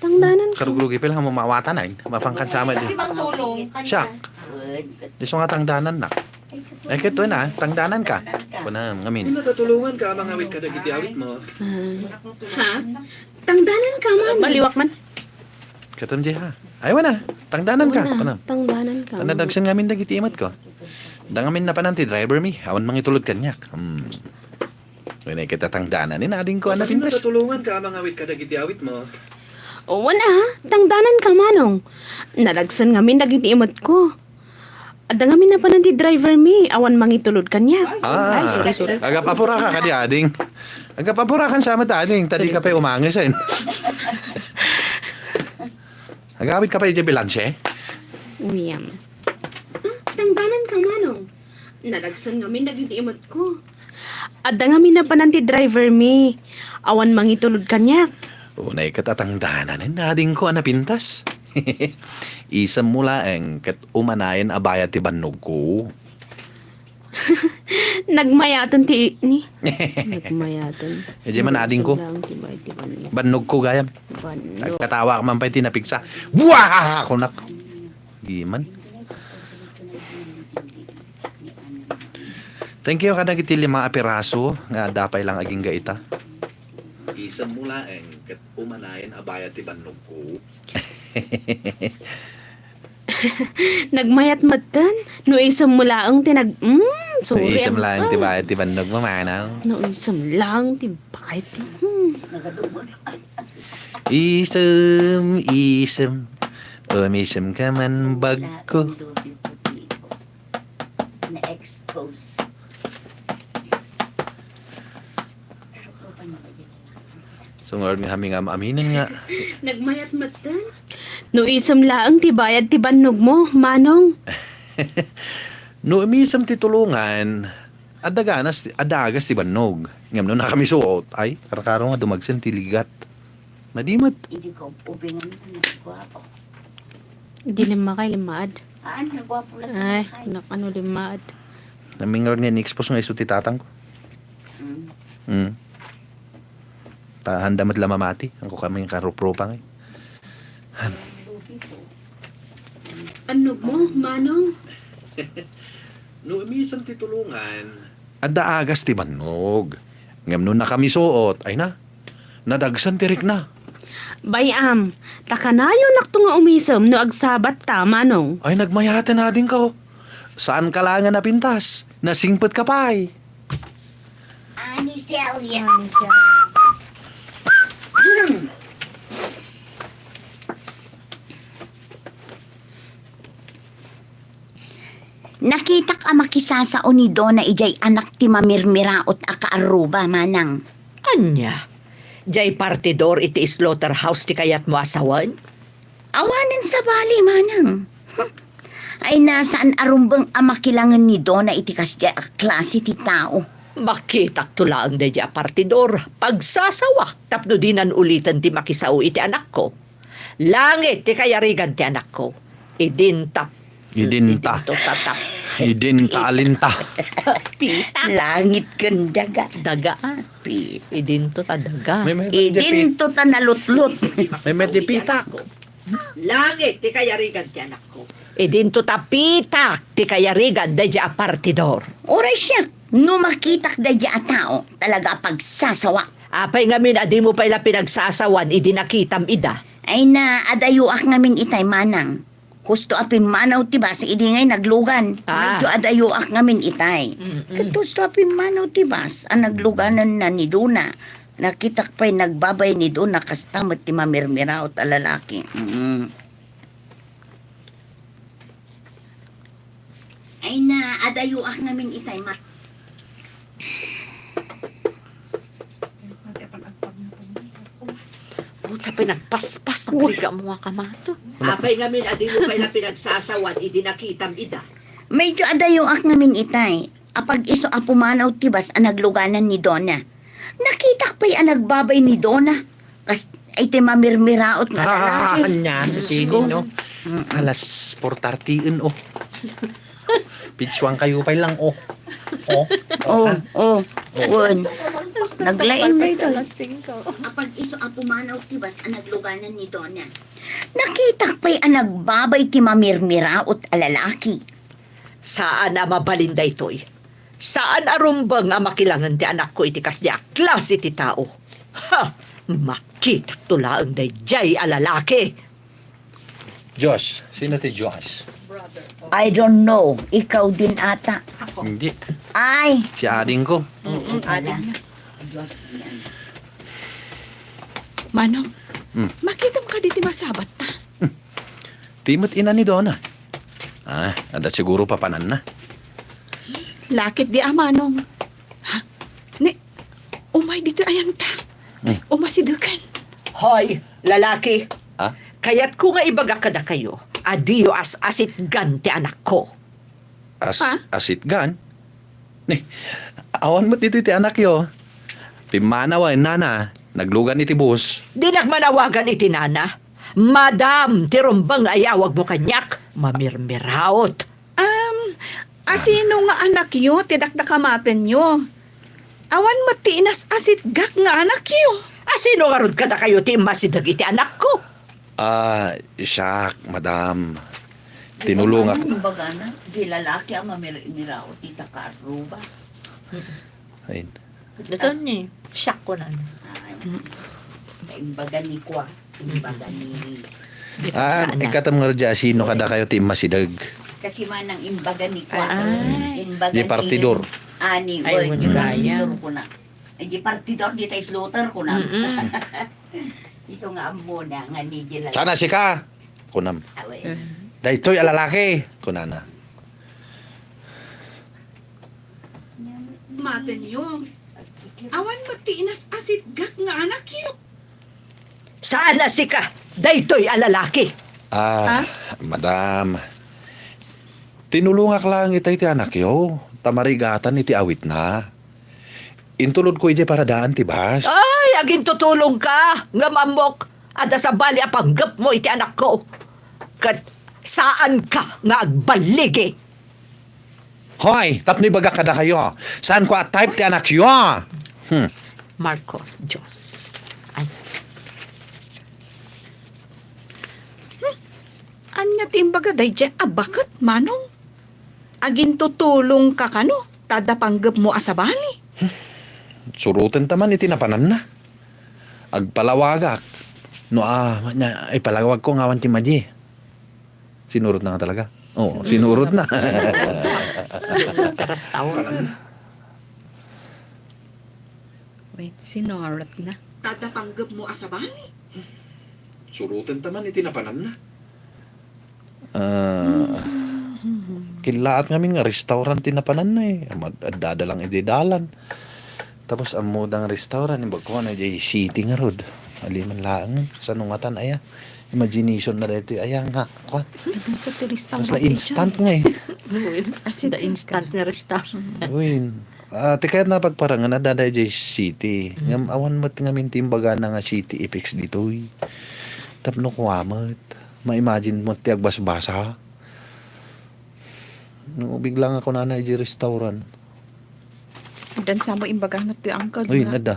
Tangdanan ka. Karugrugi pa lang mamawatan ay. Mapangkan samat di. Ibang tulong. Siya. Good. Di nga tangdanan na. Eh kito na, tangdanan ka. Kuna ngamin. Matatulungan ka amang awit kadagiti awit mo. Ha? Tangdanan ka, manong. Baliwak man. Katam di ha. Ay wala. Tangdanan ka. Kuna. Tangdanan ka. Tanadagsan ngamin dagiti imat ko. Dangamin na pa nanti driver mi. Awan mangitulod kanyak. Wala kita tangdanan. Inading ko anapin pas. Matatulungan ka amang awit kadagiti awit mo. O, wala ha? Tangdanan ka, manong. Nalagsan ngamin dagiti imat ko. Ada ngamin na pa nanti driver mi. Awan mangitulod kanya. Ay, sorry. Agap apura ka kadi ading. Agap apura kan sama ading. Tadi ka pa umangis eh. Agawit ka pa iti bilansye. William. Tangdanan ka, manong. Nalagsan ngamin dagiti imat ko. Ada ngamin na pa nanti driver mi. Awan mangitulod kanya. Unay katatangdanan. Ading ko anapintas. Isam mula ang kat umanayan abaya ti bannog ko. Nagmayatan ti ni. Nagmayatan. E di man ading ko. Bannog ko gayam. Bano. Katawa ka man pa tinapigsa. Buwah! Ako nak. Giman. Thank you kada kiti 5 apiraso nga dapay lang aging gaita. Isam mula ang kat umanayan abaya ti bannog ko. Nagmayat matan. No isam mula ang tinag... sorry. Isam lang ti bayad ti bannog mo manaw. No isam lang ti bakit. Nagadumag. Isam, umisam ka man bag ko. Na-expose. Sungod mi haming aminin nga. Nagmayat matan. No isam lang ti bayad ti bannog mo, manong. No umisam ti tulungan, adagas ti bannog. Ngam no nakami suot, ay, karakaro nga dumagsan ti ligat. Nadimat. Hindi ko ubingan na nagwapo. Di lima kay limaad. Nagwapo lang. Ay, ano limaad. Namingar nga ni-expose nga iso ti tatang ko. Tahanda mat lamamati. Ang ko kami karopropang eh. Ano mo, manong? No umisam ti tulungan, ada agas ti bannog. Ngam no nakami suot, ay na. Nadagsan tirik na. Bayam, takanayo nakto nga umisam no agsabat ta, manong. Ay nagmayatan na din ka. Saan ka lang nga napintas? Nasingpet ka pa ay. Ani Celia. Nakita ka makisasao ni Dona ijay anak ti mamirmiraot akaaruba manang. Anya? Jay partidor iti slaughterhouse ti kayat mo asawan? Awanin sa bali manang. Ay nasaan arumbang amakilangan ni Dona iti kasya klase ti tao. Makitak tulaan da partidor. Pagsasawak, tapno dinan ulitan ti makisao iti anak ko. Langit, ti kayarigan ti anak ko. Idinta. Idinta. Idinto tatap. Idinta alinta. Pita. Langit kang daga. Dagaan. Pit. Idinto ta daga. Idinto ta nalutlot. May metipita. Langit, ti kayarigan ti anak ko. Idinto ta pita. Ti kayarigan, da a partidor. Oray siya, no makitak da a tao, talaga pagsasawa. Apay ngamin, adi mo pa ila pinagsasawan, idinakitam ida. Ay na adayuak ngamin itay manang. Husto apin manaw tiba sa idingay naglugan. Ah. Medyo adayuak ngamin itay. Katusto apin manaw tibas ang nagluganan na ni Duna. Nakitak pa'y nagbabay ni Duna kastamot ti mamirmiraw ta lalaki. Ay na adayuak ngamin itay ma. Sa pinagpaspas ng kriga mo nga kamato. Apay ngamin, adi mo pa ila pinagsasawan, idinakitam ida. Medyo adayuak ngamin itay. Apag iso apumanaw tibas ang nagluganan ni Dona. Nakitak pa'y ang nagbabay ni Dona. Kas ay ti mamirmiraot nga lalaki. Kanya, Diyos sinin, ko. no? Alas 4:30 oh. Pitsuang kayo pa lang, oh. Kun. Naglain ba ito? Apag iso apumanaw tibas ang nagluganan ni Dona. Nakitak pa'y ang nagbabay ti mamirmiraot a lalaki. Saan na mabalinda ito'y? Saan arumbang nga makilangan ti anak ko iti kasya klase ti tao? Ha! Makita tulaang day jay a lalaki. Josh, sino ti Josh? I don't know. Ikaw din ata. Hindi. Ay! Si ading ko. Manong, Makita mo ka diti masabat ta. Timot ina ni Donna. Ada siguro papanan na. Lakit di amanong. Ha? Ni, umay dito ayan ta. Umasidukan. Hoy, lalaki. Ah? Kaya't ko nga ibaga kada kayo, adiyo asit ganti anak ko. Asit gan? Ni, awan mo dito iti anak yo. Pimanawa nana, naglugan iti bus. Di nagmanawagan iti nana. Madam, tirumbang ayawag mo kanyak, mamirmiraot. Asino nga anak yo, tidakdakamaten yo. Awan matiinas asit gak nga anak yo. Asino nga rod kada kayo ti masidag iti anak ko? Siyak, madam. Tinulong ako. Yung baga na, di lalaki ang mamirao, tita Karuba. Ayun. Ito ni, siyak ko na. Imbaga ni Kwa, imbaga ni Liz. Ikatam nga radya, sino kada kayo ti masidag? Kasi man ang imbaga ni Kwa, Ay. imbaga Di partidor. Ani, Ay, boy, wala partidor yan. ko na. Ay, di partidor, di tayo slaughter ko na. Iso nga amo na, nga ni di lalaki. Sana si ka. Kunam. Away. Daytoy alalaki. Kunana. Maten yo. Awan matiinas asit gak nga anak yo. Saan na si ka? Daytoy alalaki. Madam. Tinulungak lang itay ti anak yo. Tamarigatan iti awit na. Intulod ko ije para daan ti bas. Ay, aging tutulong ka. Nga mamok. Ada sa bali apanggap mo iti anak ko. Kat saan ka nga agbaligi? Hoy, tapno baga kada kayo. Saan ko at-type ti anak yo? Marcos Diyos. Ay, Anya timbaga day bakit manong? Agin tutulong ka kano? Tada panggap mo asabali. Surutan taman iti napanan na. Agpalawagak. No, ipalawag ko nga ti Maji. Sinurot na nga talaga. Oo, sinurot na. restaurant. Wait, sinorot na. Tada panggap mo asabali. Surutan taman iti napanan na. Kilaat nga restaurant ti napanan na eh. Dadalang ididalan. Tapos ang mudang restaurant, imbag ko na jay city nga rod. Aliman lang, sa nungatan aya. Imagination na dito, aya nga. Kwa, Sa turista mas la instant nga eh. The instant na restaurant. Uwin. Tikayat na pagparangan na daday jay city. Ngam awan mo nga mintimbaga na nga city effects dito eh. Tapno ko amat. Ma-imagine mo ti agbas-basa. No, biglang ako na di restaurant. Dan sa mo imbagah na ti uncle Uy, nga. nada.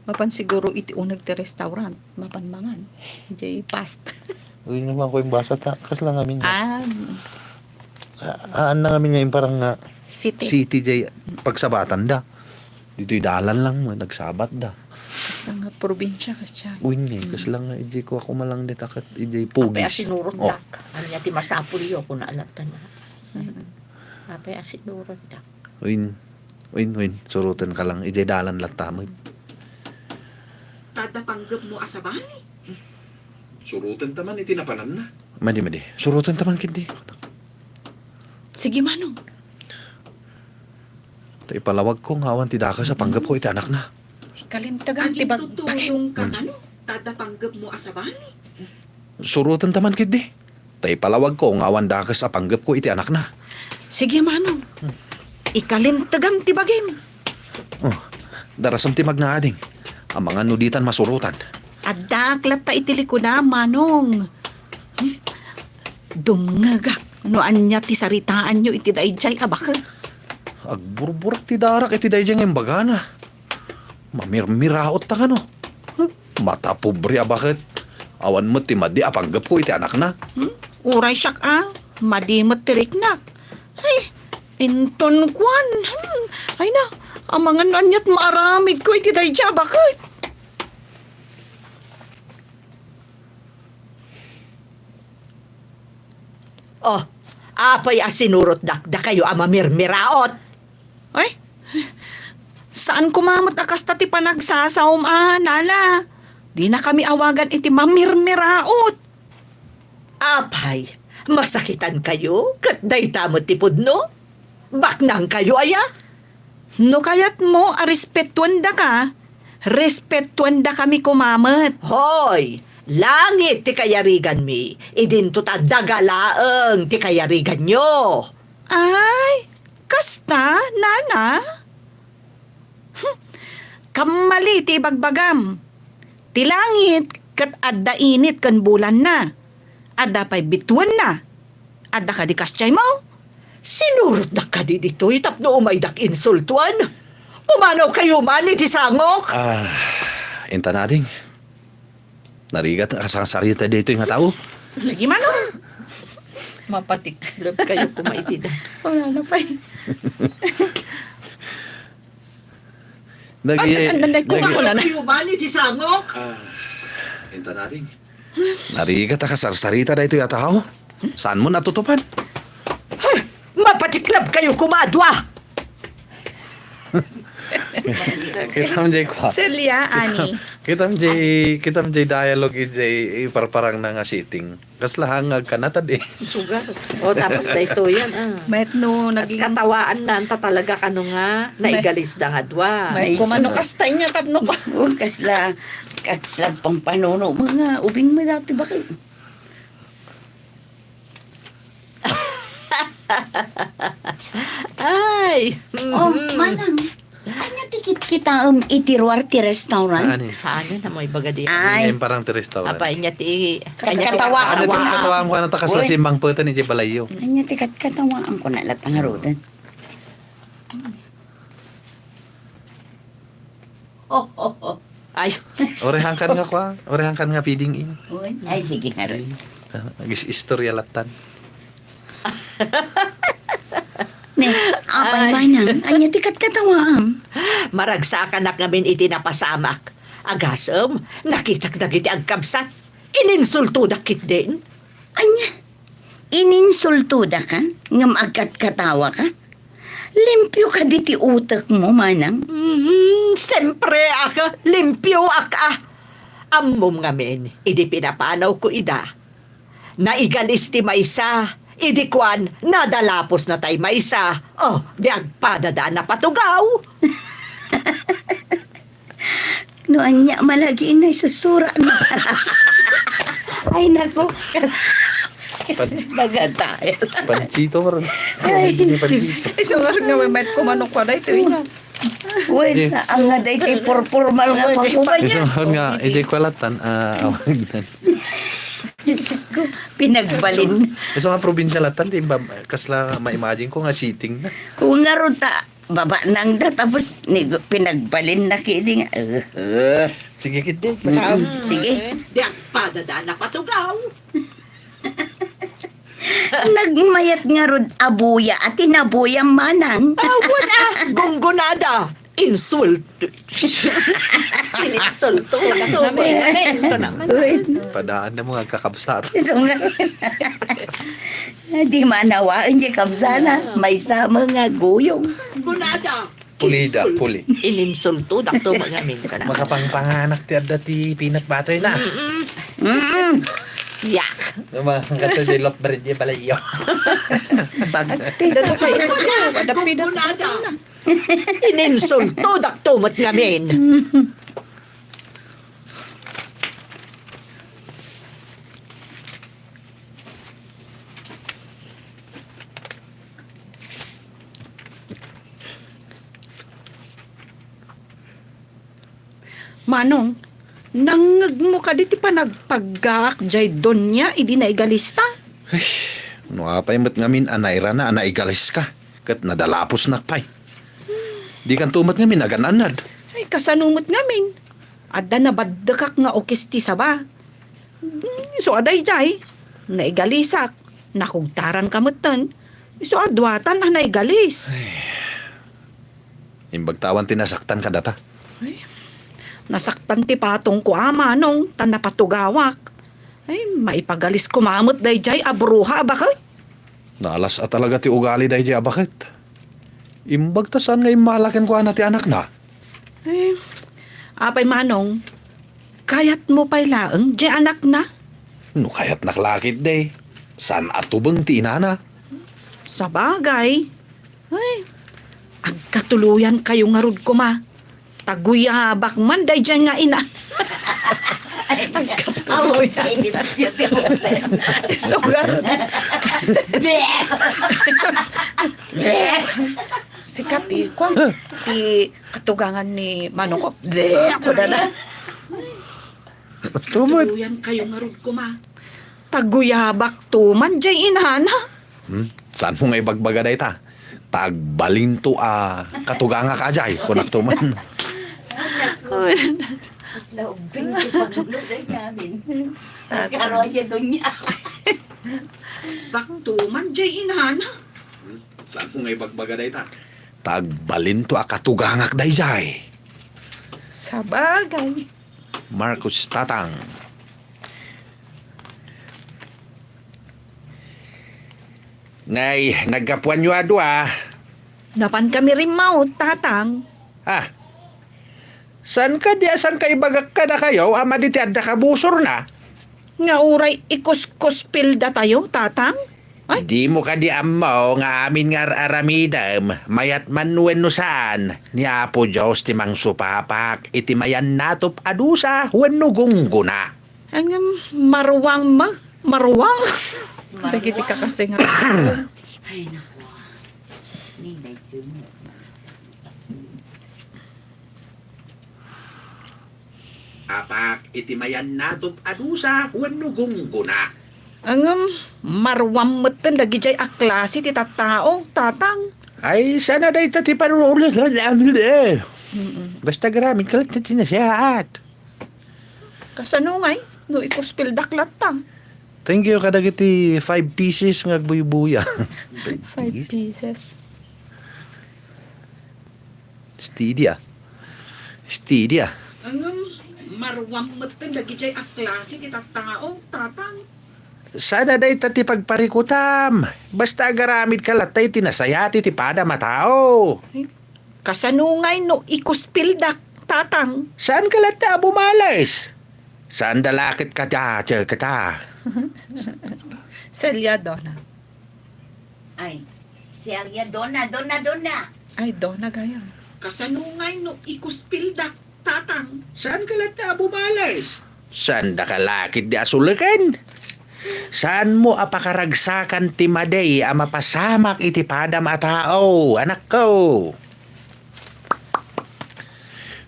Mapan siguro iti unag ti restaurant. Mapan mangan. Jay past. Uy, naman ko yung basa ta. Kas lang amin nga. Ah, Na amin ngayon parang nga. city. City jay pagsabatan da. Dito'y dalan lang mo, nagsabat da. Nga probinsya ka siya. Uy, kas lang nga, ijay ko ako malang ditakat, ijay pugis. Apay asinurot Oh. dak. Ano niya ti masapulyo kung naalatan na. Apay asinurot dak. Uy, surutan ka lang, ijay dalan lang tamoy. Tadapanggap mo asabali. Surutan taman itinapanan na. Madi, surutan taman kindi. Sige manong. Ta ipalawag ko, ngawan ti daka sa panggap ko, iti anak na. Kalintagan ti bagay. ano? Tadapanggap mo asabali. Surutan taman kindi. Ta ipalawag ko, ngawan daka sa panggap ko, iti anak na. Sige manong. Ikalintagan ti bagay. Oh, darasam ti magnaading. Ang mga nuditan masurutan. Adaklat ta itili ko na, manong. Dumngagak. No anya ti saritaan nyo iti dayjay abaka. Agburburak ti darak, iti dayjang imbagana. Mamirmiraot ta ka no. Mata pobre bakit? Awan mo ti madi apanggap ko, iti anak na. Uray siyak madimot ti riknak. Ay, inton kwan. Ay na, ang mga nanyat maaramid ko iti dayjay bakit? Oh, apay asinurot dak da kayo amamirmiraot. Ay, saan kumamat akas ti panagsasaom nala? Di na kami awagan iti mamirmiraot. Apay, masakitan kayo? Kat daytamot tipod no? Baknang kayo aya? No kayat mo, respetuan da ka. Respetuan da kami kumamat. Hoy, langit ti kayarigan mi. Idinto ta dagalaeng ti kayarigan nyo. Ay, kasta, nana? Kamali ti bagbagam. Ti langit, kat adda init kan bulan na. Adda pa'y bituan na. Adda ka di kasyay mo. Sinurot na ka di dito, itapno umay dak insultuan. Pumanaw kayo man iti sangok. Inta nading. Narigat asang sarita dito yung tao. Sige manong. Mapatiklab kayo kumaitida. Wala na pa'y. Nanday ko ako na. Kayo man iti sangok? Inta nading. Narigat asang sarita dito yung tao. Saan mo natutupan? Mapatiklab kayo kumadwa. Kita mo jay kwa. Celia, Ani. Kita mo jay dialogue jay parparang na nga sitting. Kas lahangag ka na tadi. Sugar. O tapos na ito yan. Met no, naging... Katawaan na anta talaga kano nga. Naigalis da nga dwa. May kumano kastay niya tapno ko. Kasla pang panono. Mga ubing mo dati bakit? Ay. Oh, manang. Anya tikit kita itiruar ti restaurant? Ani. Ano na mo ibaga di. Ay, Ngayon parang ti restaurant. Apa inya ti. Katawa. Ano ito katawaan ko na takas sa Uy. simbang puta ni Jay Balayo. anya tikat katawaan ko na latang harutan. Ay. Orehan kan nga kwa. Orehan kan nga feeding in. Ay, sige harut. Gis istorya latan. Ne, apay manang. Anya tikat katawaan. Maragsakan na ngamin iti napasamak. Agasem, nakitak na kiti ang kabsat. Ininsulto na kit din. Anya, ininsultuda ka? Ngam agkat katawa ka? Limpyo ka di ti utak mo, manang. Siyempre aka, limpyo aka. Ammom ngamin, idi pinapanaw ko ida. Naigalis ti maysa, idi kwan, nadalapos na tay maysa. Oh, di agpadada na patugaw. No, anya malagi na susura na. Ay, nako. Bagatay. Panchito maron. Ay, Diyos. Ay, sungar nga may met kumano ko na ito niya. Uy, ang nga day kay purpurmal nga pa ko ba Isang niya? nga, ejay kwalatan, awag nan. ko, pinagbalin. So nga probinsya latan, di ba? Kasla ma-imagine ko nga sitting na. Kung nga ron ta, baba nang da, tapos pinagbalin na kini nga. Sige, kid day. Sige. Di ang padada na patugaw. Nagmayat nga ron abuya at tinabuya manang. Awan gunggunada. Insult. Ininsulto. Padaan na mga kakabsat. So nga, di manawaan di kabsana, may sama nga guyong. Gunada. Pulida, puli. Ininsulto. Dakto magamin ka na. Makapangpanganak ti adda ti peanut butter na. Yak. Mga kato di lot bread di pala iyo. Bagte. Dalo kayo sa gunada. Ininsulto. Dakto mat ngamin. Manong, nangag mo ka diti pa nagpagak jay donya, idi na igalista. No apay met ngamin anayra na anaigalis ka. Kat nadalapos na pay. Di kan tumat ngamin agan-anad. Ay, kasanumot ngamin. Adda na baddakak nga okisti sa ba. So aday jay, naigalisak. Nakugtaran kamutan. So adwatan na naigalis. Imbagtawan tinasaktan ka data. Nasaktan ti patong ko manong, tan napatugawak. Ay, maipagalis kumamot day jay abruha, bakit? Nalas at talaga ti ugali dahi di abakit. Imbagtasan nga imalaken ko ti anak na. Eh, apay manong, kayat mo pa'y laeng, di anak na. No kayat naklakit day. San atubang ti inana? Sa bagay. Ay, agkatuluyan kayo nga rod ko ma. Taguyabak man, day dyan nga ina. Agkatuluyan. So, sikat ti katugangan ni Manong ko. Ako na. Tumot. Tuluyan kayo nga rod ko ma. Taguyabak to man, jay inana. Saan mo nga ibagbaga day ta? Tagbalinto katuganga ka jay. Kunak tuman. Mas laubing si pagulog ay namin. Nagkaroon niya doon niya. Bakto man, jay inana. Saan mo nga ibagbaga day ta? Tagbalinto katugangak day jay. Sa bagay. Marcos Tatang. Ngay, nagkapuan nyo Napan kami rin maut, tatang. San ka saan ka ibagak ka na kayo? Ama di ti adda ka busor na. Nga uray ikus-kuspilda tayo, tatang. Ay. Di mo ka di amaw nga amin nga aramidam. Mayat manuen no saan. Ni Apo Diyos ti mang supapak. Iti mayan natop adusa. Wano gungguna. Ang maruwang ma. Maruwang. Dagiti ka kasi nga. Ay, naku. Ninay ko mo. Apak iti mayan natop adusa. Wano gungguna. Ang maruwang matan lagi jay aklase ti tattao, tatang. Ay, sana day ti panuulit. Basta gramin kalat na tinasyaat. Kasanungay, no ikuspildak ta. Thank you kadagiti 5 pieces nga agbuy-buya. 5 pieces. Steady Steady Ang maruwang matan lagi jay aklase ti tattao, tatang. Sana day ti pagparikutam. Basta garamid kalatay tinasayati ti pada matao. Kasanungay no ikuspildak, tatang. Saan kalata bumalas? Saan dalakit ka kata? Celia Donna. Ay, Celia Donna. Ay, Donna gayam. Kasanungay no ikuspildak, tatang. Saan kalata bumalas? Saan da kalakit di asulakan? Saan mo apakaragsakan ti maday a mapasamak iti pada matao, anak ko?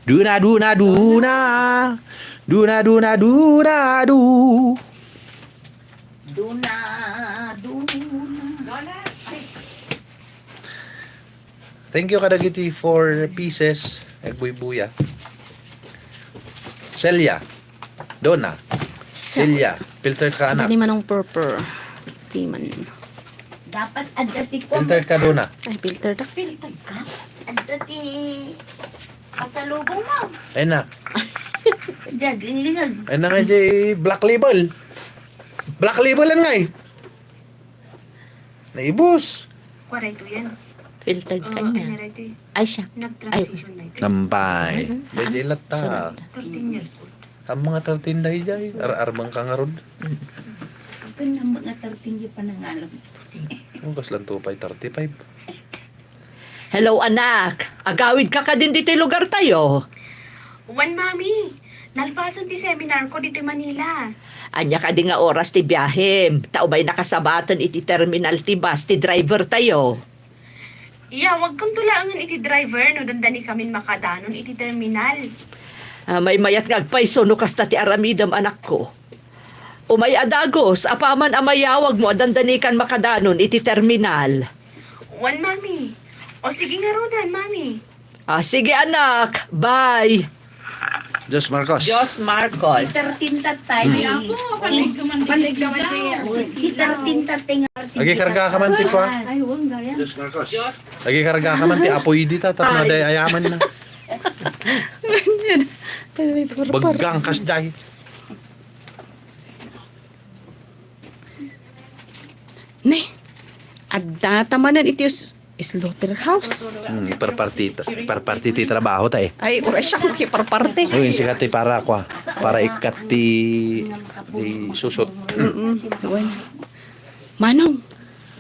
Duna. Duna. Thank you kadagiti for pieces. Agbuy-buya. Celia. Donna. Celia. Filtered ka anak. Dali manong purple. Di man. Dapat adati ko. Filtered ka Donna. Ay, filter na. Filter ka? Adati. Pasalubong mo. Ay na. Daglingligag. Ay na nga di black label. Black label lang nga eh. Naibos. Waray to yan. Filtered ka Ano niya. rin to eh. Ay siya. Nag-transition na ito. Nampay. Dahil lata. 13 years old. Ang mga 13 dahil dahil. Ar-armang ka nga ron. Apa na mga tartinggi pa nangalam. Ang kaslan to pa'y 35. Hello, anak. Agawid ka din dito yung lugar tayo. One, mami. Nalpasan ti seminar ko dito Manila. Anya ka di nga oras ti biyahem. Tao ba'y nakasabatan iti terminal ti bus, ti driver tayo. Iya, wag kang tulaangan iti driver no dandani kami makadanon iti terminal. May mayat ngagpaiso no kasta ti aramidam anak ko. Umay adagos, apaman amayawag mo dandanikan makadanon iti terminal. One, mami. O sige nga Rodan, mami. Sige anak, bye. Diyos Marcos. Diyos Marcos. 13 tatay. Panig gaman tayo. 13 tatay nga. Lagi karga ka man ti kwa. Ay, huwag gaya. Diyos Marcos. Lagi karga ka man ti apoy dita. Tapos na day ayaman na. Baggang kas day. Ne, adda tamanan iti slaughterhouse. Parparti ti trabaho ta eh. Ay, oras siya kung kiparparte. Uy, sikat ti para kwa. Para ikat ti susot. Bueno. Manong,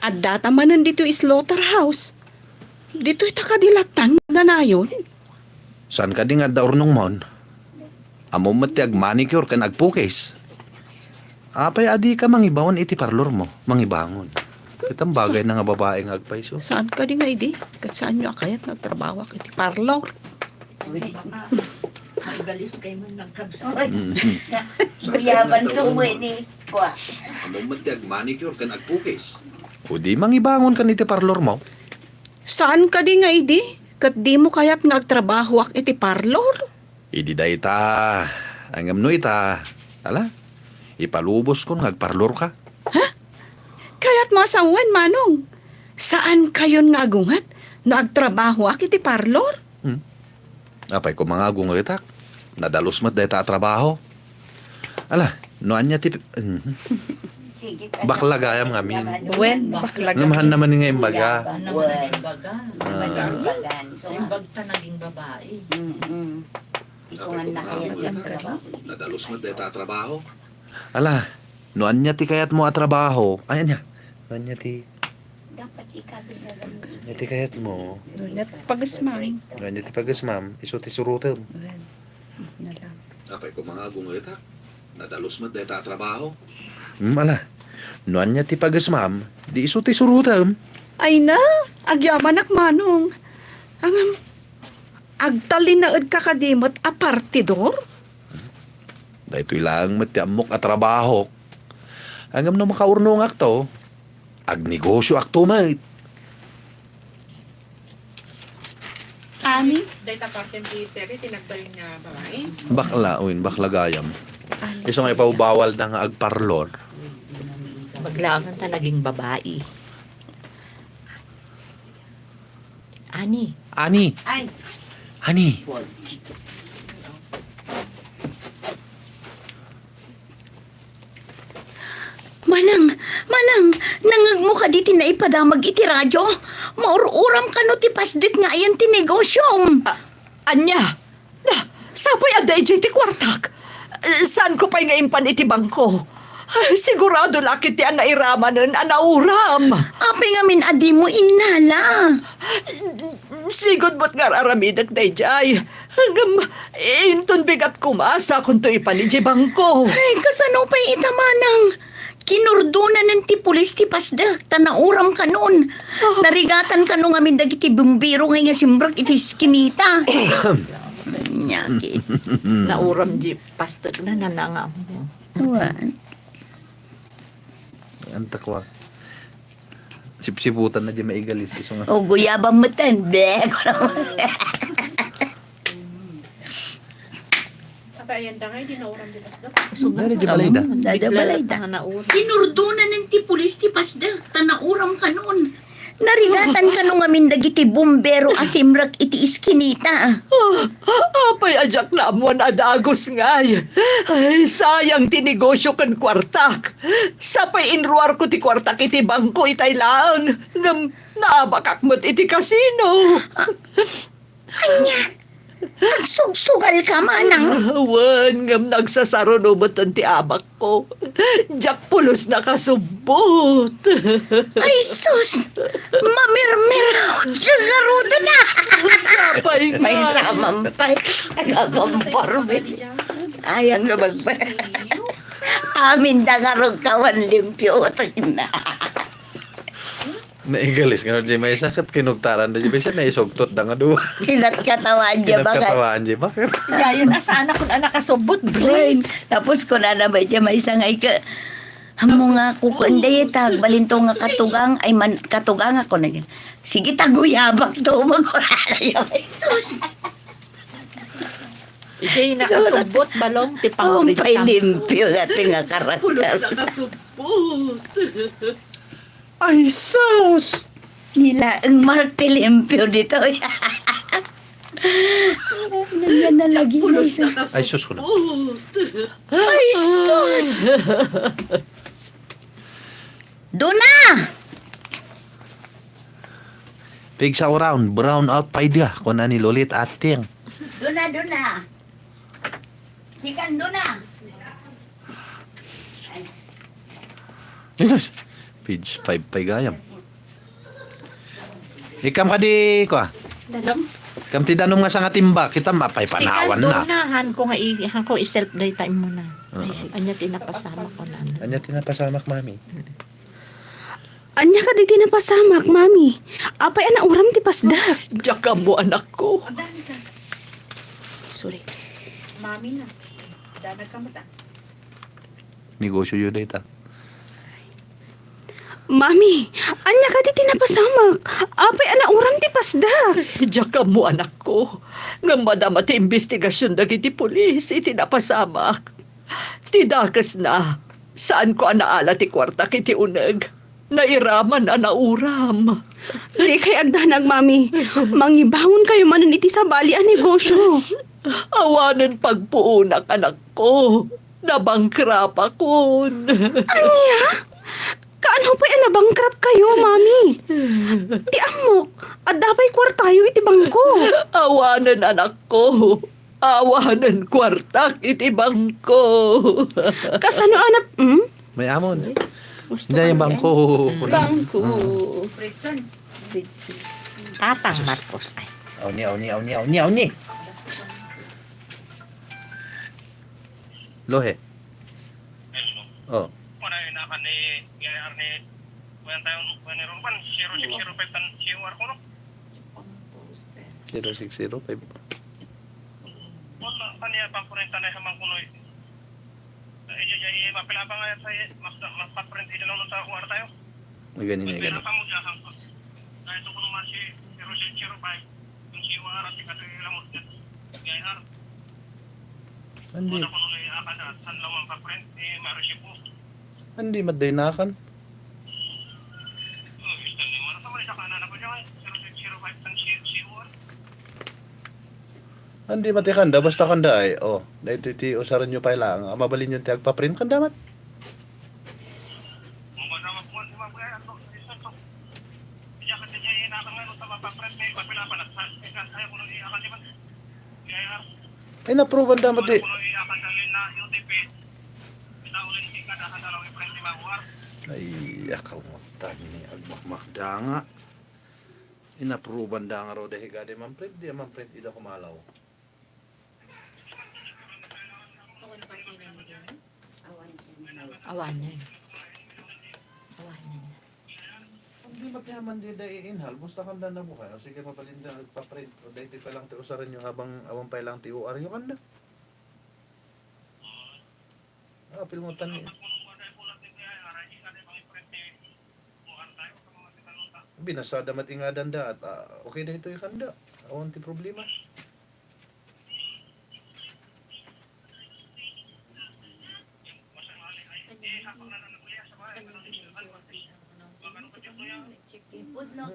adda tamanan dito slaughterhouse. Dito ita kadilatan na na yun. Saan ka di nga daurnong mon? Amo mati ag manicure kan agpukis. Apay adi ka mangibawan iti parlor mo. Mangibangon. Kitang bagay na nga babaeng agpaiso. Saan ka di nga idi? Kat saan nyo akayat nagtrabaho kiti parlor? Magalis kayo man nagkabsa. Buyaban to mo ni. Kwa. Amo mati ag manicure kan agpukis. O di mangibangon kan iti parlor mo. Saan ka di nga idi? Kat di mo kayat nagtrabaho ak iti parlor? Idi da ita. Angam no ita. Ala. Ipalubos ko ngagparlor ka. Kaya't masawan, Manong. Saan kayon nga agungat? Nagtrabaho ak iti parlor? Apay ko mga gungitak. Nadalos mat da ita trabaho. Ala. Noan niya ti... Sige. Bakla gayam nga min. Wen, baklag. Namahan naman ni ngayon baga. Bagan. So, ta naging babae. isungan na kayo. Nadalos mo dahil trabaho. Ala, noan niya ti kayat mo trabaho. Ayan niya. Noan niya ti... Dapat ikabit na lang. Niya ti kayat mo. Nunat pagasmang. Noan niya ti pagas ma'am. Iso ti surutem. Nalang. Apay ko mga gungitak. Nadalos mo dahil trabaho. Ala, noan niya ti pagas ma'am. Di iso ti surutem. Ay na, agyaman ak Manong. Ang agtalin na ed kakadimot a partidor? Dahito ilang matiamok at trabaho. Hanggang na makaurnong akto, agnegosyo akto mait. Ami? Dahil apartem ti Terry, tinagbalin nga babae. Bakla, bakla gayam. Iso nga ipawbawal na nga agparlor. Maglangan talaging babae. Ani. Ani, Ay, ani. Manang, nangagmo ka diti na ipadamag iti radyo. Maururam ka no ti pasdik nga ayan ti negosyong. Anya? Sapay aday ti kwartak. Saan ko pa'y ngaimpan iti bangko? Sigurado lakit ti anairamanen anauram. Apay nga min adi mo inala. Sigod mo't nga aramidak day jay. Hanggang inton bigat kumasa kung to ipaniji bangko. Ay, kasano pa'y itamanang. Kinurdunan ng ti pulis ti pasdak, tanauram ka nun. Narigatan ka nung amin dagiti bumbiro ngay nga simbrak iti skinita. Nyakit. Nauram di pastor na nanangam mo. Awan. Antak wa. Sip-siputan na di maigalis. Isong O guyabang matan. Bleh. Apa ayan da ngay, di na uram di pasda. Dari di balay da. Dada balay da. Kinurdunan ng ti pulis ti pasda. Tanauram ka noon. Narigatan ka nung amin dagiti bumbero asimrak iti iskinita. Apay ajak na amuan adagos ngay. Ay, sayang tinegosyo kan kwartak. Sapay inruar ko ti kwartak iti bangko itay lang. Ngam naabakakmat iti kasino. Sugal ka manang. Awan, ngam nagsasaro no batan ti abak ko. Jak pulos na kasubot. Ay sus! Mamirmir ako. Garuda na. Apay nga. May samang pa. Nagagamporme. Ayang nga magpa. Amin da nga rin kawan limpyo. Na. Naigalis nga di may sakit kinugtaran da di ba siya naisugtot da nga duwa. Kinat katawan niya bakit. Kinagkatawaan di bakit? Gayon asana kung anak kasubot, brains. Tapos ko na naman niya may sangay ka. Hamo nga kukunday tag balinto nga katugang ay man katugang ako na niya. Sige taguyabak to magkurala yun. Sus! Ijay nakasubot balong ti Ang pangulit pay limpyo natin nga Pulos karakter. na kasubot. Ay, sus! Nila ang Marte limpyo dito. Nandiyan na lagi na Pulos isa. na kasubot. Ay, sus ko na. Ay, sus! Doon na! Pig sa round, brown out pa idea. Kung na ni Lolit ating. Doon na, doon na. Sikan, doon na. Jesus. Page 5 pa gayam. Ikam ka di ko ah. Dalam. Kam ti danom nga sa nga timba, kita mapay panawan na. Donahan ko nga han ko i-self day time mo na. Oo. Anya tinapasama ko na. Anya tinapasamak mami. Anya ka di tinapasamak, mami. Apay ana uram ti pasda. Jaka mo anak ko. Sorry. Mami na. Danag ka mo ta. Negosyo yun data. Mami, anya ka di tinapasamak. Apay ana uram ti pasda. Jaka mo anak ko. Nga madama ti investigasyon dagiti pulis iti napasamak. Ti dakas na. Saan ko anaala ti kwarta kiti uneg. Nairaman anauram. Di kay agdanag, mami. Mangibawon kayo manon iti sa bali a negosyo. Awanan pagpuunak anak ko. Nabangkrap akon. Anya? Kaano pa nabangkrap kayo, mami? Ti amok, at dapay kwartayo iti bangko. Awanan anak ko. Awanan kwartak iti bangko. Kasano anak, May amon. Hindi yung bangko. Bangko. Fredson. Tatang Marcos. Ay. Awni. Lohe. Oh. Mana na kan ni GR ni kuan tayo kuan ni Ruban 0605 tan CR ko no. 0605. Wala kaniya pa kurenta na hamang kunoy. Ay mapila pa nga sa mas paprint ito no sa kuar tayo. Ganyan na Pila ganyan. pa mo diha ko. Dahil ito kuno man si 0605 ang CR at ikato lamot GR. Hindi. Wala kuno ni akan at san lawang paprint ni maresipo. Hindi madaynakan. Gusto ni mana sa sa kanan ako diyan 0605 tan CR. Hindi matikanda, basta kanda ay. Oh, dahil iti usaran nyo pa lang. Mabalin yung tiyag pa-print kanda mat. Ay, na-approve ang damat eh. Ay, akaw mo. Tani, agmakmakda nga. Inapprove ang da nga raw dahil gade man-print. Di man-print, ida kumalaw. Awanan. Awanan. Hindi magyaman di dahil inhal. Basta kanda na mo kayo. Sige, papalinda, pa-print. O dahil pa lang ti usaran nyo habang awang pa lang ti UR yung kanda. Pilmutan niya. Binasada matingadan da at okay na ito yung kanda. Awan ti problema.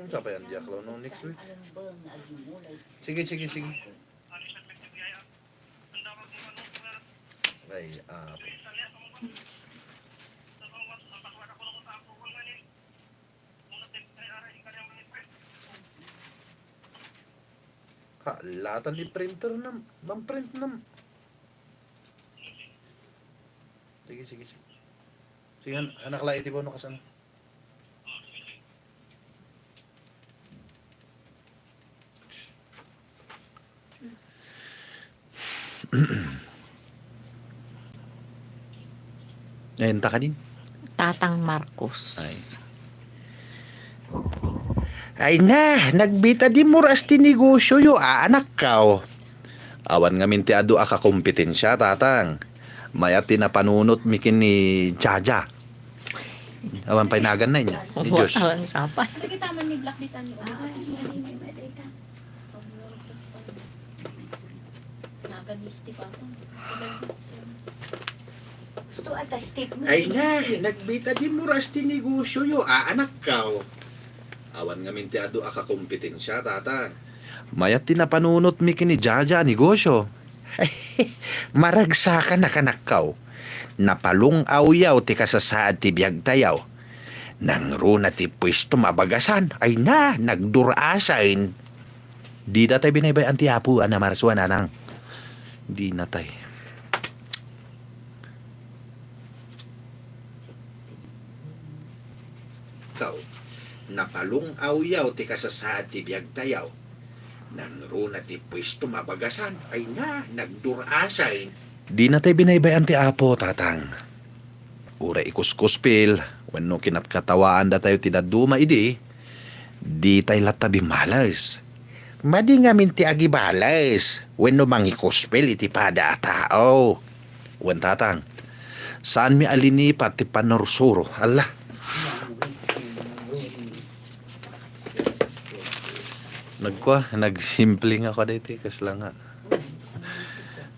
Sapa yan, Jaklaw, no, next week? Sige. Ay, latan di printer nam, print nam. Sige. Sige, anak la iti bono kasan. Enta ka din? Tatang Marcos. Ay na, nagbita di mo ras tinegosyo yo, anak ka. Awan nga minti adu aka kompetensya, tatang. Mayat tinapanunot mikin ni Jaja. Awan pa'y nagan na niya, ni Diyos. Awan sapay. Ay na, nagbita di mo ras tinegosyo yo, anak ka. Awan nga minti adu aka kompetensya, tatang. Mayat tinapanunot mikin ni Jaja negosyo. Maragsakan na kanakaw. Napalong awyaw ti kasasaad ti biyag tayaw. Nang runa ti pwesto mabagasan, ay na, nagdurasain. Di na tayo binaybayan ti apu, ana marsuan anang. Di na tayo. Ikaw, napalong awyaw ti kasasaad ti biyag tayaw. Nang runa ti pwesto mabagasan, ay na, nagdurasain. Di na tayo binaybayan ti apo, tatang. Ura ikuskuspil, wano kinatkatawaan da tayo tinaduma idi, di tayo latabi malas. Madi nga minti agi balas, wano mangikuspil iti pada tao. Wan tatang, saan mi alini pati panorsuro, Allah. Nagsimpling ako dito, kasla nga.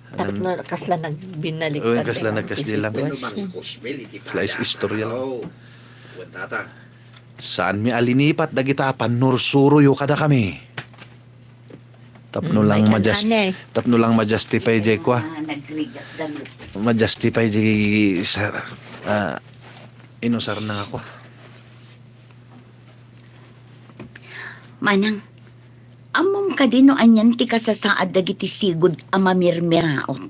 Tapno kasla nagbinalik. Oo, kasla nagkasdilang. Sitwasyon. Kasla is istorya lang. Saan mi alinipat dagita panursuro yo kada kami. Tapno lang majustify jay kwa. Majustify jay sa inusar na ako. Manang, amom ka din no anyan ti kasasaad dagiti sigud amamirmiraot.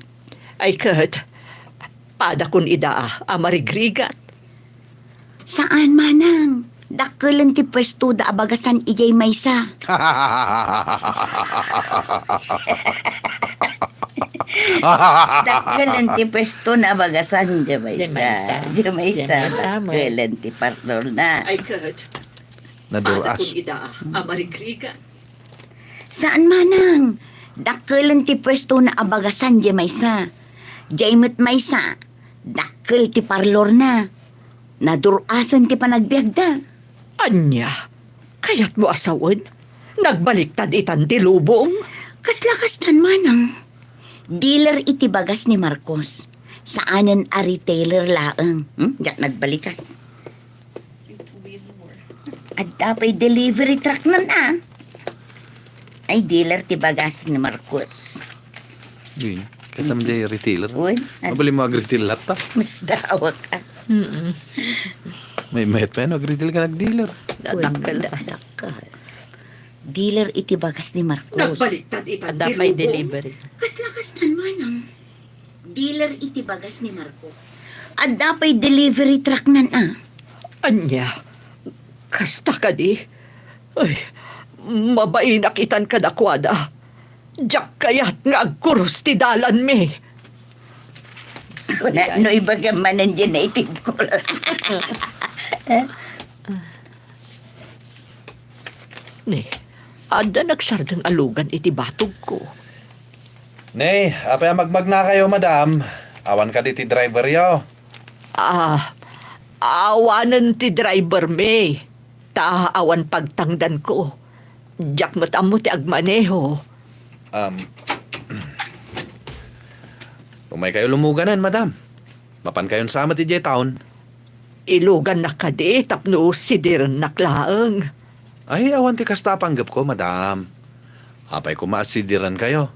Ay kat, pada kun ida amarigrigat. Saan manang? Dakkelan ti pwesto da abagasan igay maysa. Dakkelan ti pwesto na abagasan di maysa. Di maysa. Dakkelan ti partner na. Ay kat, pada Naduras. kun ida amarigrigat. Saan manang? Dakkelan ti pwesto na abagasan di maysa. Jaymut maysa. Dakkel ti parlor na. Nadurasan ti panagbiagda. Anya, kayat mo asawan? Nagbaliktad itan ti lubong? Kaslakas tan manang. Dealer iti bagas ni Marcos. Saanan a retailer laeng. Diyak nagbalikas. At dapay delivery truck na na. Ay dealer ti bagas ni Marcos. Yun, katam jay retailer. Uy, Mabali mo ag-retail lahat ta. mas dawa ka. May mahit pa yun, ag-retail ka nag-dealer. Dadakkel da. Dakal. Dealer iti bagas ni Marcos. Nagbaliktad itan ti lubong? Delivery. Kaslakas tan manang. Dealer iti bagas ni Marcos. At dapay delivery truck na na. Anya, kasta ka di? Ay, mabainak itan kadakwada. Diyak kayat nga agkurus ti dalan mi. Kuna no ibagamanan dyan na itib ko lang. Ni, ada nagsardang alugan iti batog ko. Nay, apay magmag na kayo, madam. Awan ka diti driver yo. Awanan ti driver me. Taawan pagtangdan ko. Diyak mo ti agmaneho. Umay kayo lumuganan, madam. Mapan kayon sama ti J Town. Ilugan na kadi tapno sidir naklaang. Ay, awan ti kasta panggap ko, madam. Apay ko maasidiran kayo.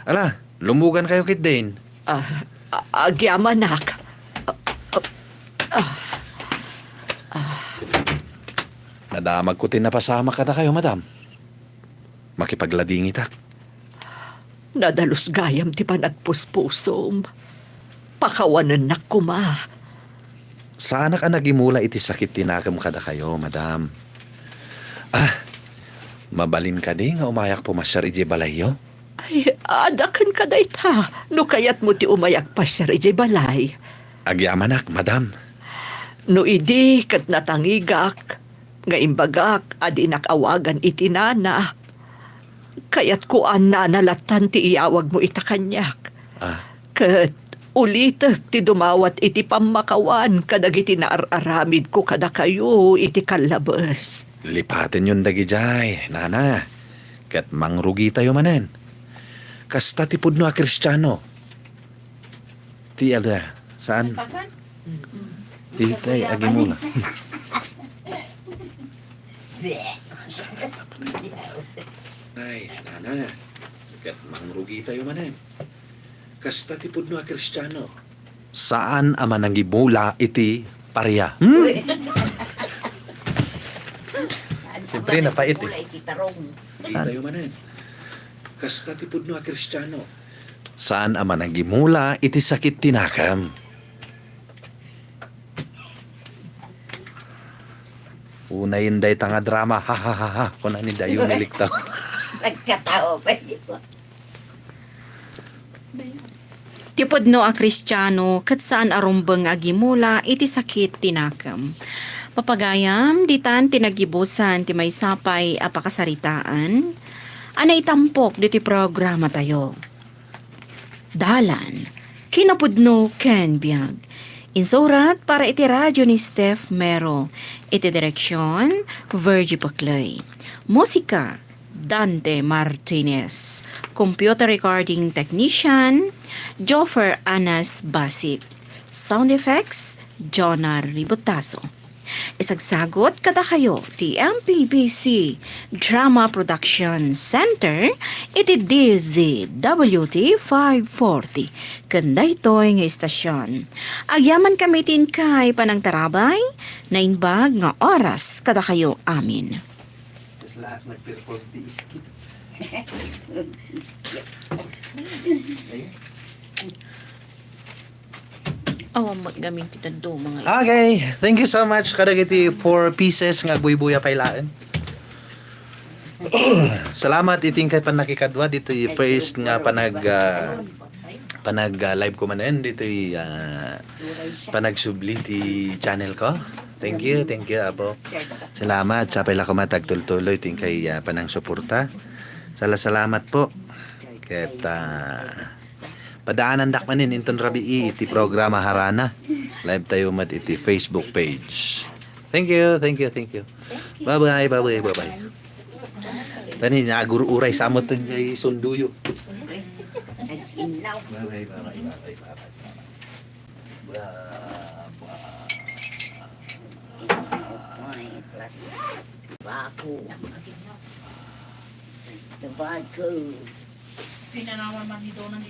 Ala, lumugan kayo kit Dane. Agyamanak. Nadamag ko tinapasama ka na kayo, madam. Makipaglading itak. Nadalus gayam ti panagpuspusom. Pakawanan na kuma. Sana ka nagimula iti sakit tinakam ka na kayo, madam. Mabalin ka di nga umayak pumasyar iji balayo? Ay, adakan ka day ta. No kayat mo ti umayak pa siya iti balay. Agyamanak, madam. No idi kat natangigak. Nga imbagak adi nakawagan iti nana. Kayat ko nalatan ti iyawag mo itakanyak. Kat ulitek ti dumawat iti pamakawan kadag iti naararamid ko kada kayo iti kalabas. Lipatin yun dagi jay, nana. Kat mangrugi tayo manen. Kasta ti pudno a Kristiyano. Ti alda, saan? Ti tay agi mula. Ay, nana. Kat mangrugi tayo manen. Kasta ti pudno a Kristiyano. Saan ama nangibula iti pareya? Siyempre, napait eh. Hindi tayo manen. Kasta ti pudno a Kristiyano. Saan ama nagimula iti sakit tinakam? Unayin day tanga drama. Ha ha ha ha. Kuna ni dayo niliktaw. Nagkatao pa dito. Tipod no a Kristiyano, kat saan arumbang agimula iti sakit tinakam. Papagayam, ditan tinagibusan ti may sapay apakasaritaan, anay tampok diti programa tayo. Dalan, kinapudno Ken Biag. Insurat para iti radyo ni Steph Mero. Iti direksyon, Virgie Paclay. Musika, Dante Martinez. Computer recording technician, Joffer Anas Basit. Sound effects, Jonar Ributaso. Isagsagot kada kayo ti MPBC Drama Production Center iti DZWT 540 kanda ito'y nga istasyon. Agyaman kami tin kay panang tarabay na inbag nga oras kada kayo amin. Awang maggamit ti do mga Okay, thank you so much. Kadagiti 4 pieces nga buy-buya pailaan. Salamat iting kay panakikadwa dito yung first nga panag live ko manen dito panagsubli ti channel ko. Thank you apo. Salamat sa pala ko matagtultuloy ting kay panang suporta. Salamat po. Ket padaanan dak manin inton rabii iti programa harana. Live tayo mat iti Facebook page. Thank you. Bye-bye. Tani nagururay samot ten jay sunduyo. Bye-bye. Baku. Basta baku. pinanawan man ni Donan